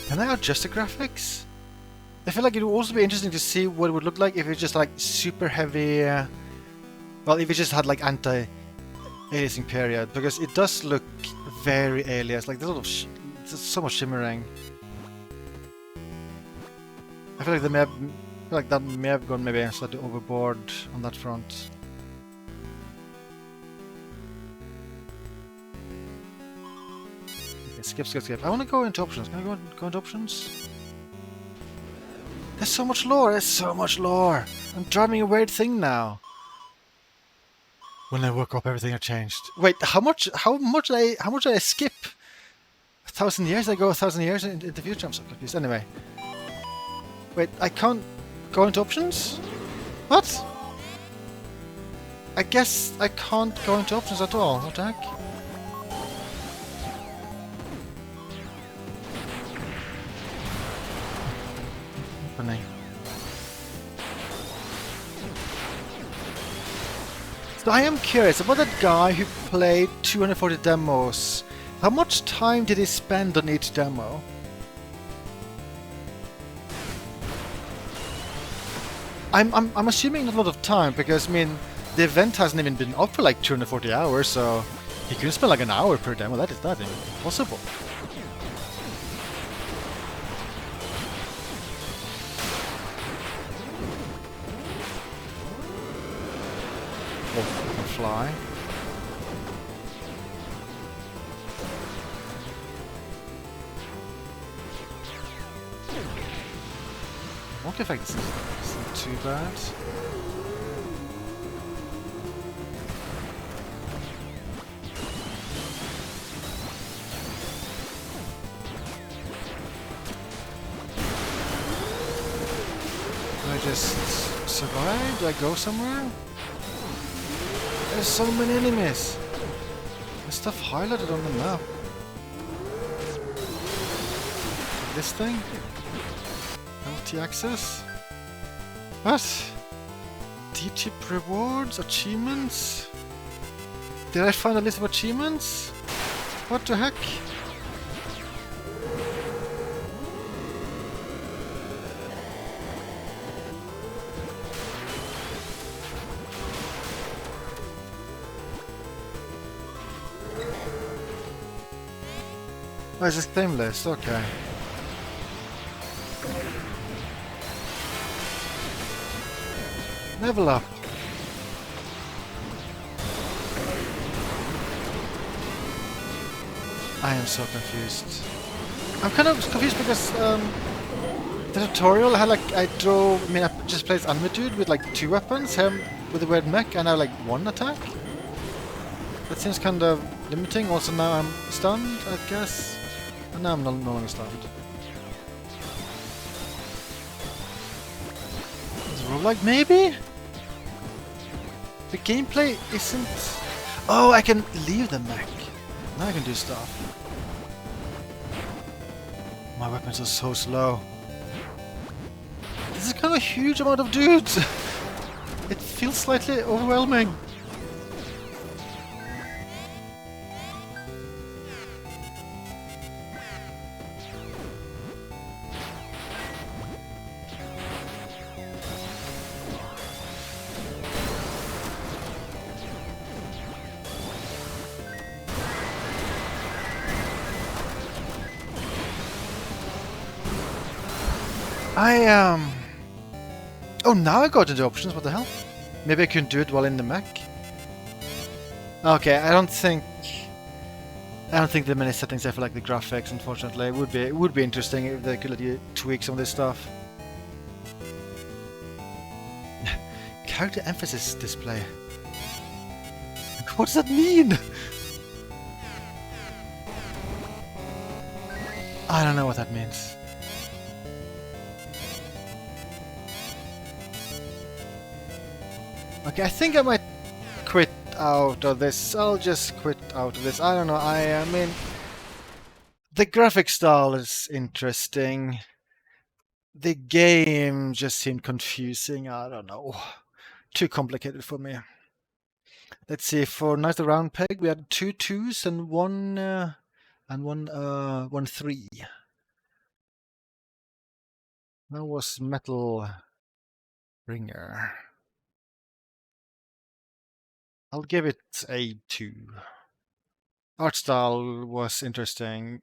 A: Can I adjust the graphics? I feel like it would also be interesting to see what it would look like if it's just like super heavy. Well, if it just had like anti-aliasing period, because it does look very alias. Like there's a lot of there's so much shimmering. I feel like they may have, that may have gone maybe slightly overboard on that front. Okay, skip. I want to go into options. Can I go into options? There's so much lore. There's so much lore. I'm driving a weird thing now. When I woke up, everything had changed. Wait, how much did I skip? 1,000 years? I go 1,000 years into the future. I'm so confused. Anyway. Wait, I can't go into options? What? I guess I can't go into options at all. What the heck? Opening. So I am curious about that guy who played 240 demos. How much time did he spend on each demo? I'm assuming not a lot of time, because I mean the event hasn't even been up for like 240 hours, so he couldn't spend like an hour per demo. That is impossible. Oh, I can fly. Walk effect isn't too bad. Do I just survive? Do I go somewhere? There's so many enemies! There's stuff highlighted on the map. This thing? Multi-access? What? D-chip rewards? Achievements? Did I find a list of achievements? What the heck? Oh, it's the same list, okay. Level up. I am so confused. I'm kind of confused because the tutorial had like I just played anime dude with like 2 weapons, him with the weird mech, and I have like 1 attack. That seems kind of limiting. Also now I'm stunned, I guess. And now I'm no longer stunned. Is it roguelike maybe? The gameplay isn't... Oh, I can leave the mech. Now I can do stuff. My weapons are so slow. This is kind of a huge amount of dudes. It feels slightly overwhelming. Oh, now I got into options, what the hell? Maybe I can do it while in the mech? Okay, I don't think there are many settings there for like the graphics, unfortunately. It would be interesting if they could let you tweak some of this stuff. Character emphasis display. What does that mean? I don't know what that means. Okay, I think I might quit out of this. I'll just quit out of this. I don't know. I mean, the graphic style is interesting. The game just seemed confusing. I don't know. Too complicated for me. Let's see. For Night the Round Peg, we had 2 2s and one 3. That was Metal Ringer. I'll give it a 2. Art style was interesting.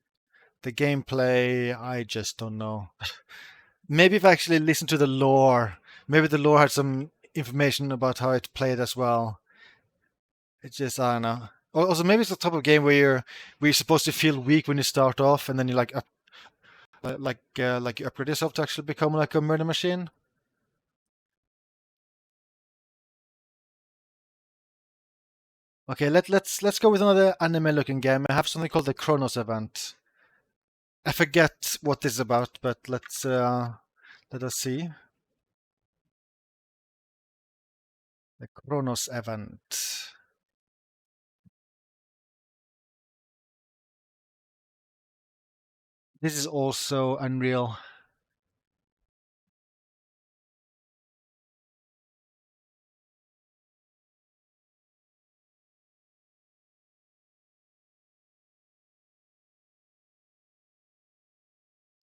A: The gameplay, I just don't know. Maybe if I actually listened to the lore, maybe the lore had some information about how it played as well. It's just, I don't know. Also, maybe it's the type of game where you're supposed to feel weak when you start off, and then you like you upgrade yourself to actually become like a murder machine. Okay, let's go with another anime-looking game. I have something called the Chronos Event. I forget what this is about, but let us see. The Chronos Event. This is also Unreal.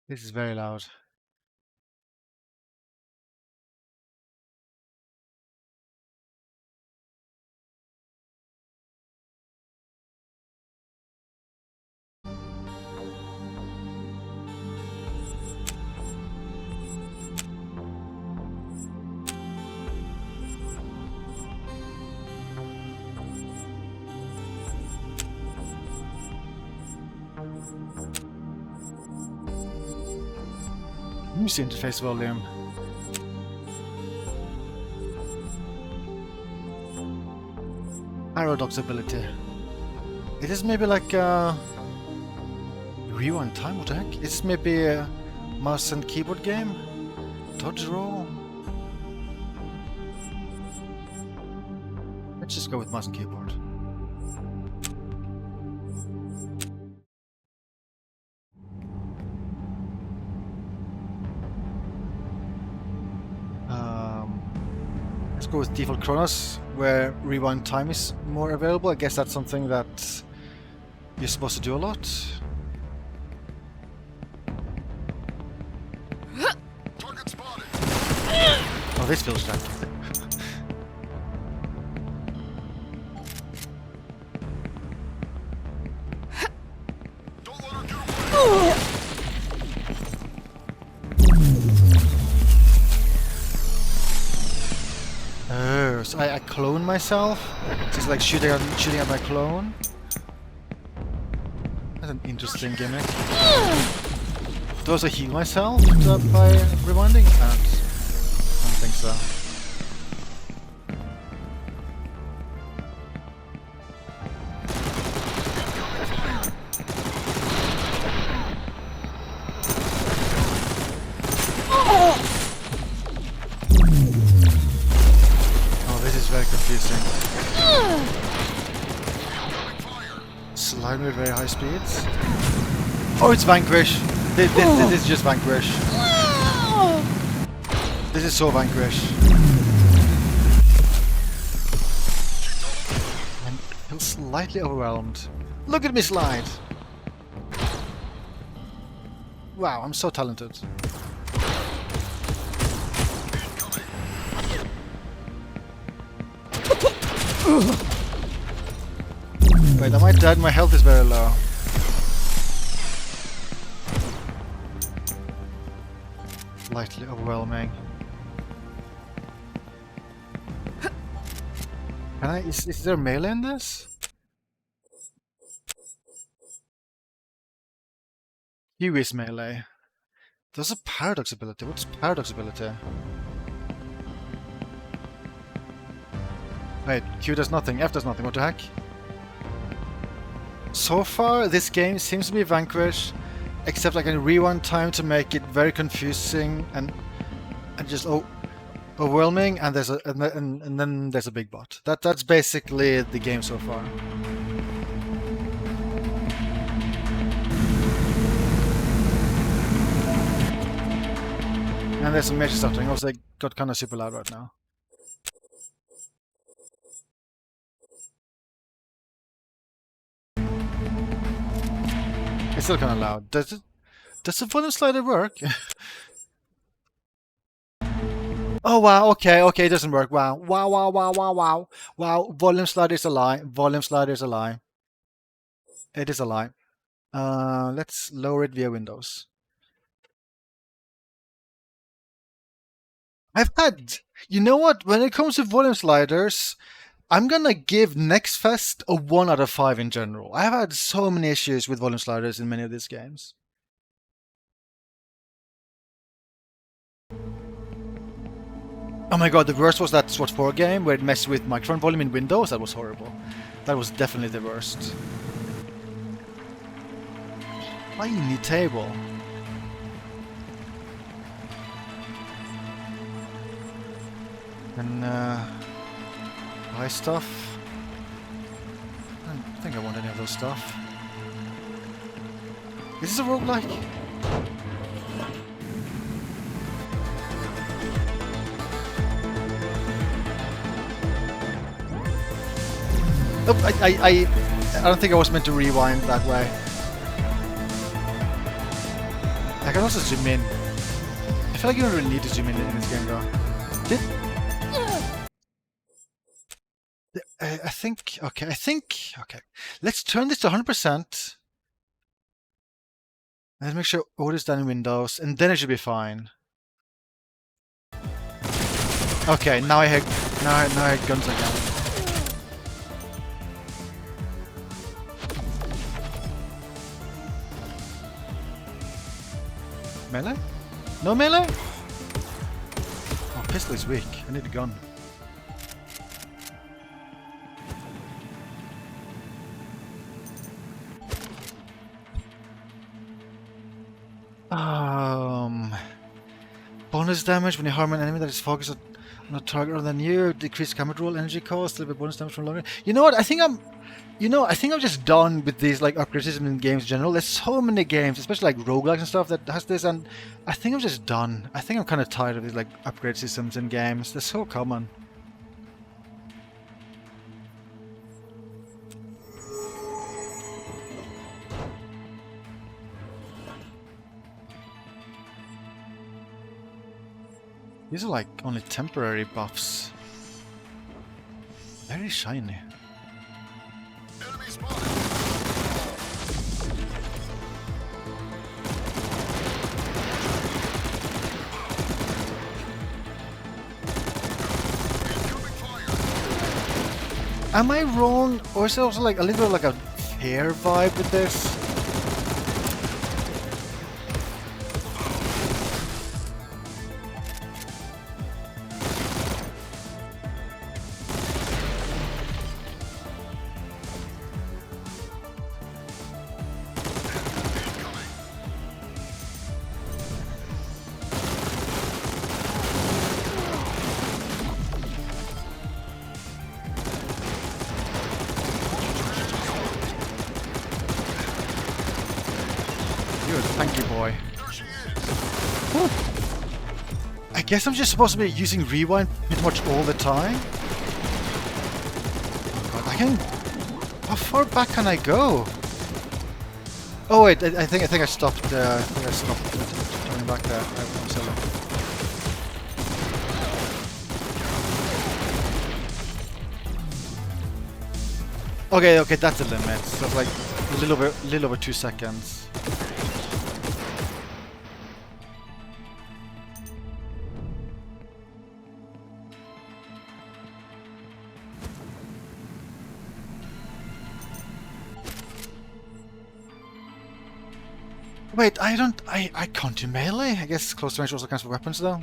A: This is very loud. Use interface volume. Paradox ability. It is maybe like rewind time. What the heck? Is this maybe a mouse and keyboard game? Dodge roll. Let's just go with mouse and keyboard. Let's go with default Chronos, where rewind time is more available. I guess that's something that you're supposed to do a lot.
D: Target spotted.
A: Oh, this feels like.
D: Don't let her get away.
A: Oh, so I clone myself? Just like shooting at my clone? That's an interesting gimmick. Do I also heal myself by rewinding? I don't think so. Very confusing. Slime with very high speeds. Oh, it's Vanquish. This is just Vanquish. This is so Vanquish. I'm slightly overwhelmed. Look at me slide. Wow, I'm so talented. Wait, am I dead? My health is very low. Slightly overwhelming. Can I? Is there melee in this? Q is melee. There's a paradox ability. What's paradox ability? Wait, Q does nothing, F does nothing, what the heck? So far, this game seems to be Vanquish, except I can rewind time to make it very confusing and just overwhelming, and there's and then there's a big bot. That's basically the game so far. And there's some major stuttering. Also, it got kind of super loud right now. It's still kind of loud. Does the volume slider work? Oh wow, okay, okay, it doesn't work. Wow. Wow, wow, wow, wow, wow. Wow, volume slider is a lie. Volume slider is a lie. It is a lie. Let's lower it via Windows. I've had, you know what? When it comes to volume sliders, I'm gonna give Next Fest a 1 out of 5 in general. I've had so many issues with volume sliders in many of these games. Oh my god, the worst was that SWAT 4 game where it messed with microphone volume in Windows. That was horrible. That was definitely the worst. Tiny table. And buy stuff. I don't think I want any of those stuff. Is this a roguelike? Oh, I don't think I was meant to rewind that way. I can also zoom in. I feel like you don't really need to zoom in this game though. I think, okay. Let's turn this to 100%. Let's make sure all is done in Windows, and then it should be fine. Okay, now I hear guns again. Melee? No melee? Oh, pistol is weak. I need a gun. Bonus damage when you harm an enemy that is focused on a target other than you. Decreased combat roll, energy cost, a little bit bonus damage from longer. You know what? I think I'm just done with these like upgrade systems in games in general. There's so many games, especially like roguelikes and stuff, that has this, and I think I'm just done. I think I'm kind of tired of these like upgrade systems in games. They're so common. These are like only temporary buffs. Very shiny.
D: Enemy spotted.
A: Am I wrong, or is it also like a little like a fair vibe with this? Thank you, boy. Whew. I guess I'm just supposed to be using rewind pretty much all the time. Oh God, I can. How far back can I go? Oh wait, I think I stopped. I think I stopped turning back there. I'm sorry. Okay, that's the limit. So like a little over 2 seconds. Wait, I can't do melee? I guess close range also counts for weapons though.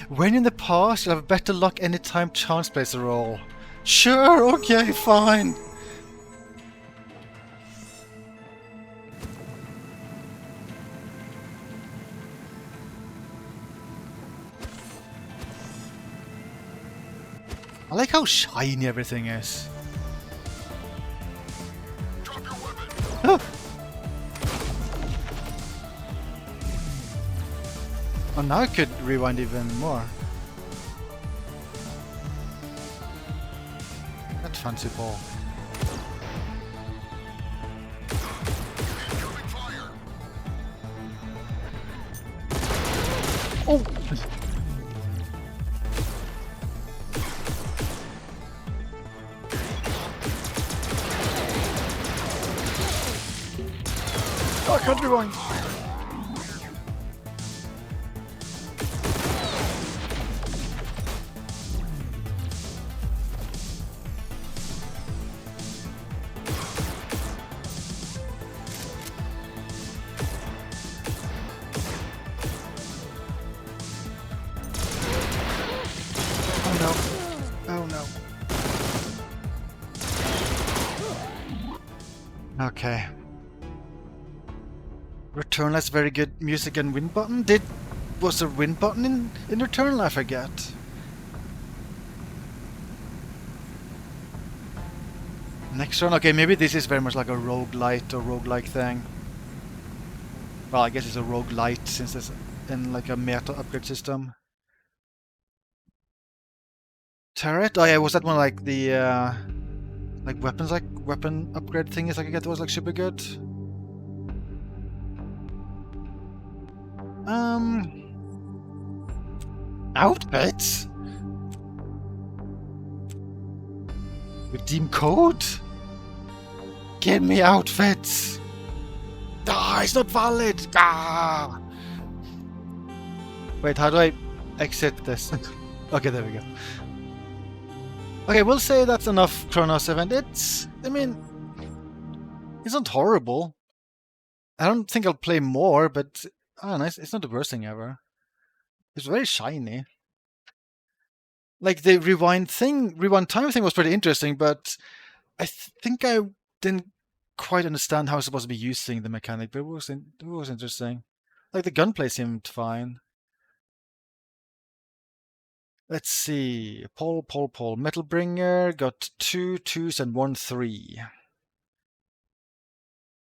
A: When in the past, you'll have better luck anytime chance plays a role. Sure, okay, fine. I like how shiny everything is.
D: Drop your weapon.
A: Oh. Oh, now I could rewind even more. That fancy ball.
D: Incoming fire.
A: Oh! I can't rewind. Okay. Returnal has very good music and win button. Was there win button in Returnal? I forget. Next turn? Okay, maybe this is very much like a roguelite or roguelike thing. Well, I guess it's a roguelite since it's in like a meta upgrade system. Turret? Oh yeah, was that one like the like weapons, like weapon upgrade thingies like I get was like super good? Outfits? Redeem code? Give me outfits! Ah, it's not valid! Ah! Wait, how do I exit this? Okay, there we go. Okay, we'll say that's enough Chronos Event. I mean, it's not horrible. I don't think I'll play more, but I don't know, it's not the worst thing ever. It's very shiny. Like the rewind time thing was pretty interesting, but I think I didn't quite understand how I was supposed to be using the mechanic, but it was interesting. Like the gunplay seemed fine. Let's see. Paul. Metalbringer got 2 2s and 1 3.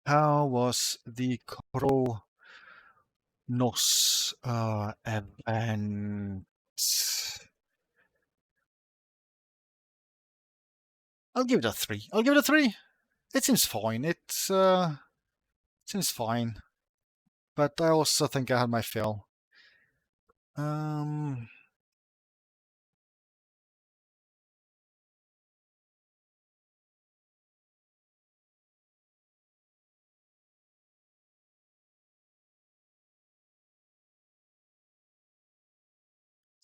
A: How was the Chronos Event? I'll give it a 3. It seems fine. It seems fine. But I also think I had my fill.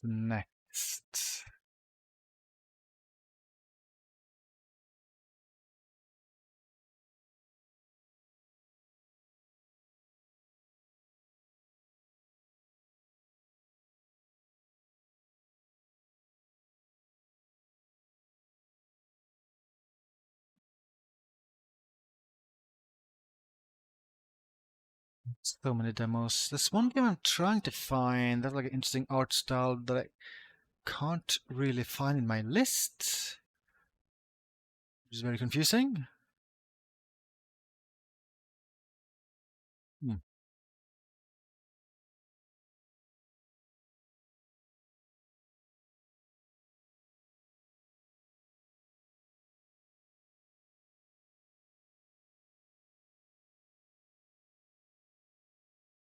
A: Next. So many demos. There's one game I'm trying to find that's like an interesting art style that I can't really find in my list, which is very confusing.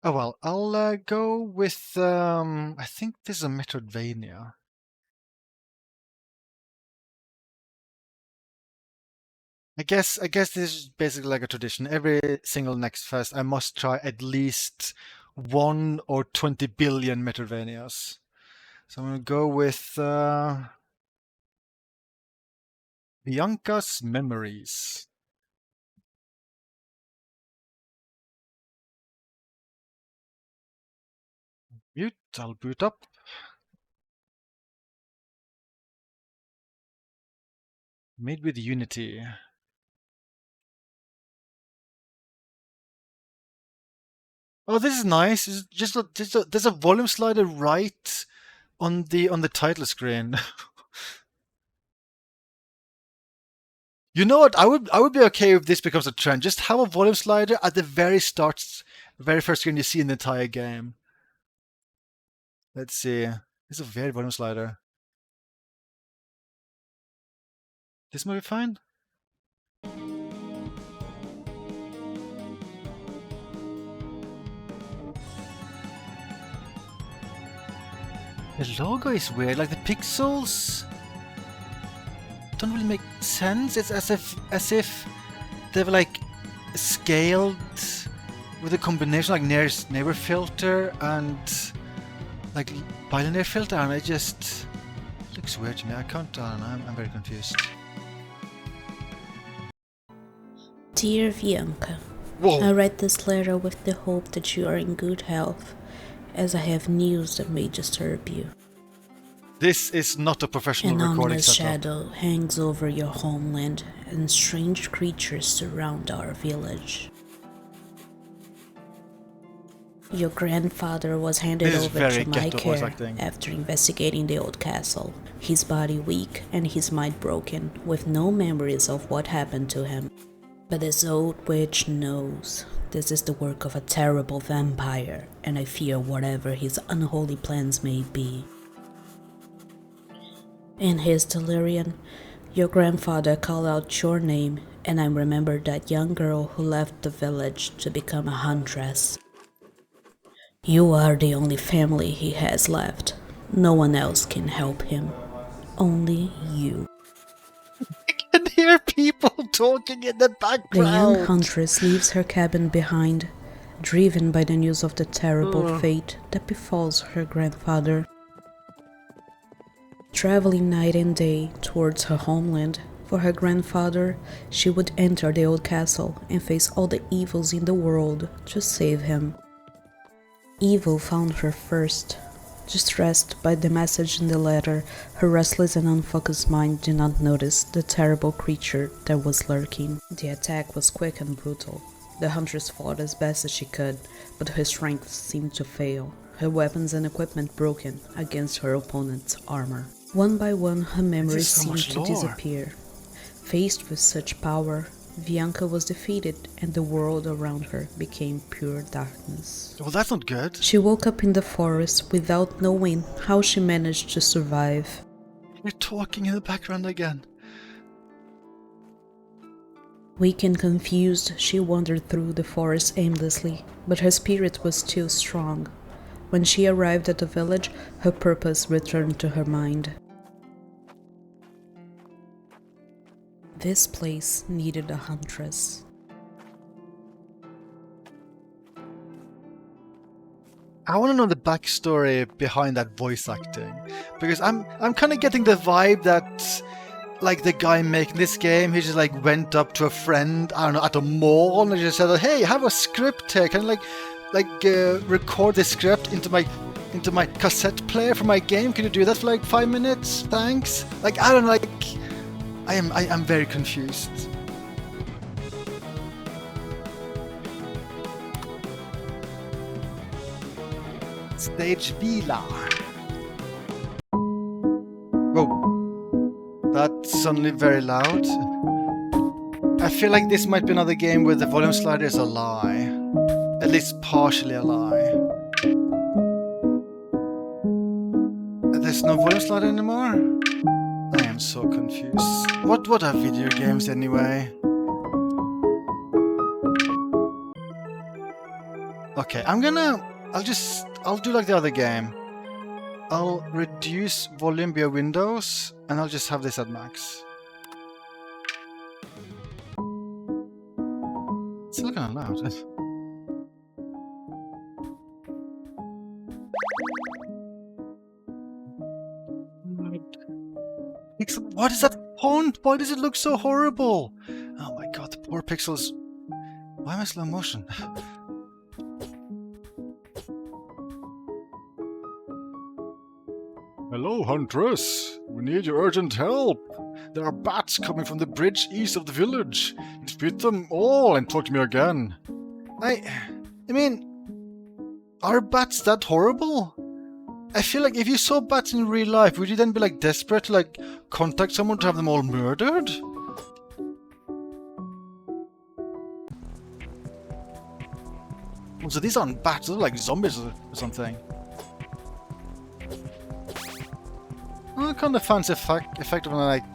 A: Oh well, I'll go with I think this is a Metroidvania. I guess this is basically like a tradition. Every single Next Fest, I must try at least 1 or 20 billion Metroidvanias. So I'm gonna go with Vyanka's Memories. I'll boot up. Made with Unity. Oh, this is nice. It's just there's a volume slider right on the title screen. You know what? I would be okay if this becomes a trend. Just have a volume slider at the very first screen you see in the entire game. Let's see. This is a very volume slider. This might be fine. The logo is weird. Like the pixels don't really make sense. It's as if they were like scaled with a combination like nearest neighbor filter and like binary filter, and it just looks weird to me. I don't know, I'm very confused.
G: Dear Vyanka,
A: Whoa!
G: I write this letter with the hope that you are in good health, as I have news that may disturb you.
A: This is not a professional
G: An
A: recording
G: ominous
A: setup.
G: shadow hangs over your homeland, and strange creatures surround our village. Your grandfather was handed
A: This is
G: over
A: very
G: to my
A: ghetto voice
G: care
A: acting.
G: after investigating the old castle. His body weak and his mind broken, with no memories of what happened to him. But this old witch knows this is the work of a terrible vampire, and I fear whatever his unholy plans may be. In his delirium, your grandfather called out your name, and I remembered that young girl who left the village to become a huntress. You are the only family he has left. No one else can help him. Only you.
A: I can hear people talking in the
G: The
A: background.
G: young huntress leaves her cabin behind, driven by the news of the terrible fate that befalls her grandfather. Traveling night and day towards her homeland, for her grandfather, she would enter the old castle and face all the evils in the world to save him. Evil found her first. Distressed by the message in the letter, her restless and unfocused mind did not notice the terrible creature that was lurking. The attack was quick and brutal. The huntress fought as best as she could, but her strength seemed to fail, her weapons and equipment broken against her opponent's armor. One by one, her memories
A: so
G: seemed
A: much
G: to
A: lore.
G: disappear. Faced with such power, Vyanka was defeated, and the world around her became pure darkness.
A: Well, that's not good.
G: She woke up in the forest without knowing how she managed to survive.
A: You're talking in the background again.
G: Weak and confused, she wandered through the forest aimlessly, but her spirit was still strong. When she arrived at the village, her purpose returned to her mind. This place needed a huntress.
A: I want to know the backstory behind that voice acting, because I'm kind of getting the vibe that like the guy making this game, he just like went up to a friend, I don't know, at a mall and just said, "Hey, I have a script here. Can you record the script into my cassette player for my game? Can you do that for like 5 minutes? Thanks." Like I don't know, like I am very confused. Stage Vila. Whoa. That's suddenly very loud. I feel like this might be another game where the volume slider is a lie. At least partially a lie. There's no volume slider anymore? I am so confused. What are video games anyway? Okay, I'll do like the other game. I'll reduce volume via Windows, and I'll just have this at max. It's still kind of loud. What is that font? Why does it look so horrible? Oh my god, the poor pixels. Why am I slow motion? Hello, Huntress. We need your urgent help. There are bats coming from the bridge east of the village. Defeat them all and talk to me again. I mean, are bats that horrible? I feel like if you saw bats in real life, would you then be like desperate to like contact someone to have them all murdered? So these aren't bats, they're like zombies or something. Oh, kind of fancy effect of like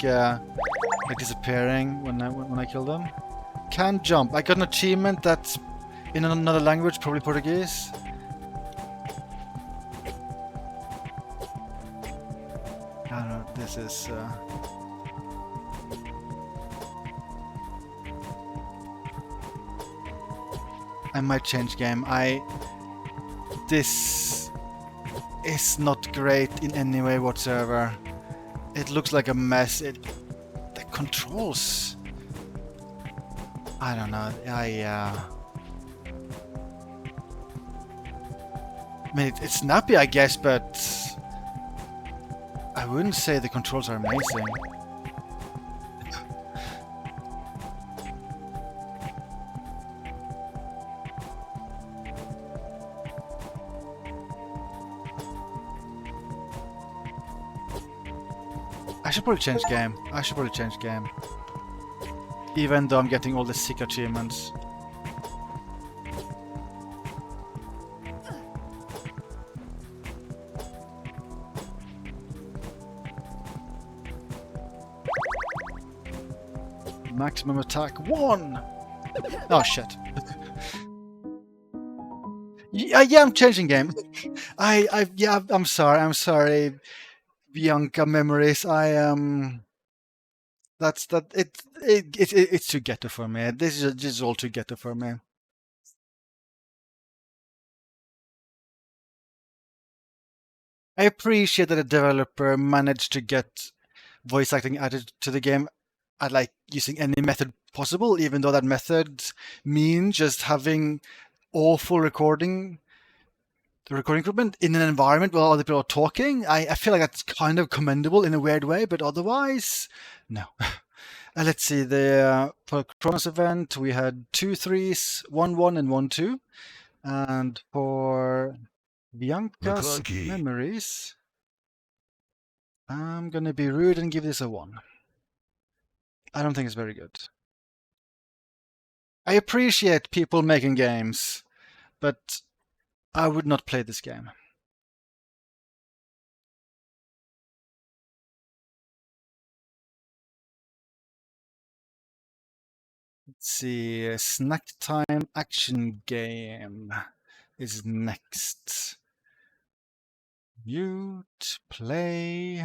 A: disappearing when I kill them. Can jump. I got an achievement that's in another language, probably Portuguese. I don't know. This is. I might change game. This is not great in any way whatsoever. It looks like a mess. The controls. I don't know. I mean, it's snappy, I guess, but I wouldn't say the controls are amazing. I should probably change game. Even though I'm getting all the sick achievements. Maximum attack 1! Oh shit. Yeah, I'm changing game. I'm sorry. Vyanka memories. It's too ghetto for me. This is all too ghetto for me. I appreciate that the developer managed to get voice acting added to the game at like using any method possible, even though that method means just having awful recording equipment in an environment where other people are talking. I feel like that's kind of commendable in a weird way, but otherwise, no. Let's see, for Chronos Event, we had 2 3s, 1 1, and 1 2. And for Vyanka's
D: McClunky.
A: memories, I'm gonna be rude and give this a 1. I don't think it's very good. I appreciate people making games, but I would not play this game. Let's see, Snack Time Action Game is next. Mute, play.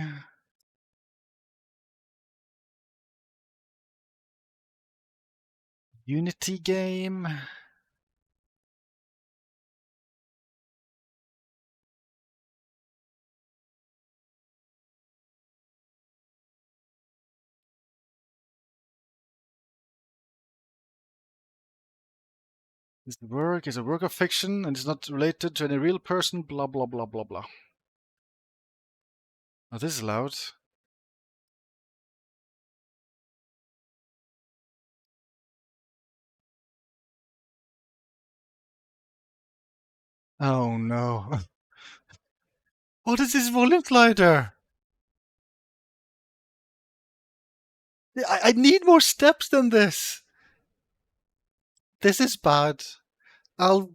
A: Unity game. Is the work is a work of fiction and is not related to any real person, blah blah blah blah blah. Oh, this is loud. Oh no. What is this volume slider? I need more steps than this. This is bad. I'll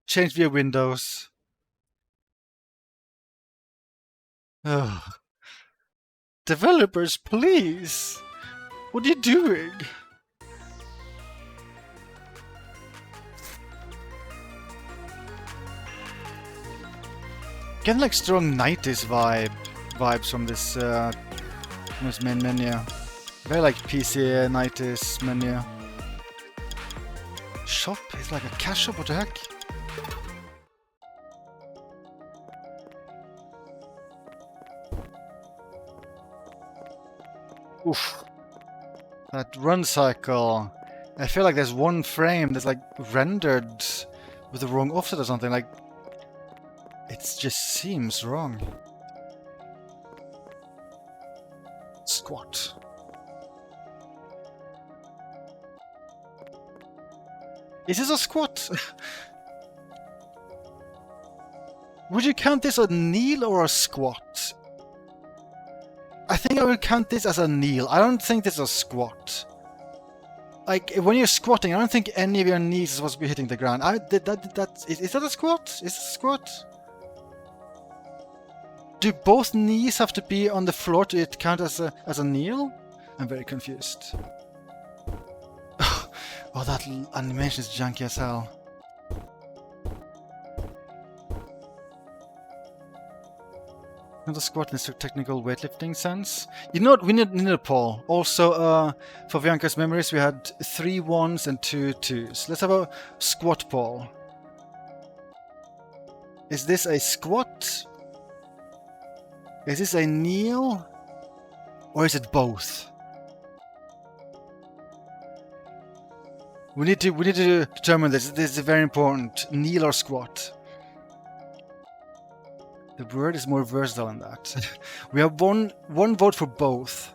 A: change via Windows. Ugh. Developers, please. What are you doing? Getting like strong 90s vibes from this main menu. Very like PC 90s menu. Shop is like a cash shop, what the heck? Oof. That run cycle. I feel like there's one frame that's like rendered with the wrong offset or something. Like, it just seems wrong. Squat. Is this a squat? Would you count this a kneel or a squat? I think I would count this as a kneel. I don't think this is a squat. Like, when you're squatting, I don't think any of your knees is supposed to be hitting the ground. Is that a squat? Is it a squat? Do both knees have to be on the floor to count as a kneel? I'm very confused. Oh, that animation is junky as hell. Not a squat in the technical weightlifting sense. You know what? We need a pole. Also, for Vyanka's memories, we had 3 1s and 2 2s. Let's have a squat pole. Is this a squat? Is this a kneel? Or is it both? We need to determine this. This is very important. Kneel or squat. The word is more versatile than that. We have one vote for both.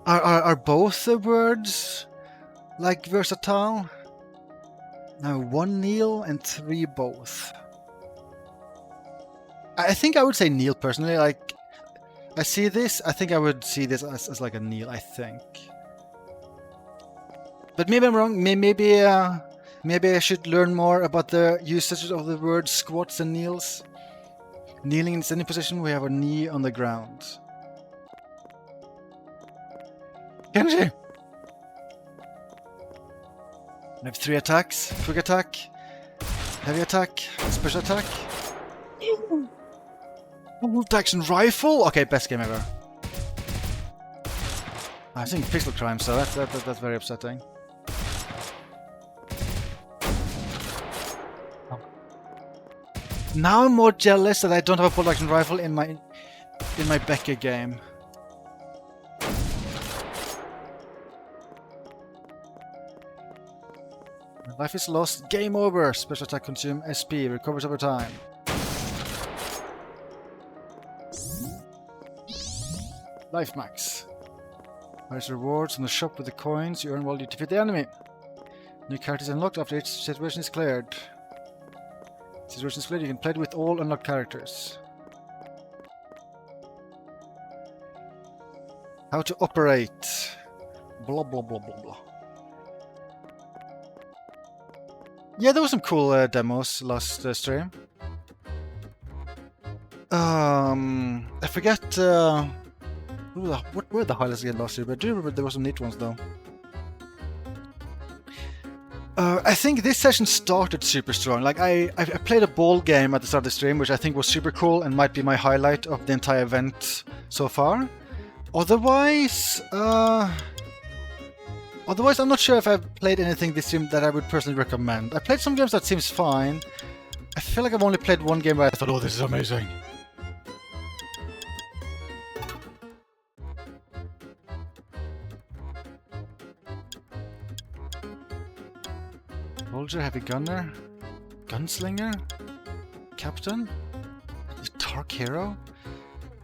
A: Are both the words like versatile? No, 1 kneel and 3 both. I think I would say kneel personally. Like, I see this. I think I would see this as like a kneel. I think. But maybe I'm wrong. Maybe I should learn more about the usage of the word squats and kneels. Kneeling in standing position, we have a knee on the ground. Kenji! We have 3 attacks. Quick attack, heavy attack, special attack. Bolt-action rifle? Okay, best game ever. I think pixel crime, so that's very upsetting. Now I'm more jealous that I don't have a bolt-action rifle in my Becca game. Life is lost. Game over. Special attack consume SP. Recovers over time. Life max. There's rewards on the shop with the coins you earn while you defeat the enemy. New characters unlocked after each situation is cleared. Situation is cleared, you can play it with all unlocked characters. How to operate. Blah blah blah blah blah. Yeah, there was some cool demos last stream. I forget what were the highlights again last year, but I do remember there were some neat ones though. I think this session started super strong. Like I played a ball game at the start of the stream, which I think was super cool and might be my highlight of the entire event so far. Otherwise, I'm not sure if I've played anything this stream that I would personally recommend. I played some games that seems fine. I feel like I've only played one game where I thought, oh, this is amazing. Soldier, heavy gunner, gunslinger, captain, dark hero,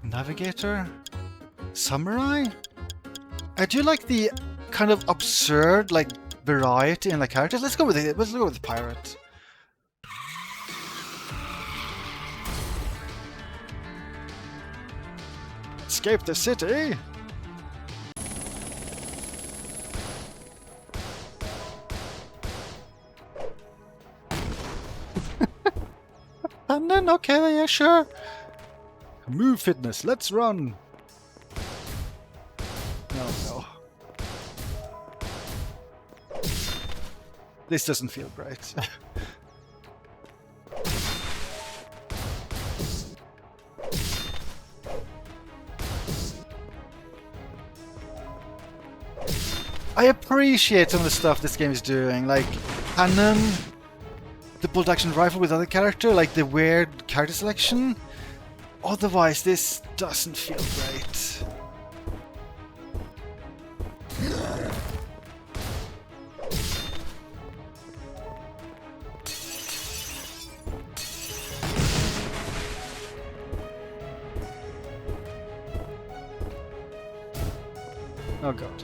A: navigator, samurai. I do like the kind of absurd like variety in the characters. Let's go with the pirate. Escape the city. And then, okay, yeah, sure. Move fitness, let's run. No. This doesn't feel great. I appreciate some of the stuff this game is doing, like cannon, the bolt action rifle with other character, like the weird character selection. Otherwise, this doesn't feel great. Oh god.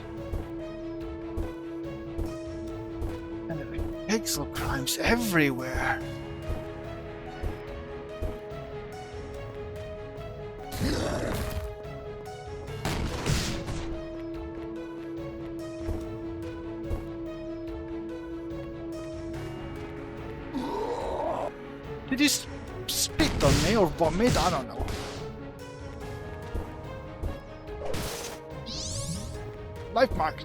A: Pixel crimes everywhere. Did he spit on me or vomit? I don't know. Life marks.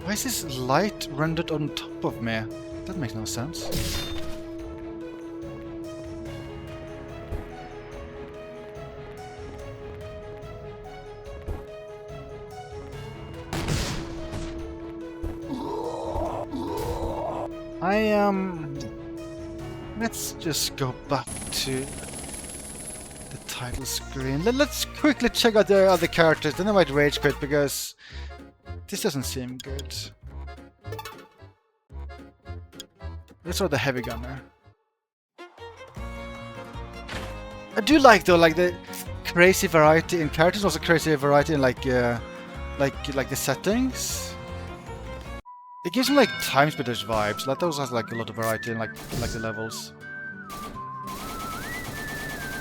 A: Why is this light rendered on top of me? That makes no sense. Let's just go back to the title screen. Let's quickly check out the other characters, then I might rage quit because this doesn't seem good. Let's start the heavy gunner. I do like though, like the crazy variety in characters, also crazy variety in like the settings. It gives me like Time Splitters vibes. That also has like a lot of variety in like the levels.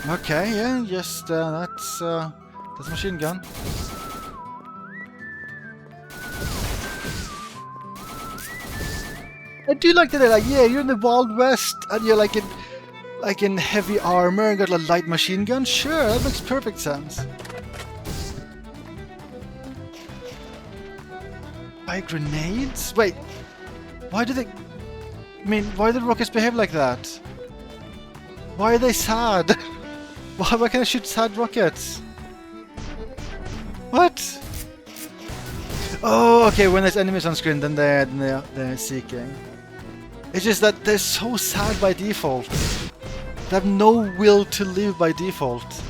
A: Okay, yeah, just that's machine gun. I do like that. Like, yeah, you're in the Wild West and you're like in heavy armor and got a light machine gun. Sure, that makes perfect sense. By grenades? Wait, why do they... I mean, why do the rockets behave like that? Why are they sad? Why can't I shoot sad rockets? What? Oh, okay, when there's enemies on screen, then they're seeking. It's just that they're so sad by default. They have no will to live by default.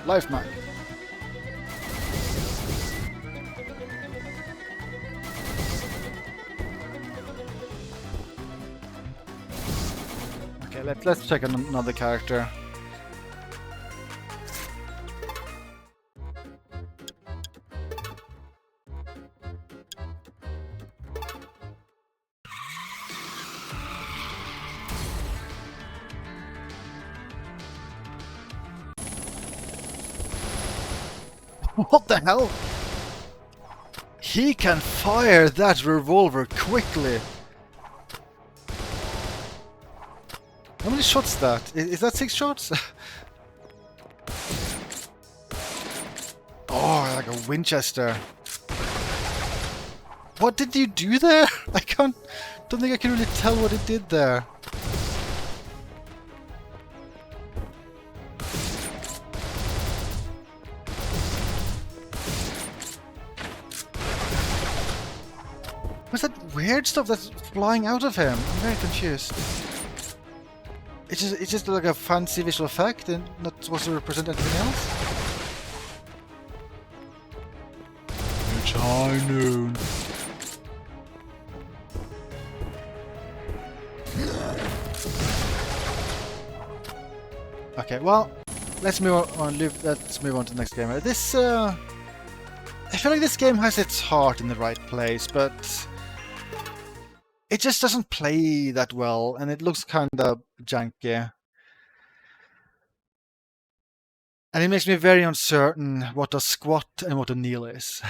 A: Life Mag. Okay, let's check another character. What the hell? He can fire that revolver quickly. How many shots is that? Is that 6 shots? Oh, like a Winchester. What did you do there? Don't think I can really tell what it did there. What's that weird stuff that's flying out of him? I'm very confused. It's just like a fancy visual effect and not supposed to represent anything else? It's high noon. Okay, well, let's move on. Let's move on to the next game. This, I feel like this game has its heart in the right place, but it just doesn't play that well, and it looks kind of janky. And it makes me very uncertain what a squat and what a kneel is.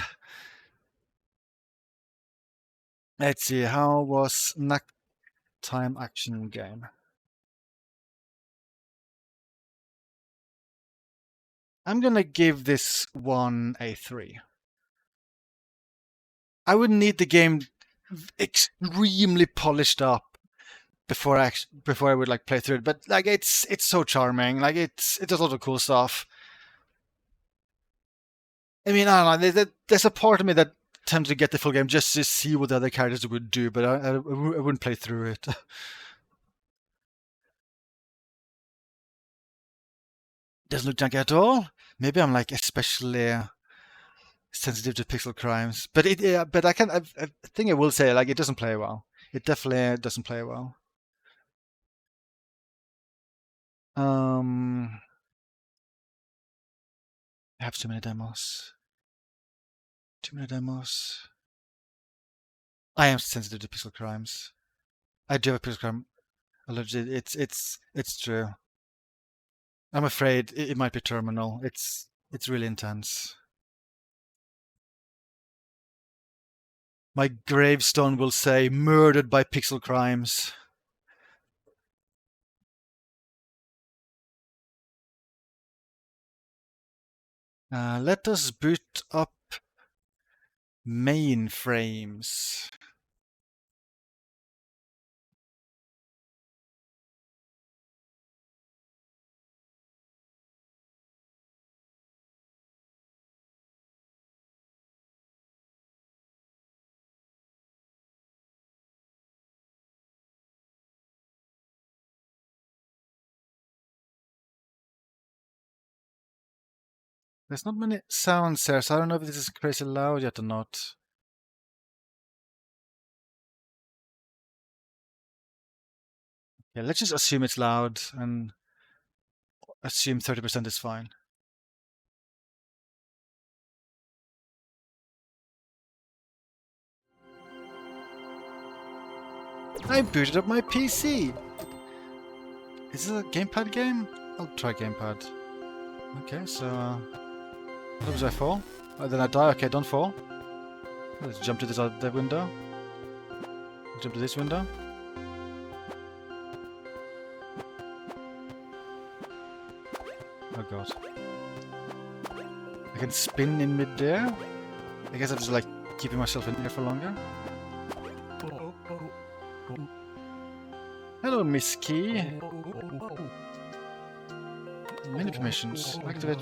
A: Let's see, how was nighttime action game? I'm gonna give this one a 3. I would need the game extremely polished up before I would like play through it, but like it's so charming. Like it does a lot of cool stuff. I mean, I don't know. There's a part of me that tends to get the full game just to see what the other characters would do, but I wouldn't play through it. Doesn't look janky at all. Maybe I'm like especially sensitive to pixel crimes, but but I think I will say like it doesn't play well. It definitely doesn't play well. I have too many demos. Too many demos. I am sensitive to pixel crimes. I do have a pixel crime allergy. It's true. I'm afraid it might be terminal. It's really intense. My gravestone will say, murdered by pixel crimes. Let us boot up MainFrames. There's not many sounds here, so I don't know if this is crazy loud yet or not. Yeah, let's just assume it's loud and assume 30% is fine. I booted up my PC! Is this a gamepad game? I'll try gamepad. Okay, so... what happens if I fall? Oh, then I die. Okay, don't fall. Let's jump to this other window. Jump to this window. Oh god. I can spin in mid-air? I guess I'm just like keeping myself in there for longer. Hello, Miss Key. Many permissions. Activate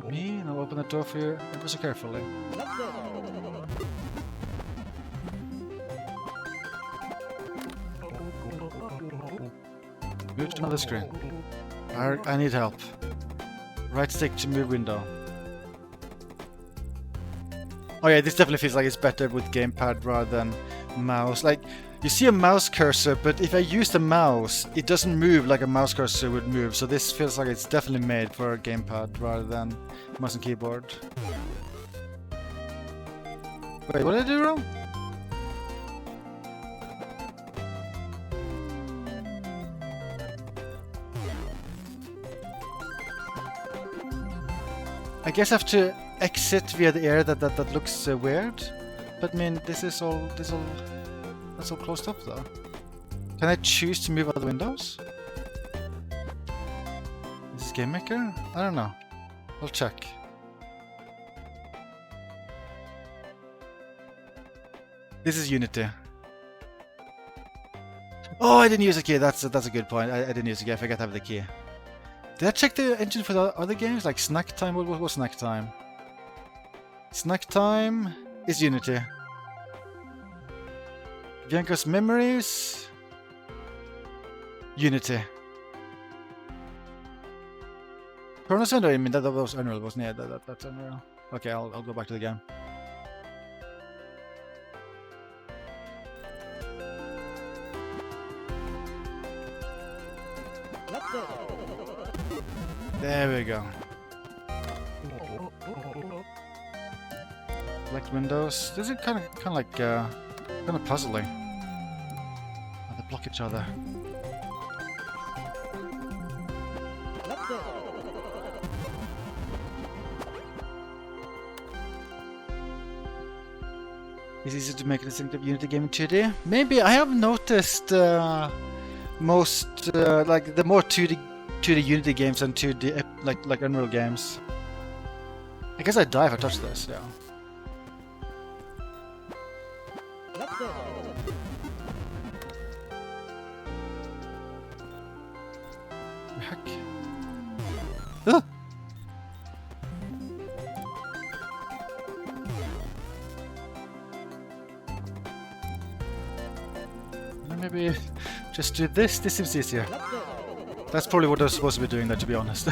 A: me and I'll open the door for you ever so carefully. Move to another screen. I need help. Right stick to move window. Oh yeah, this definitely feels like it's better with gamepad rather than mouse. Like, you see a mouse cursor, but if I use the mouse, it doesn't move like a mouse cursor would move. So this feels like it's definitely made for a gamepad rather than mouse and keyboard. Wait, what did I do wrong? I guess I have to exit via the area that looks weird. But I mean, that's all closed up though. Can I choose to move out the windows? Is this Game Maker? I don't know. I'll check. This is Unity. Oh, I didn't use a key. That's a good point. I didn't use a key. I forgot to have the key. Did I check the engine for the other games like Snack Time? What was Snack Time? Snack Time is Unity. Vyanka's Memories, Unity. Chronos Event, I mean that was Unreal, wasn't it? Yeah, that's Unreal. Okay, I'll go back to the game. There we go. Select windows. This is kind of like kind of puzzling. Oh, they block each other. It's easy to make a distinctive Unity game in 2D. Maybe I have noticed most like the more 2D Unity games and 2D like Unreal games. I guess I die if I touch this. Yeah. Heck. Ah! Maybe just do this. This seems easier. That's probably what I was supposed to be doing there, to be honest.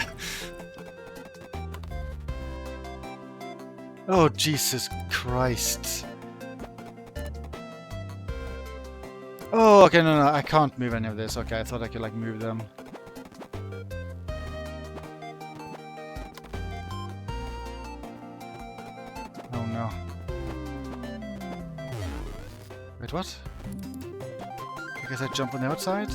A: Oh, Jesus Christ. Oh, okay, no, I can't move any of this. Okay, I thought I could, like, move them. Oh, no. Wait, what? I guess I jump on the outside?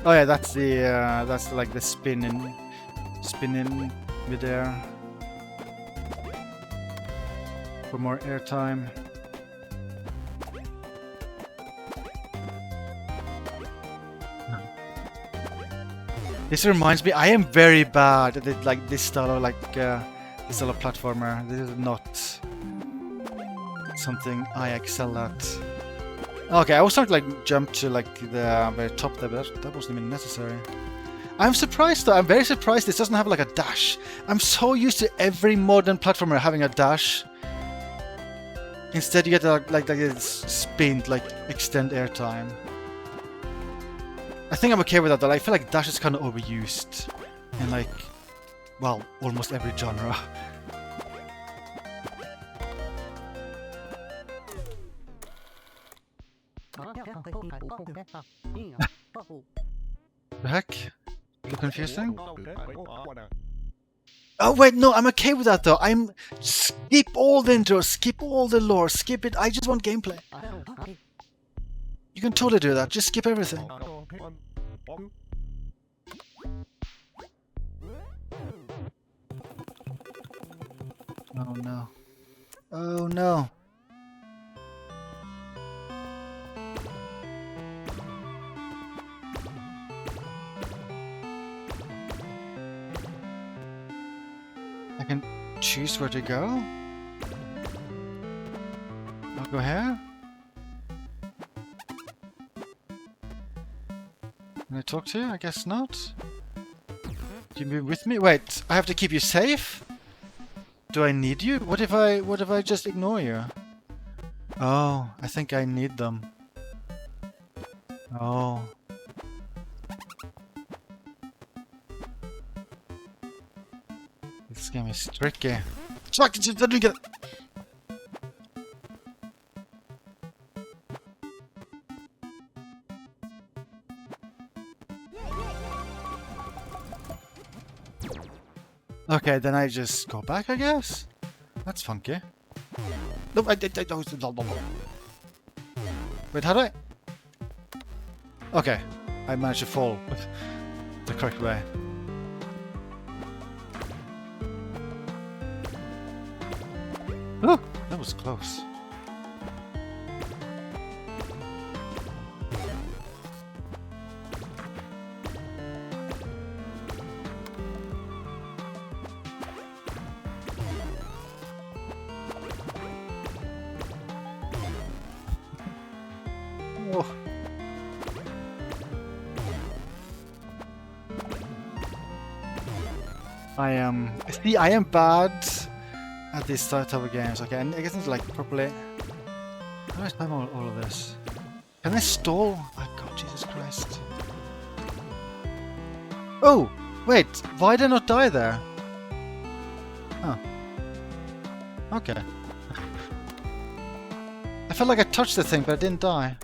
A: Oh yeah, that's like the spin in midair for more airtime. This reminds me, I am very bad at it, like this style of this style of platformer. This is not something I excel at. Okay, I was trying to like jump to like the very top there, but that wasn't even necessary. I'm surprised though. I'm very surprised this doesn't have like a dash. I'm so used to every modern platformer having a dash. Instead, you get like a spin, like extend airtime. I think I'm okay with that though. I feel like dash is kind of overused in like, well, almost every genre. The heck? A little confusing? Oh wait, no, I'm okay with that though. Skip all the intro, skip all the lore, skip it. I just want gameplay. You can totally do that. Just skip everything. Oh no. Oh no. I can choose where to go. I'll go here. Can I talk to you? I guess not. Do you move with me? Wait, I have to keep you safe? Do I need you? What if I just ignore you? Oh, I think I need them. Oh. This game is tricky. Fuck! Let me get. Okay, then I just go back, I guess. That's funky. No, I did. Wait, how do I? Okay, I managed to fall the correct way. Oh, that was close. Oh. I am bad at these type of games. Okay, and I guess it's like properly. How do I time all of this? Can I stall? Oh god, Jesus Christ. Oh! Wait, why did I not die there? Huh. Okay. I felt like I touched the thing, but I didn't die.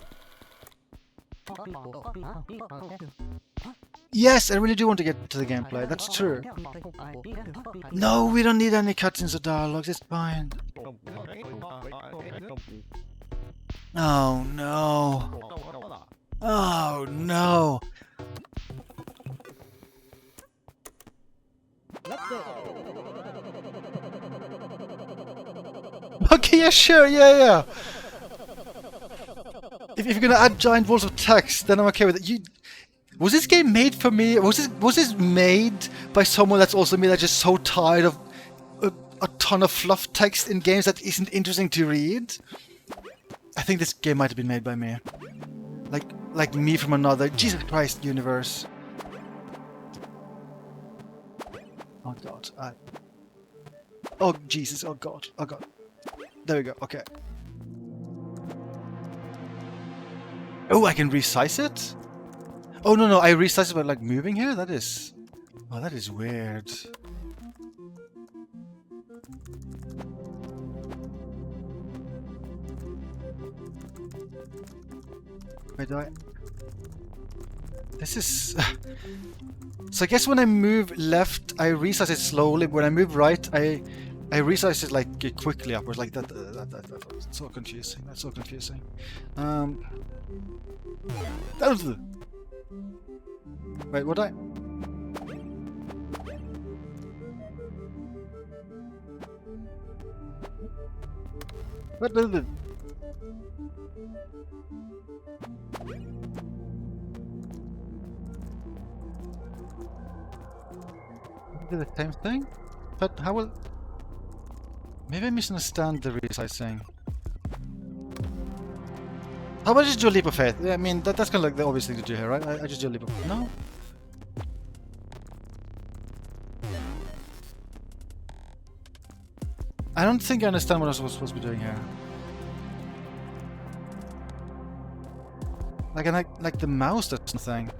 A: Yes, I really do want to get to the gameplay, that's true. No, we don't need any cutscenes or dialogues, it's fine. Oh no. Oh no. Okay, yeah, sure, yeah. If you're gonna add giant walls of text, then I'm okay with it. Was this game made for me? Was this made by someone that's also me that's just so tired of a ton of fluff text in games that isn't interesting to read? I think this game might have been made by me. Like me from another Jesus Christ universe. Oh god. Oh Jesus, oh god. Oh god. There we go, okay. Oh, I can resize it? Oh no, I resized it by like moving here? That is... Oh, that is weird. Wait, do I... This is... So I guess when I move left, I resize it slowly. When I move right, I resize it like quickly upwards, like that. That's so confusing. That's so confusing. Wait, what I... What did it... Did the same thing? But how will... Maybe I misunderstand the resizing. How about I just do a leap of faith? Yeah, I mean, that's kind of like the obvious thing to do here, right? I just do a leap of faith. No? I don't think I understand what I was supposed to be doing here. Like the mouse does something.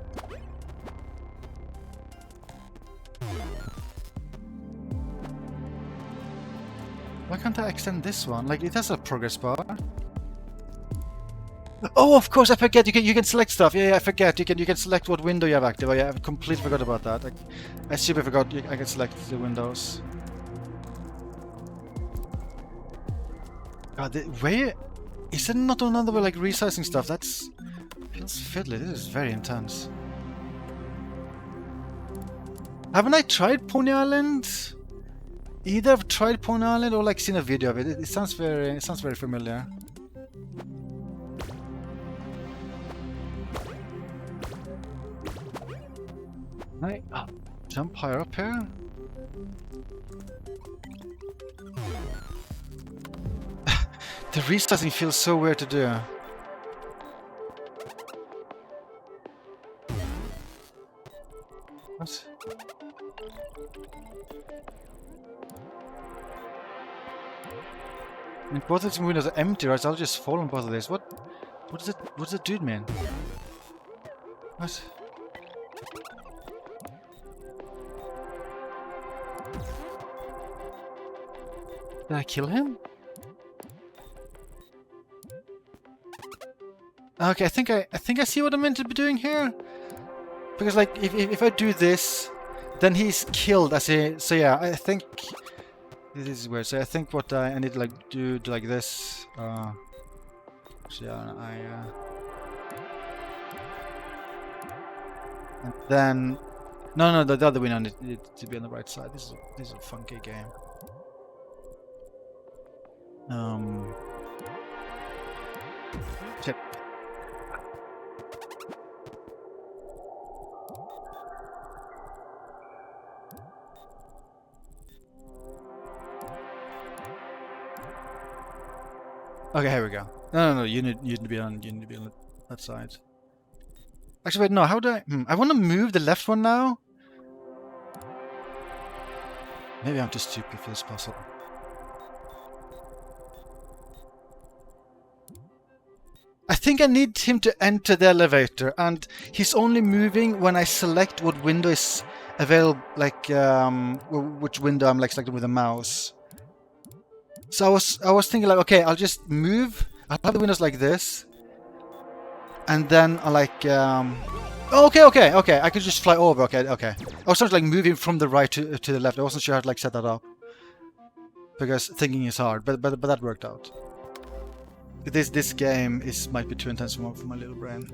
A: Why can't I extend this one? Like, it has a progress bar. Oh, of course, I forget. You can select stuff. Yeah, I forget. You can select what window you have active. I completely forgot about that. I super forgot. I can select the windows. God, where is there not another way like resizing stuff? That's feels fiddly. This is very intense. Haven't I tried Pony Island? Either I've tried Pony Island or like seen a video of it. It sounds very familiar. Can I jump higher up here? The restarting feels so weird to do. What? I mean, both of these windows are empty, right? So I'll just fall on both of these. What does it dude mean? What? Did I kill him? Okay, I think I see what I'm meant to be doing here. Because like if I do this, then he's killed as a so yeah, I think this is weird. So I think what I need to like do like this. So yeah, and then no, the other window needs to be on the right side. This is a funky game. Shit. Okay, here we go. No, you need to be on that side. Actually, wait, no. How do I? I want to move the left one now. Maybe I'm too stupid for this puzzle. I think I need him to enter the elevator, and he's only moving when I select what window is available, like which window I'm like selecting with a mouse. So I was thinking like, okay, I'll just move. I'll have the windows like this, and then I like okay. I could just fly over. Okay. I was sort of like moving from the right to the left. I wasn't sure how to like set that up because thinking is hard, but that worked out. This game might be too intense for my little brain.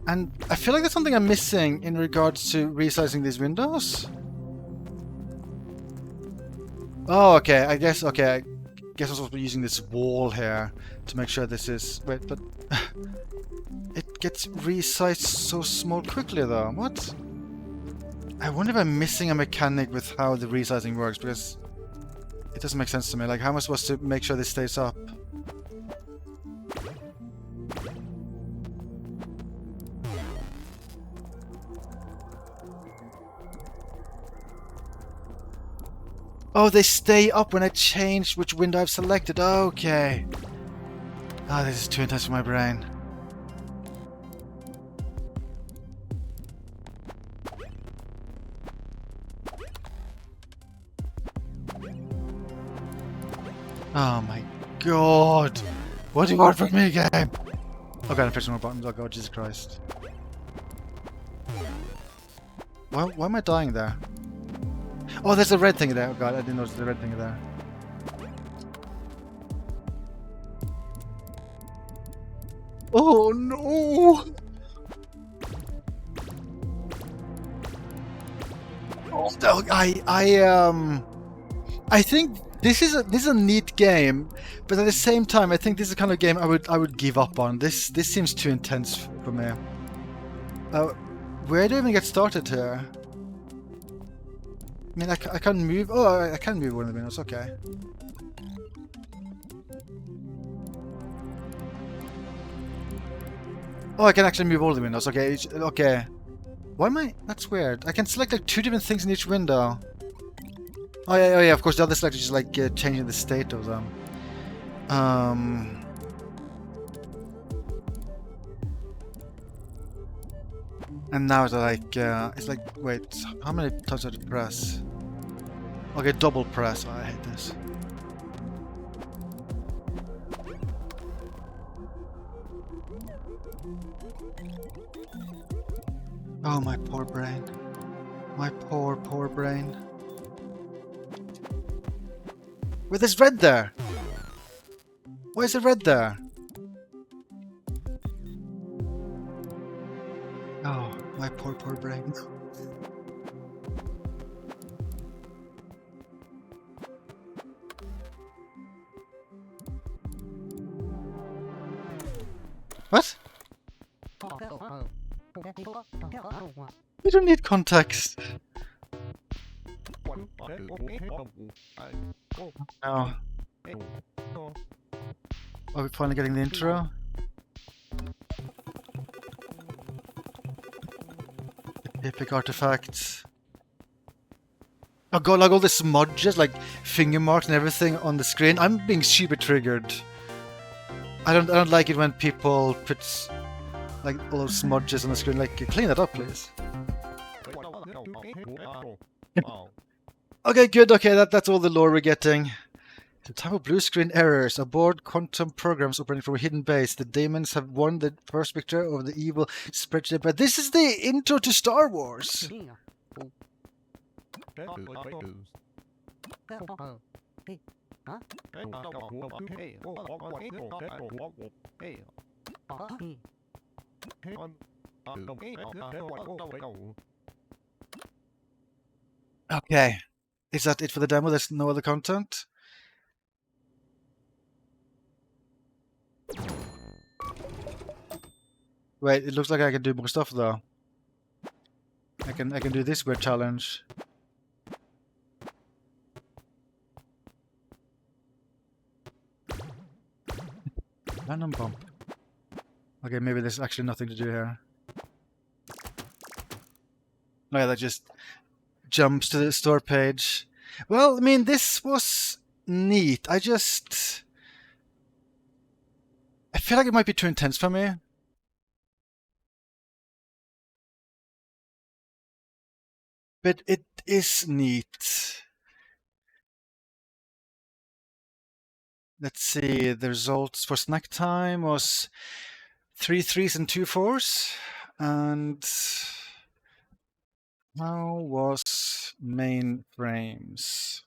A: And I feel like there's something I'm missing in regards to resizing these windows. Oh, okay. I guess I'm supposed to be using this wall here to make sure this is... Wait, but... it gets resized so small quickly though. What? I wonder if I'm missing a mechanic with how the resizing works, because it doesn't make sense to me. Like, how am I supposed to make sure this stays up? Oh, they stay up when I change which window I've selected. Okay. Ah, this is too intense for my brain. Oh my god. What do you want from me, game? Okay, I'm pressing more buttons. Oh god, Jesus Christ. Why am I dying there? Oh, there's a red thing there. Oh god, I didn't notice the red thing there. Oh no! Oh, I think this is a neat game, but at the same time, I think this is the kind of game I would give up on. This seems too intense for me. Where do I even get started here? I mean, I can't move. Oh, I can move one of the windows. Okay. Oh, I can actually move all the windows. Okay, okay. Why am I? That's weird. I can select like 2 different things in each window. Oh yeah. Of course, the other select is just like changing the state of them. And now it's like wait, how many times do I have to press? Okay, double press. Oh, I hate this. Oh, my poor brain. My poor brain. Wait, there's red there! Why is there red there? Oh, my poor brain. What? We don't need context. No. Are we finally getting the intro? Epic artifacts. Oh god, like all the smudges, like finger marks and everything on the screen. I'm being super triggered. I don't like it when people put like all those smudges on the screen. Like, clean that up, please. Okay, good. Okay, that's all the lore we're getting. The type of blue screen errors. Aboard quantum programs operating from a hidden base. The demons have won the first victory over the evil spreadsheet. But this is the intro to Star Wars. Okay. Is that it for the demo? There's no other content? Wait, it looks like I can do more stuff though. I can do this weird challenge. Random bump. Okay, maybe there's actually nothing to do here. Oh yeah, that just jumps to the store page. Well, I mean, this was neat. I feel like it might be too intense for me. But it is neat. Let's see, the results for snack time was 3 3s and 2 4s. And how was MainFrames?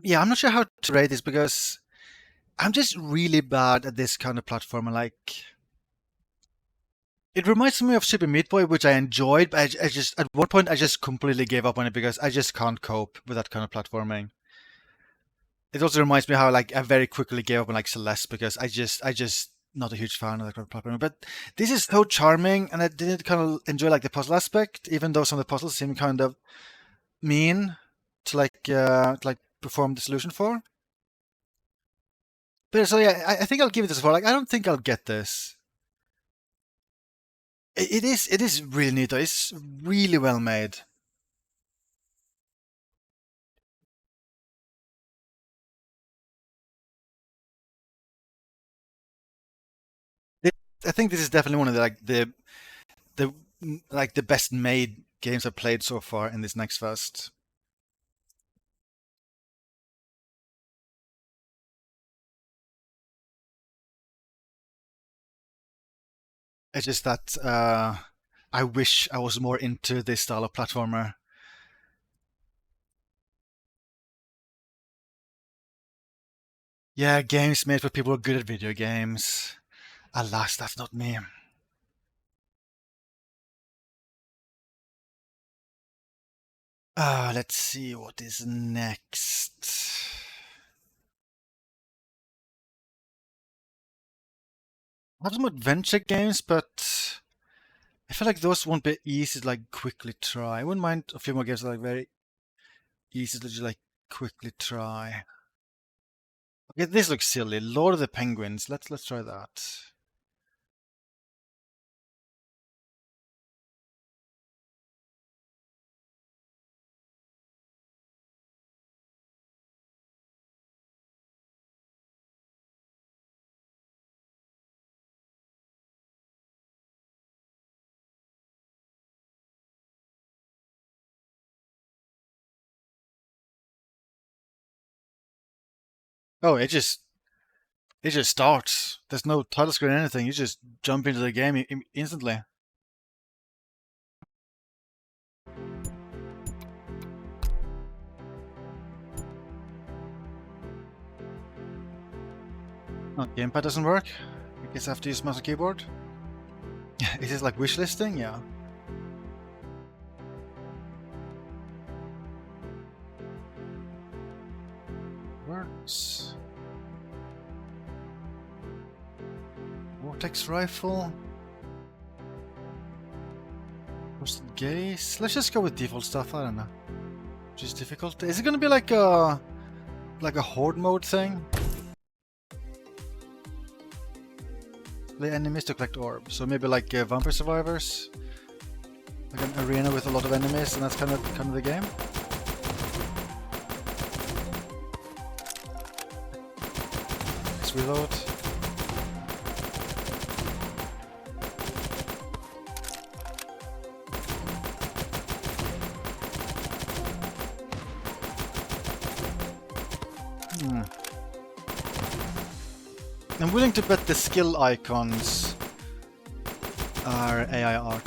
A: Yeah, I'm not sure how to rate this because I'm just really bad at this kind of platformer. Like, it reminds me of Super Meat Boy, which I enjoyed, but I just at one point I just completely gave up on it because I just can't cope with that kind of platforming. It also reminds me how like I very quickly gave up on like Celeste because I just not a huge fan of that kind of platforming. But this is so charming, and I did kind of enjoy like the puzzle aspect, even though some of the puzzles seem kind of mean to like perform the solution for. But so yeah, I think I'll give it this for like I don't think I'll get this. It is really neat though. It's really well made. I think this is definitely one of the best made games I've played so far in this next fest. It's just that I wish I was more into this style of platformer. Yeah, games made for people who are good at video games. Alas, that's not me. Let's see what is next. I have some adventure games, but I feel like those won't be easy to like quickly try. I wouldn't mind a few more games that are like very easy to just like quickly try. Okay, this looks silly. Lord of the Penguins. Let's try that. Oh, it just starts. There's no title screen or anything. You just jump into the game instantly. Oh, gamepad doesn't work. I guess I have to use mouse and keyboard. Is this like wish listing? Yeah. Works. Vortex rifle. Roasted gaze. Let's just go with default stuff. I don't know. Just difficult. Is it gonna be like a horde mode thing? The enemies to collect orbs, so maybe like Vampire Survivors, like an arena with a lot of enemies, and that's kind of the game. Let's reload. I'm willing to bet the skill icons are AI art.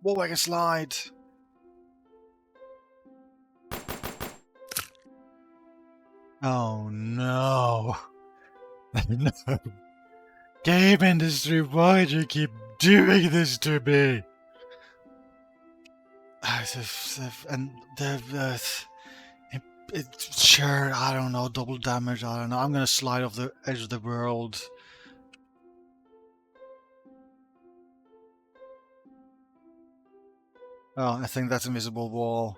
A: Whoa, I can slide! Oh no! No! Game industry, why do you keep doing this to me? And sure, I don't know, double damage, I don't know. I'm gonna slide off the edge of the world. Oh, I think that's an invisible wall.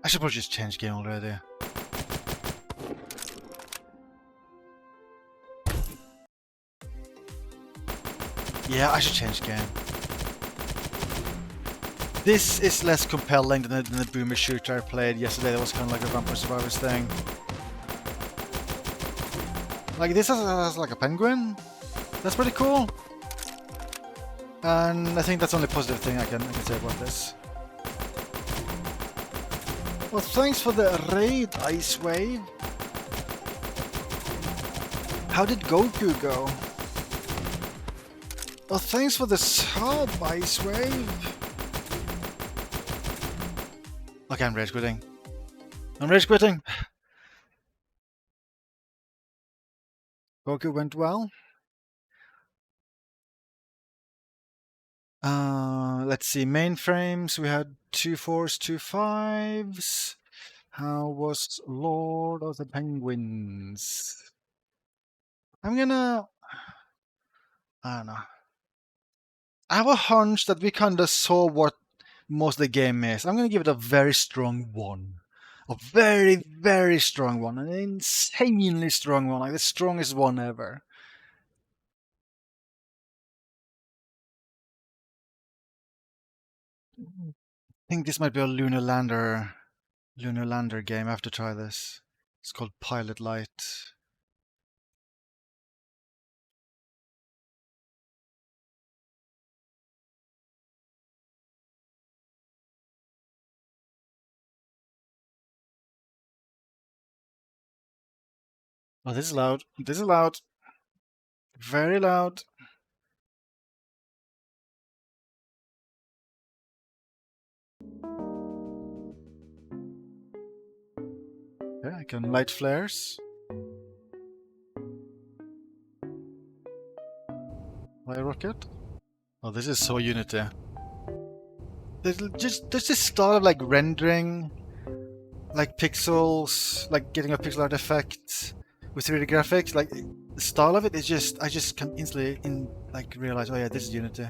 A: I should probably just change game already. Yeah, I should change game. This is less compelling than the boomer shooter I played yesterday. That was kind of like a Vampire Survivors thing. Like this has like a penguin. That's pretty cool. And I think that's the only positive thing I can say about this. Well, thanks for the raid, Ice Wave. How did Goku go? Well, thanks for the sub, Ice Wave. Okay, I'm rage quitting. I'm rage quitting. Goku went well. Let's see, MainFrames, we had 2 4s, 2 5s. How was Lord of the Penguins? I don't know. I have a hunch that we kind of saw what most of the game is. I'm gonna give it a very strong 1. A very, very strong 1. An insanely strong 1, like the strongest 1 ever. I think this might be a Lunar Lander game. I have to try this. It's called Pilot Light. Oh, this is loud. This is loud. Very loud. Yeah, I can light flares. Fire rocket. Oh, this is so Unity. There's this style of like rendering, like pixels, like getting a pixel art effect with 3D graphics. Like the style of it is just, I just can instantly like realize, oh yeah, this is Unity.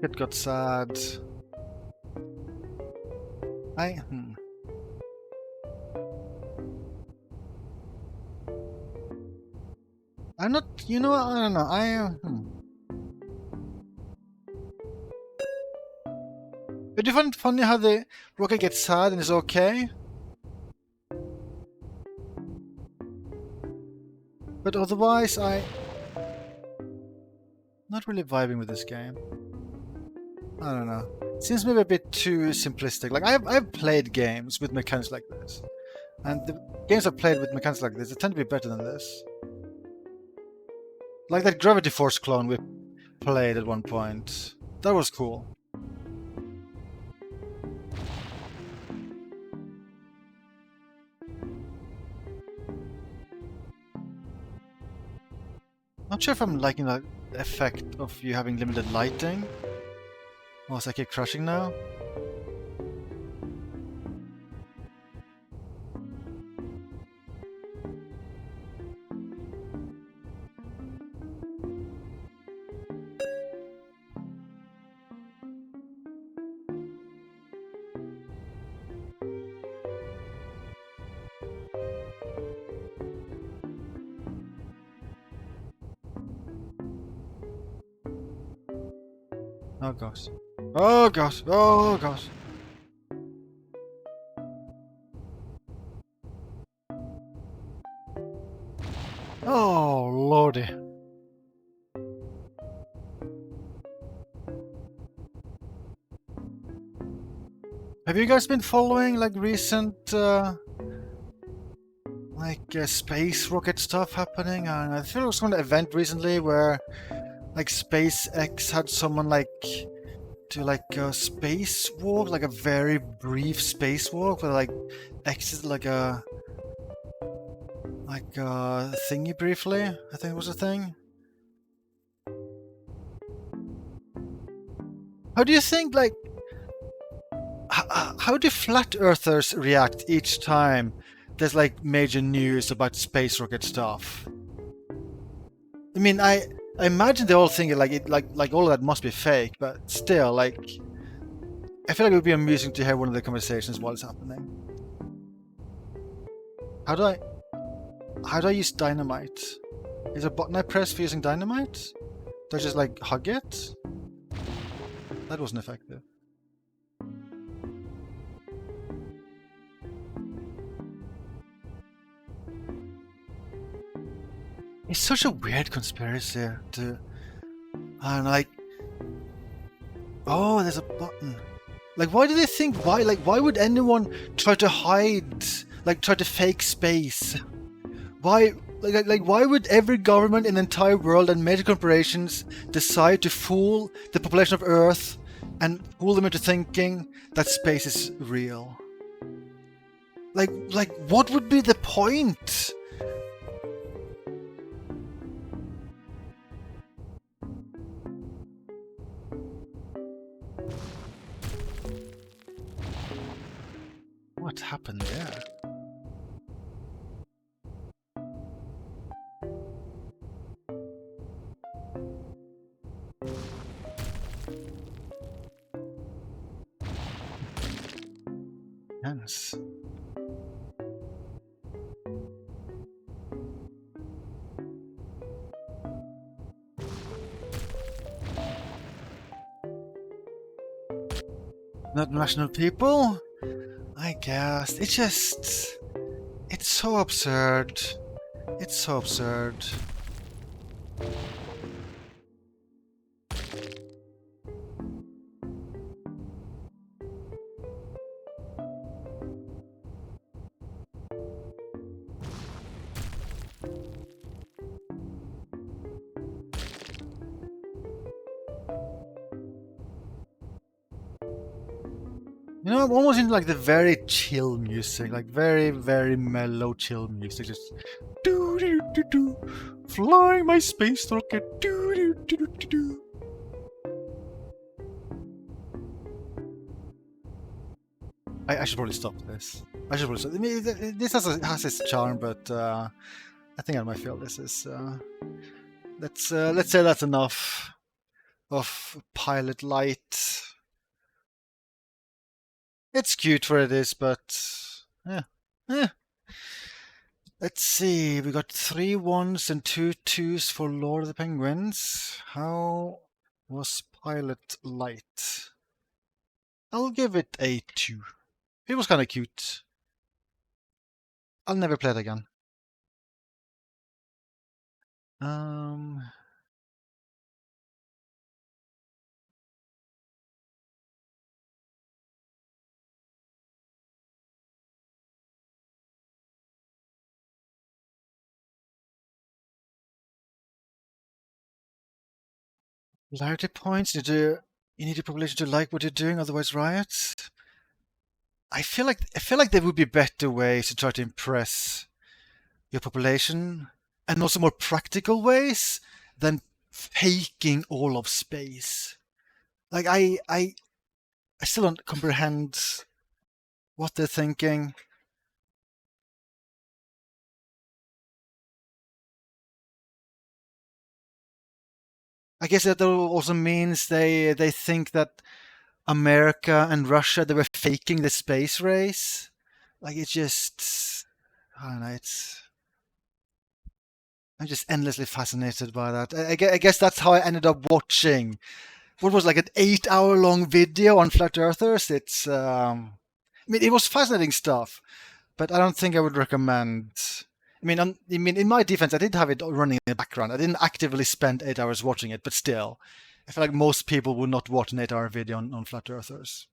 A: It got sad. I'm not, you know, I don't know, But do you find it funny how the rocket gets sad and is okay? But otherwise, not really vibing with this game. I don't know. It seems maybe a bit too simplistic. Like, I've played games with mechanics like this. And the games I've played with mechanics like this, they tend to be better than this. Like that Gravity Force clone we played at one point. That was cool. Not sure if I'm liking the effect of you having limited lighting. Oh, so I keep crashing now? Oh gosh. Oh gosh. Oh gosh. Oh lordy. Have you guys been following like recent space rocket stuff happening? And I feel there was one event recently where like SpaceX had someone like do like a spacewalk, like a very brief spacewalk, where like exited like a thingy briefly. I think it was a thing. How do you think like how do flat earthers react each time there's like major news about space rocket stuff? I mean, I imagine they all think like all of that must be fake, but still, like, I feel like it would be amusing to hear one of the conversations while it's happening. How do I use dynamite? Is there a button I press for using dynamite? Do I just like hug it? That wasn't effective. It's such a weird conspiracy to, and like, oh, there's a button. Like, why do they think? Why would anyone try to hide? Like, try to fake space? Why? Like, why would every government in the entire world and major corporations decide to fool the population of Earth and fool them into thinking that space is real? Like, what would be the point? What happened there? Yes. Not national people? I guess. It's so absurd. It's so absurd. You know, I'm almost into like the very chill music, like very, very mellow chill music. Just do do do do, flying my space rocket. Do do do do do do. I should probably stop this. I should probably stop. I mean, this has its charm, but I think I might feel this is. Let's say that's enough of Pilot Light. It's cute for it is, but yeah. Let's see. We got 3 1s and 2 2s for Lord of the Penguins. How was Pilot Light? I'll give it a 2. It was kind of cute. I'll never play it again. Polarity points. You need a population to like what you're doing, otherwise riots. I feel like there would be better ways to try to impress your population, and also more practical ways than faking all of space. Like I still don't comprehend what they're thinking. I guess that also means they think that America and Russia, they were faking the space race. Like it's just, I don't know. I'm just endlessly fascinated by that. I guess that's how I ended up watching what was like an 8-hour long video on flat earthers. It's, I mean, it was fascinating stuff, but I don't think I would recommend. I mean, in my defense, I did have it running in the background. I didn't actively spend 8 hours watching it, but still, I feel like most people would not watch an 8-hour video on flat earthers.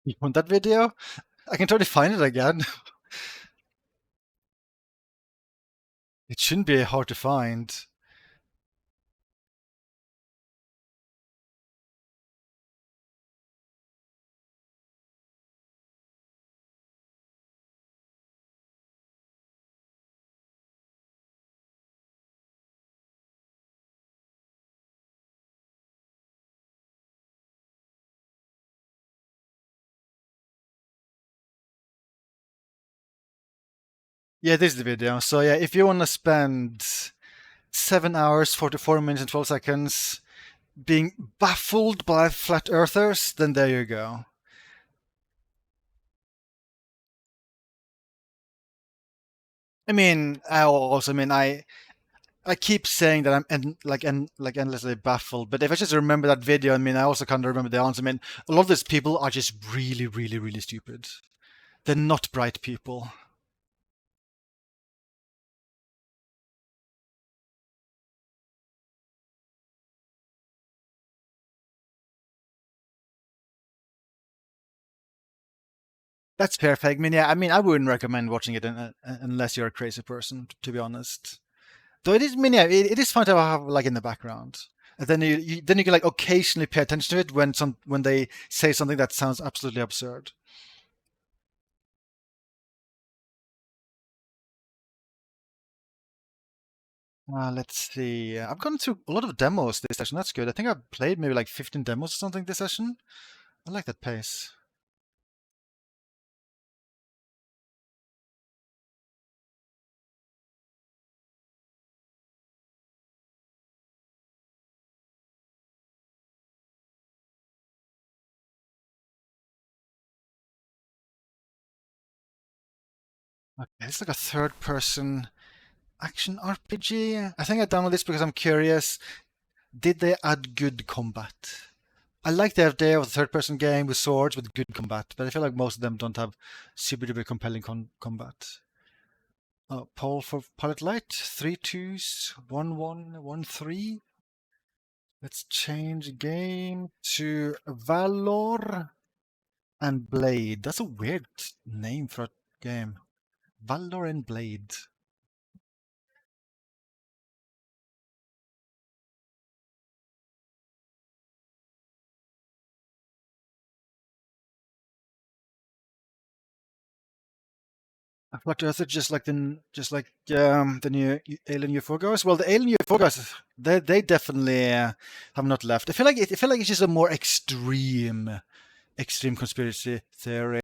A: You want that video? I can try to find it again. It shouldn't be hard to find. Yeah, this is the video. So yeah, if you want to spend 7 hours, 44 minutes and 12 seconds being baffled by flat earthers, then there you go. I mean, I keep saying that I'm endlessly baffled, but if I just remember that video, I mean, I also kind of remember the answer. I mean, a lot of these people are just really, really, really stupid. They're not bright people. That's fair, Peg. I mean, yeah, I mean, I wouldn't recommend watching it unless you're a crazy person, to be honest. Though it is, I mean, yeah, it is fun to have like in the background. And then you can like occasionally pay attention to it when they say something that sounds absolutely absurd. Let's see. I've gone through a lot of demos this session. That's good. I think I've played maybe like 15 demos or something this session. I like that pace. Okay, it's like a third-person action RPG. I think I downloaded this because I'm curious. Did they add good combat? I like the idea of a third-person game with swords with good combat, but I feel like most of them don't have super duper compelling combat. Poll for Pilot Light, 3 2s, 1 1, 1 3. Let's change game to Valor and Blade. That's a weird name for a game. Valor and Blade. Flat Earth are just like the new alien UFO guys. Well, the alien UFO guys, they definitely have not left. I feel like it's just a more extreme conspiracy theory.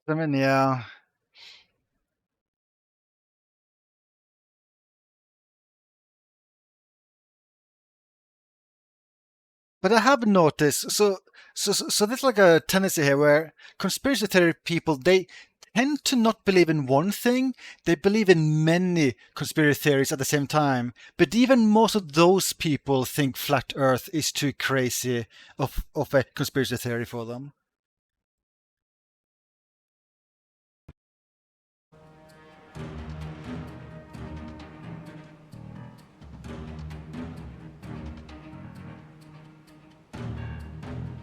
A: I mean, yeah. But I have noticed, so there's like a tendency here where conspiracy theory people, they tend to not believe in one thing, they believe in many conspiracy theories at the same time. But even most of those people think flat Earth is too crazy of a conspiracy theory for them.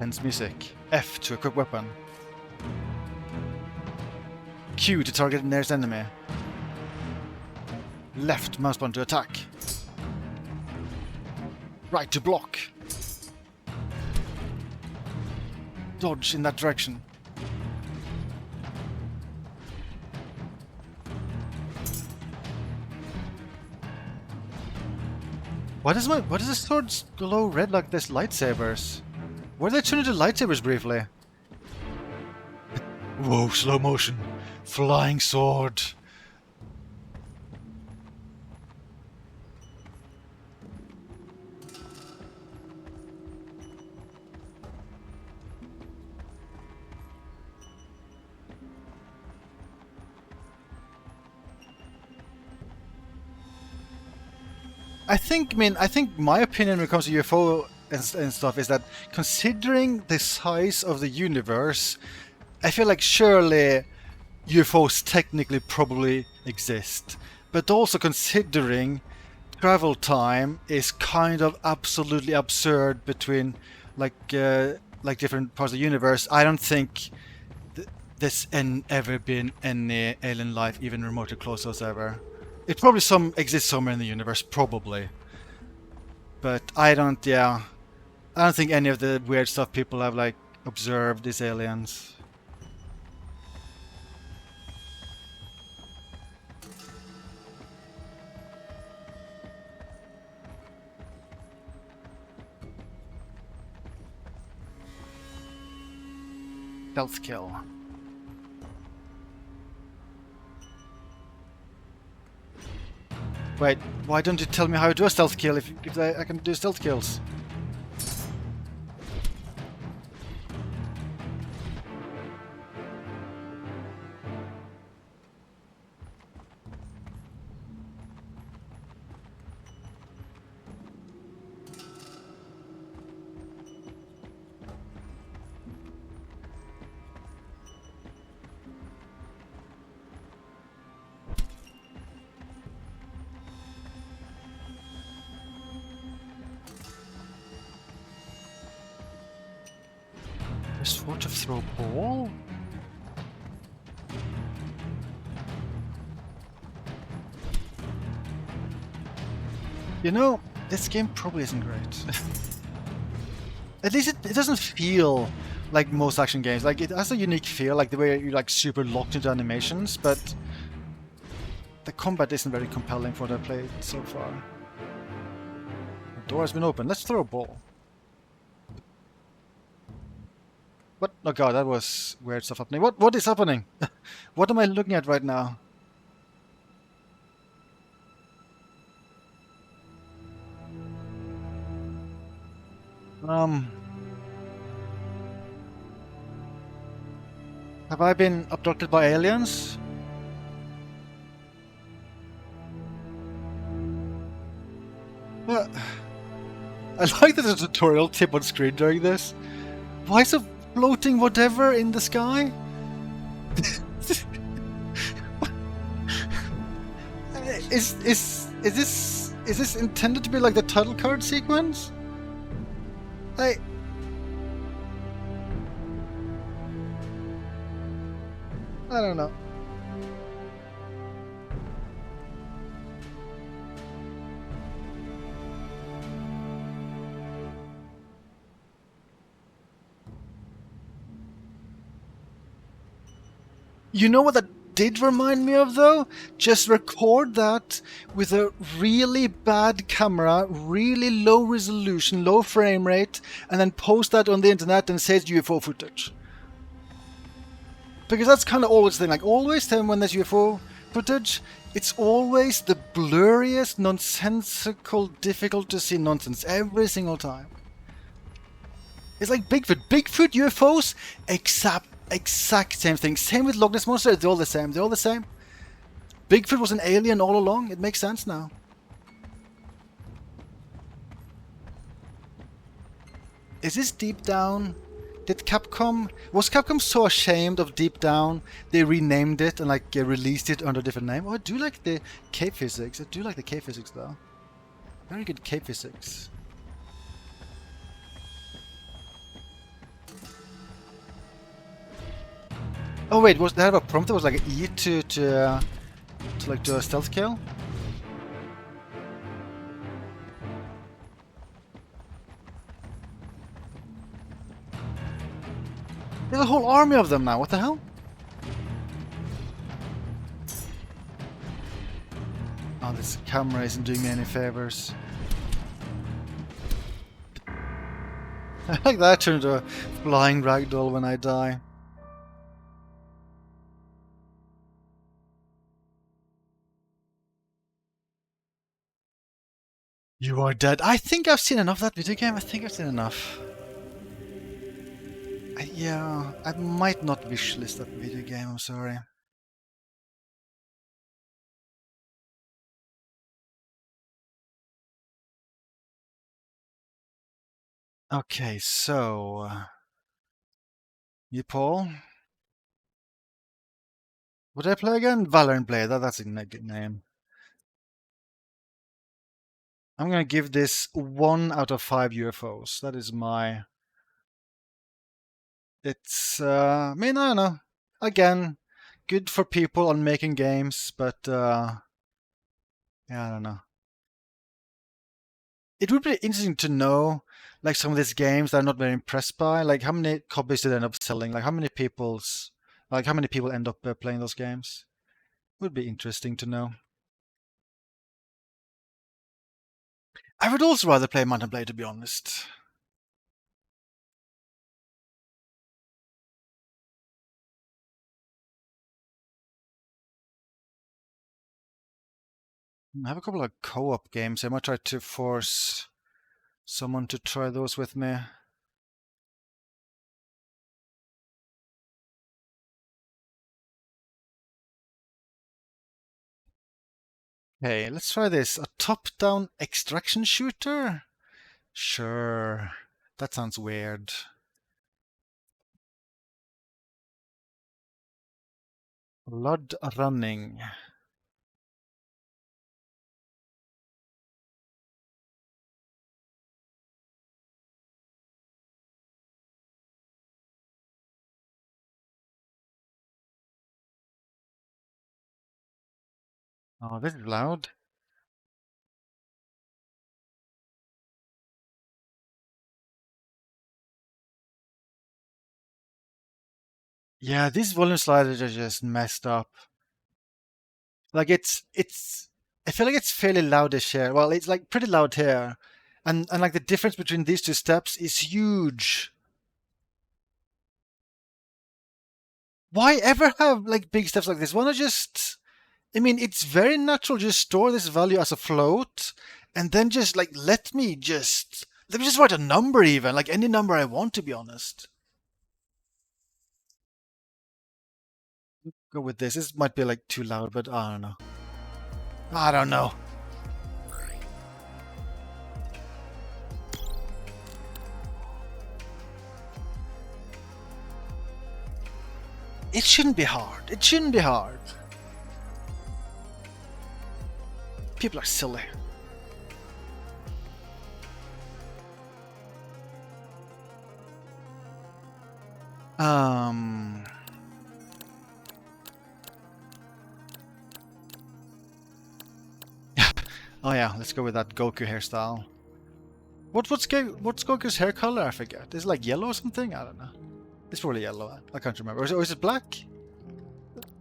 A: Hence music. F to equip weapon. Q to target the nearest enemy. Left mouse button to attack. Right to block. Dodge in that direction. Why does the swords glow red like this lightsabers? Were they turned into lightsabers briefly? Whoa, slow motion. Flying sword. I think my opinion when it comes to UFO and stuff is that considering the size of the universe, I feel like surely UFOs technically probably exist. But also considering travel time is kind of absolutely absurd between like different parts of the universe, I don't think there's ever been any alien life even remotely close to us ever. It probably exists somewhere in the universe, probably. But I don't think any of the weird stuff people have like observed is aliens. Stealth kill. Wait, why don't you tell me how to do a stealth kill if I can do stealth kills? Sword to throw ball? You know, this game probably isn't great. At least it doesn't feel like most action games. Like, it has a unique feel, like the way you're like super locked into animations, but the combat isn't very compelling for what I've played so far. The door has been opened. Let's throw a ball. What? Oh god, that was weird stuff happening. What is happening? What am I looking at right now? Have I been abducted by aliens? I like that there's a tutorial tip on screen during this. Why is a floating whatever in the sky? Is this intended to be like the title card sequence? I don't know. You know what that did remind me of though? Just record that with a really bad camera, really low resolution, low frame rate, and then post that on the internet and say it's UFO footage. Because that's kind of always the thing. Like always when there's UFO footage, it's always the blurriest, nonsensical, difficult to see nonsense every single time. It's like Bigfoot. Bigfoot, UFOs, exact same thing. Same with Loch Ness Monster. They're all the same. They're all the same. Bigfoot was an alien all along. It makes sense now. Is this Deep Down? Was Capcom so ashamed of Deep Down they renamed it and like released it under a different name? Oh, I do like the cave physics. I do like the cave physics though. Very good cave physics. Oh wait, was that a prompt that was like an E to like do a stealth kill? There's a whole army of them now, what the hell? Oh, this camera isn't doing me any favors. I like that turned into a flying ragdoll when I die. You are dead. I think I've seen enough of that video game. I think I've seen enough. Yeah, I might not wishlist that video game, I'm sorry. Okay, so... you, Paul? What did I play again? Valor Blade, that's a good name. I'm gonna give this 1 out of 5 UFOs. That is my... It's, I mean, I don't know. Again, good for people on making games, but, yeah, I don't know. It would be interesting to know, like, some of these games that I'm not very impressed by. Like, how many copies did they end up selling? Like, how many people end up playing those games? Would be interesting to know. I would also rather play Mountain Blade, to be honest. I have a couple of co-op games. I might try to force someone to try those with me. Okay, let's try this. A top-down extraction shooter? Sure. That sounds weird. Blood running. Oh, this is loud. Yeah, these volume sliders are just messed up. Like I feel like it's fairly loudish here. Well, it's like pretty loud here. And like the difference between these two steps is huge. Why ever have like big steps like this? Why not just, I mean, it's very natural. Just store this value as a float and then just like let me just write a number even, like any number I want, to be honest. Go with this. This might be like too loud, but I don't know. I don't know. It shouldn't be hard. It shouldn't be hard. People are silly. Oh yeah, let's go with that Goku hairstyle. What's Goku's hair color? I forget. Is it like yellow or something? I don't know. It's probably yellow. I can't remember. Or is it black?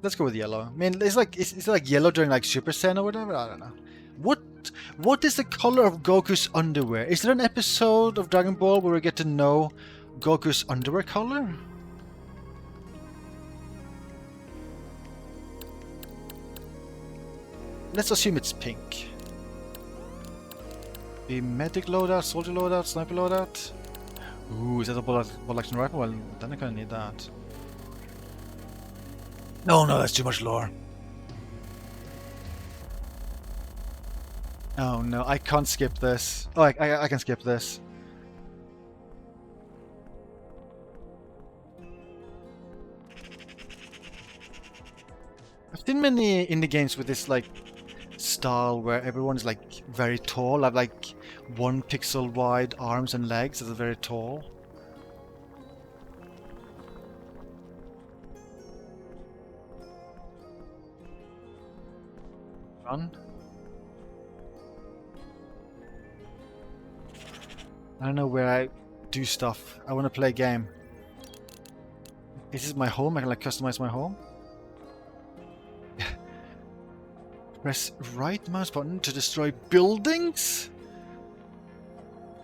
A: Let's go with yellow. I mean, it's like yellow during like Super Saiyan or whatever. I don't know. What is the color of Goku's underwear? Is there an episode of Dragon Ball where we get to know Goku's underwear color? Let's assume it's pink. The medic loadout, soldier loadout, sniper loadout. Ooh, is that a bolt action rifle? Well, then I'm gonna need that. No, that's too much lore. Oh no, I can't skip this. Oh, I can skip this. I've seen many indie games with this like style where everyone is like very tall. I've like 1 pixel wide arms and legs that are very tall. Run. I don't know where I do stuff. I want to play a game. Is this my home? I can like customize my home. Press right mouse button to destroy buildings?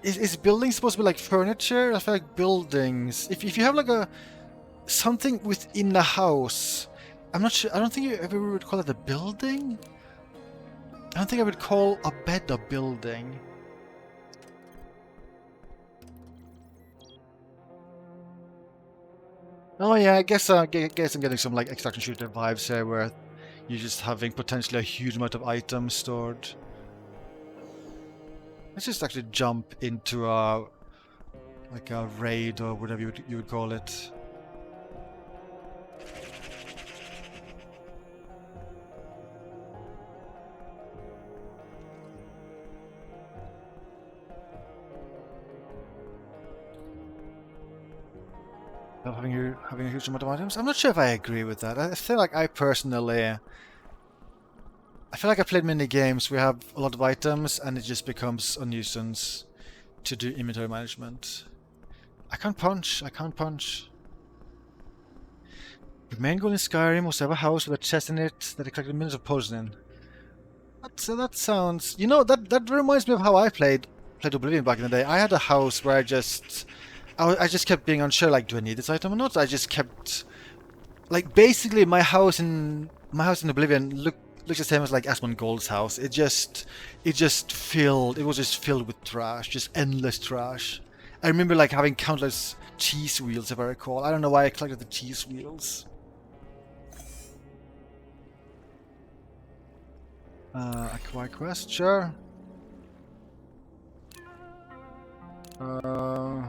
A: Is buildings supposed to be like furniture? I feel like buildings. If you have like something within the house, I'm not sure. I don't think you ever would call it a building. I don't think I would call a bed a building. Oh yeah, I guess I'm getting some like extraction shooter vibes here, where you're just having potentially a huge amount of items stored. Let's just actually jump into a like a raid or whatever you would call it. Having a huge amount of items? I'm not sure if I agree with that. I feel like I feel like I played many games where we have a lot of items and it just becomes a nuisance to do inventory management. I can't punch. The main goal in Skyrim was to have a house with a chest in it that collected millions of poison in. That sounds... You know, that reminds me of how I played Oblivion back in the day. I had a house where I just kept being unsure, like, do I need this item or not? I just kept... Like, basically, my house in Oblivion looks the same as, like, Asmongold's house. It was just filled with trash, just endless trash. I remember, like, having countless cheese wheels, if I recall. I don't know why I collected the cheese wheels. Acquire quest, sure. I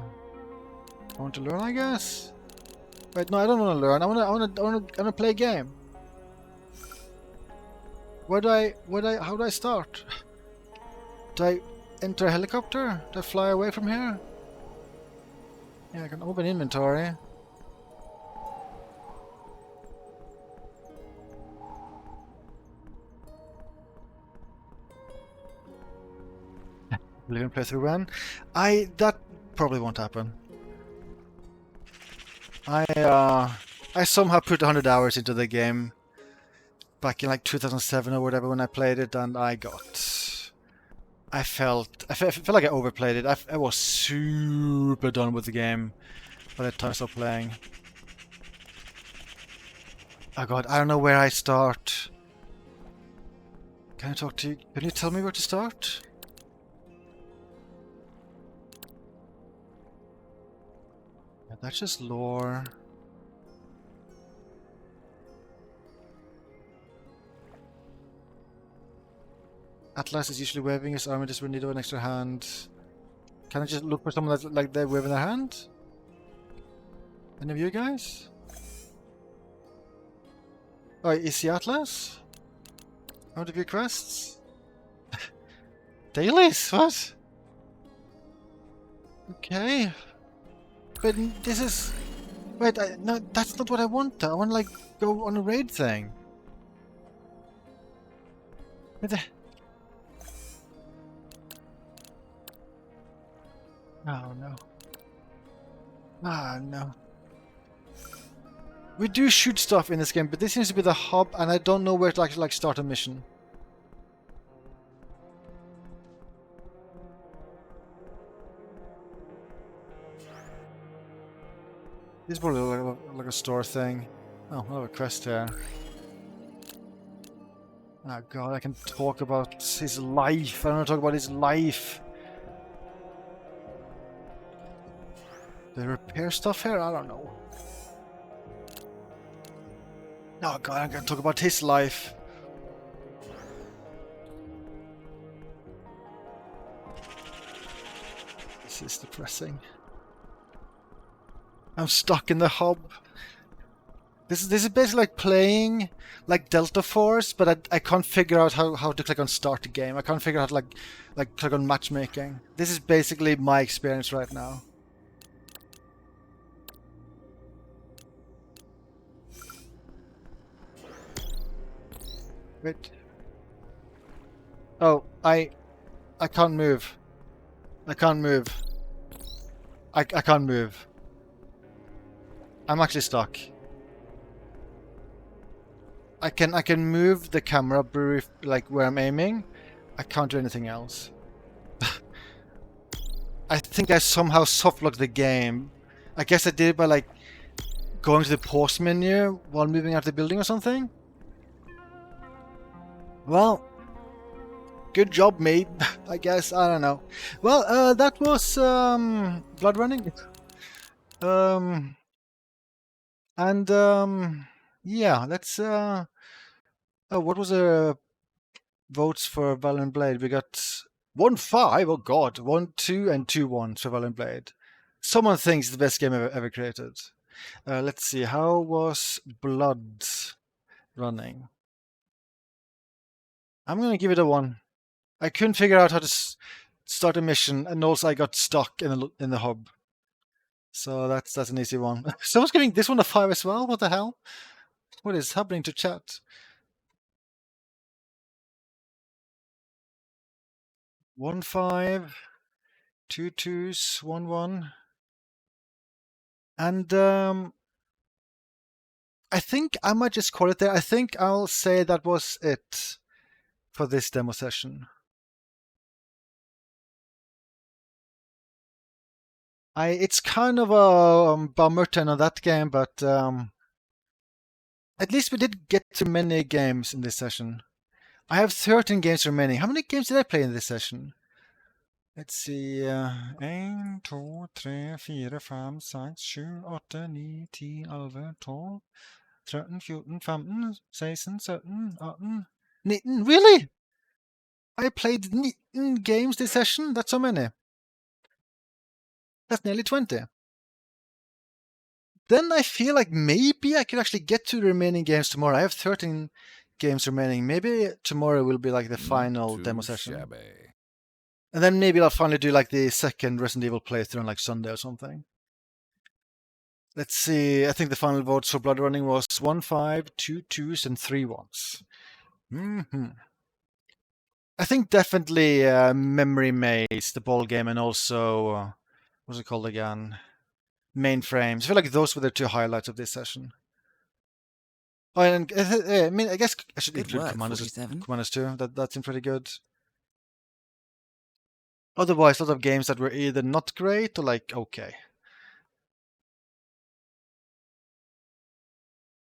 A: want to learn, I guess. Wait, no, I don't want to learn. I want to play a game. How do I start? Do I enter a helicopter? Do I fly away from here? Yeah, I can open inventory. Oblivion playthrough when? That probably won't happen. I somehow put 100 hours into the game back in like 2007 or whatever when I played it, and I felt like I overplayed it. I was super done with the game by the time I stopped playing. Oh god, I don't know where I start. Can I talk to you? Can you tell me where to start? Yeah, that's just lore. Atlas is usually waving his arm just when you do an extra hand. Can I just look for someone that's like they're waving their hand? Any of you guys? Oh, is he Atlas? Out of your quests? Dailies? What? Okay. But this is... Wait, no, that's not what I want. I want to like go on a raid thing. Oh no. Ah no. We do shoot stuff in this game, but this seems to be the hub, and I don't know where to actually like start a mission. This is probably like a store thing. Oh, I have a quest here. Oh god, I can talk about his life. I don't want to talk about his life. Do they repair stuff here? I don't know. Oh god, I'm gonna talk about his life. This is depressing. I'm stuck in the hub. This is basically like playing like Delta Force, but I can't figure out how to click on start the game. I can't figure out how to like click on matchmaking. This is basically my experience right now. Wait. Oh, I can't move. I can't move. I can't move. I'm actually stuck. I can move the camera brief, like where I'm aiming. I can't do anything else. I think I somehow softlocked the game. I guess I did it by like going to the pause menu while moving out the building or something. Well, good job, mate. I guess, I don't know. Well, that was blood running. Yeah, let's oh, what was the votes for Valor Blade? We got 1-5, oh god, 1-2 and 2-1 for Valor Blade. Someone thinks it's the best game ever created. Let's see, how was blood running? I'm gonna give it a 1. I couldn't figure out how to start a mission, and also I got stuck in the hub. So that's an easy one. Someone's giving this one a 5 as well. What the hell? What is happening to chat? 1-5, 2-2s, 1-1, and I think I might just call it there. I think I'll say that was it for this demo session. It's kind of a bummer to end on that game, but at least we did get to many games in this session. I have 13 games remaining. How many games did I play in this session? Let's see. 1, 2, 3, 4, 5, 6, 7, 8, 9, 10, 11, 12, 13, 14, 15, 16, 17, 18, 19. Really? I played 19 games this session? That's so many. That's nearly 20. Then I feel like maybe I could actually get to the remaining games tomorrow. I have 13 games remaining. Maybe tomorrow will be like the final demo session. And then maybe I'll finally do like the second Resident Evil playthrough on like Sunday or something. Let's see. I think the final votes for blood running was 1-5, 2-2s, and 3-1s. I think definitely MemoryMaze, the ball game, and also what's it called again? MainFrames. I feel like those were the 2 highlights of this session. Oh, and I mean, I guess I should include Commandos too. That seemed pretty good. Otherwise, a lot of games that were either not great or like okay.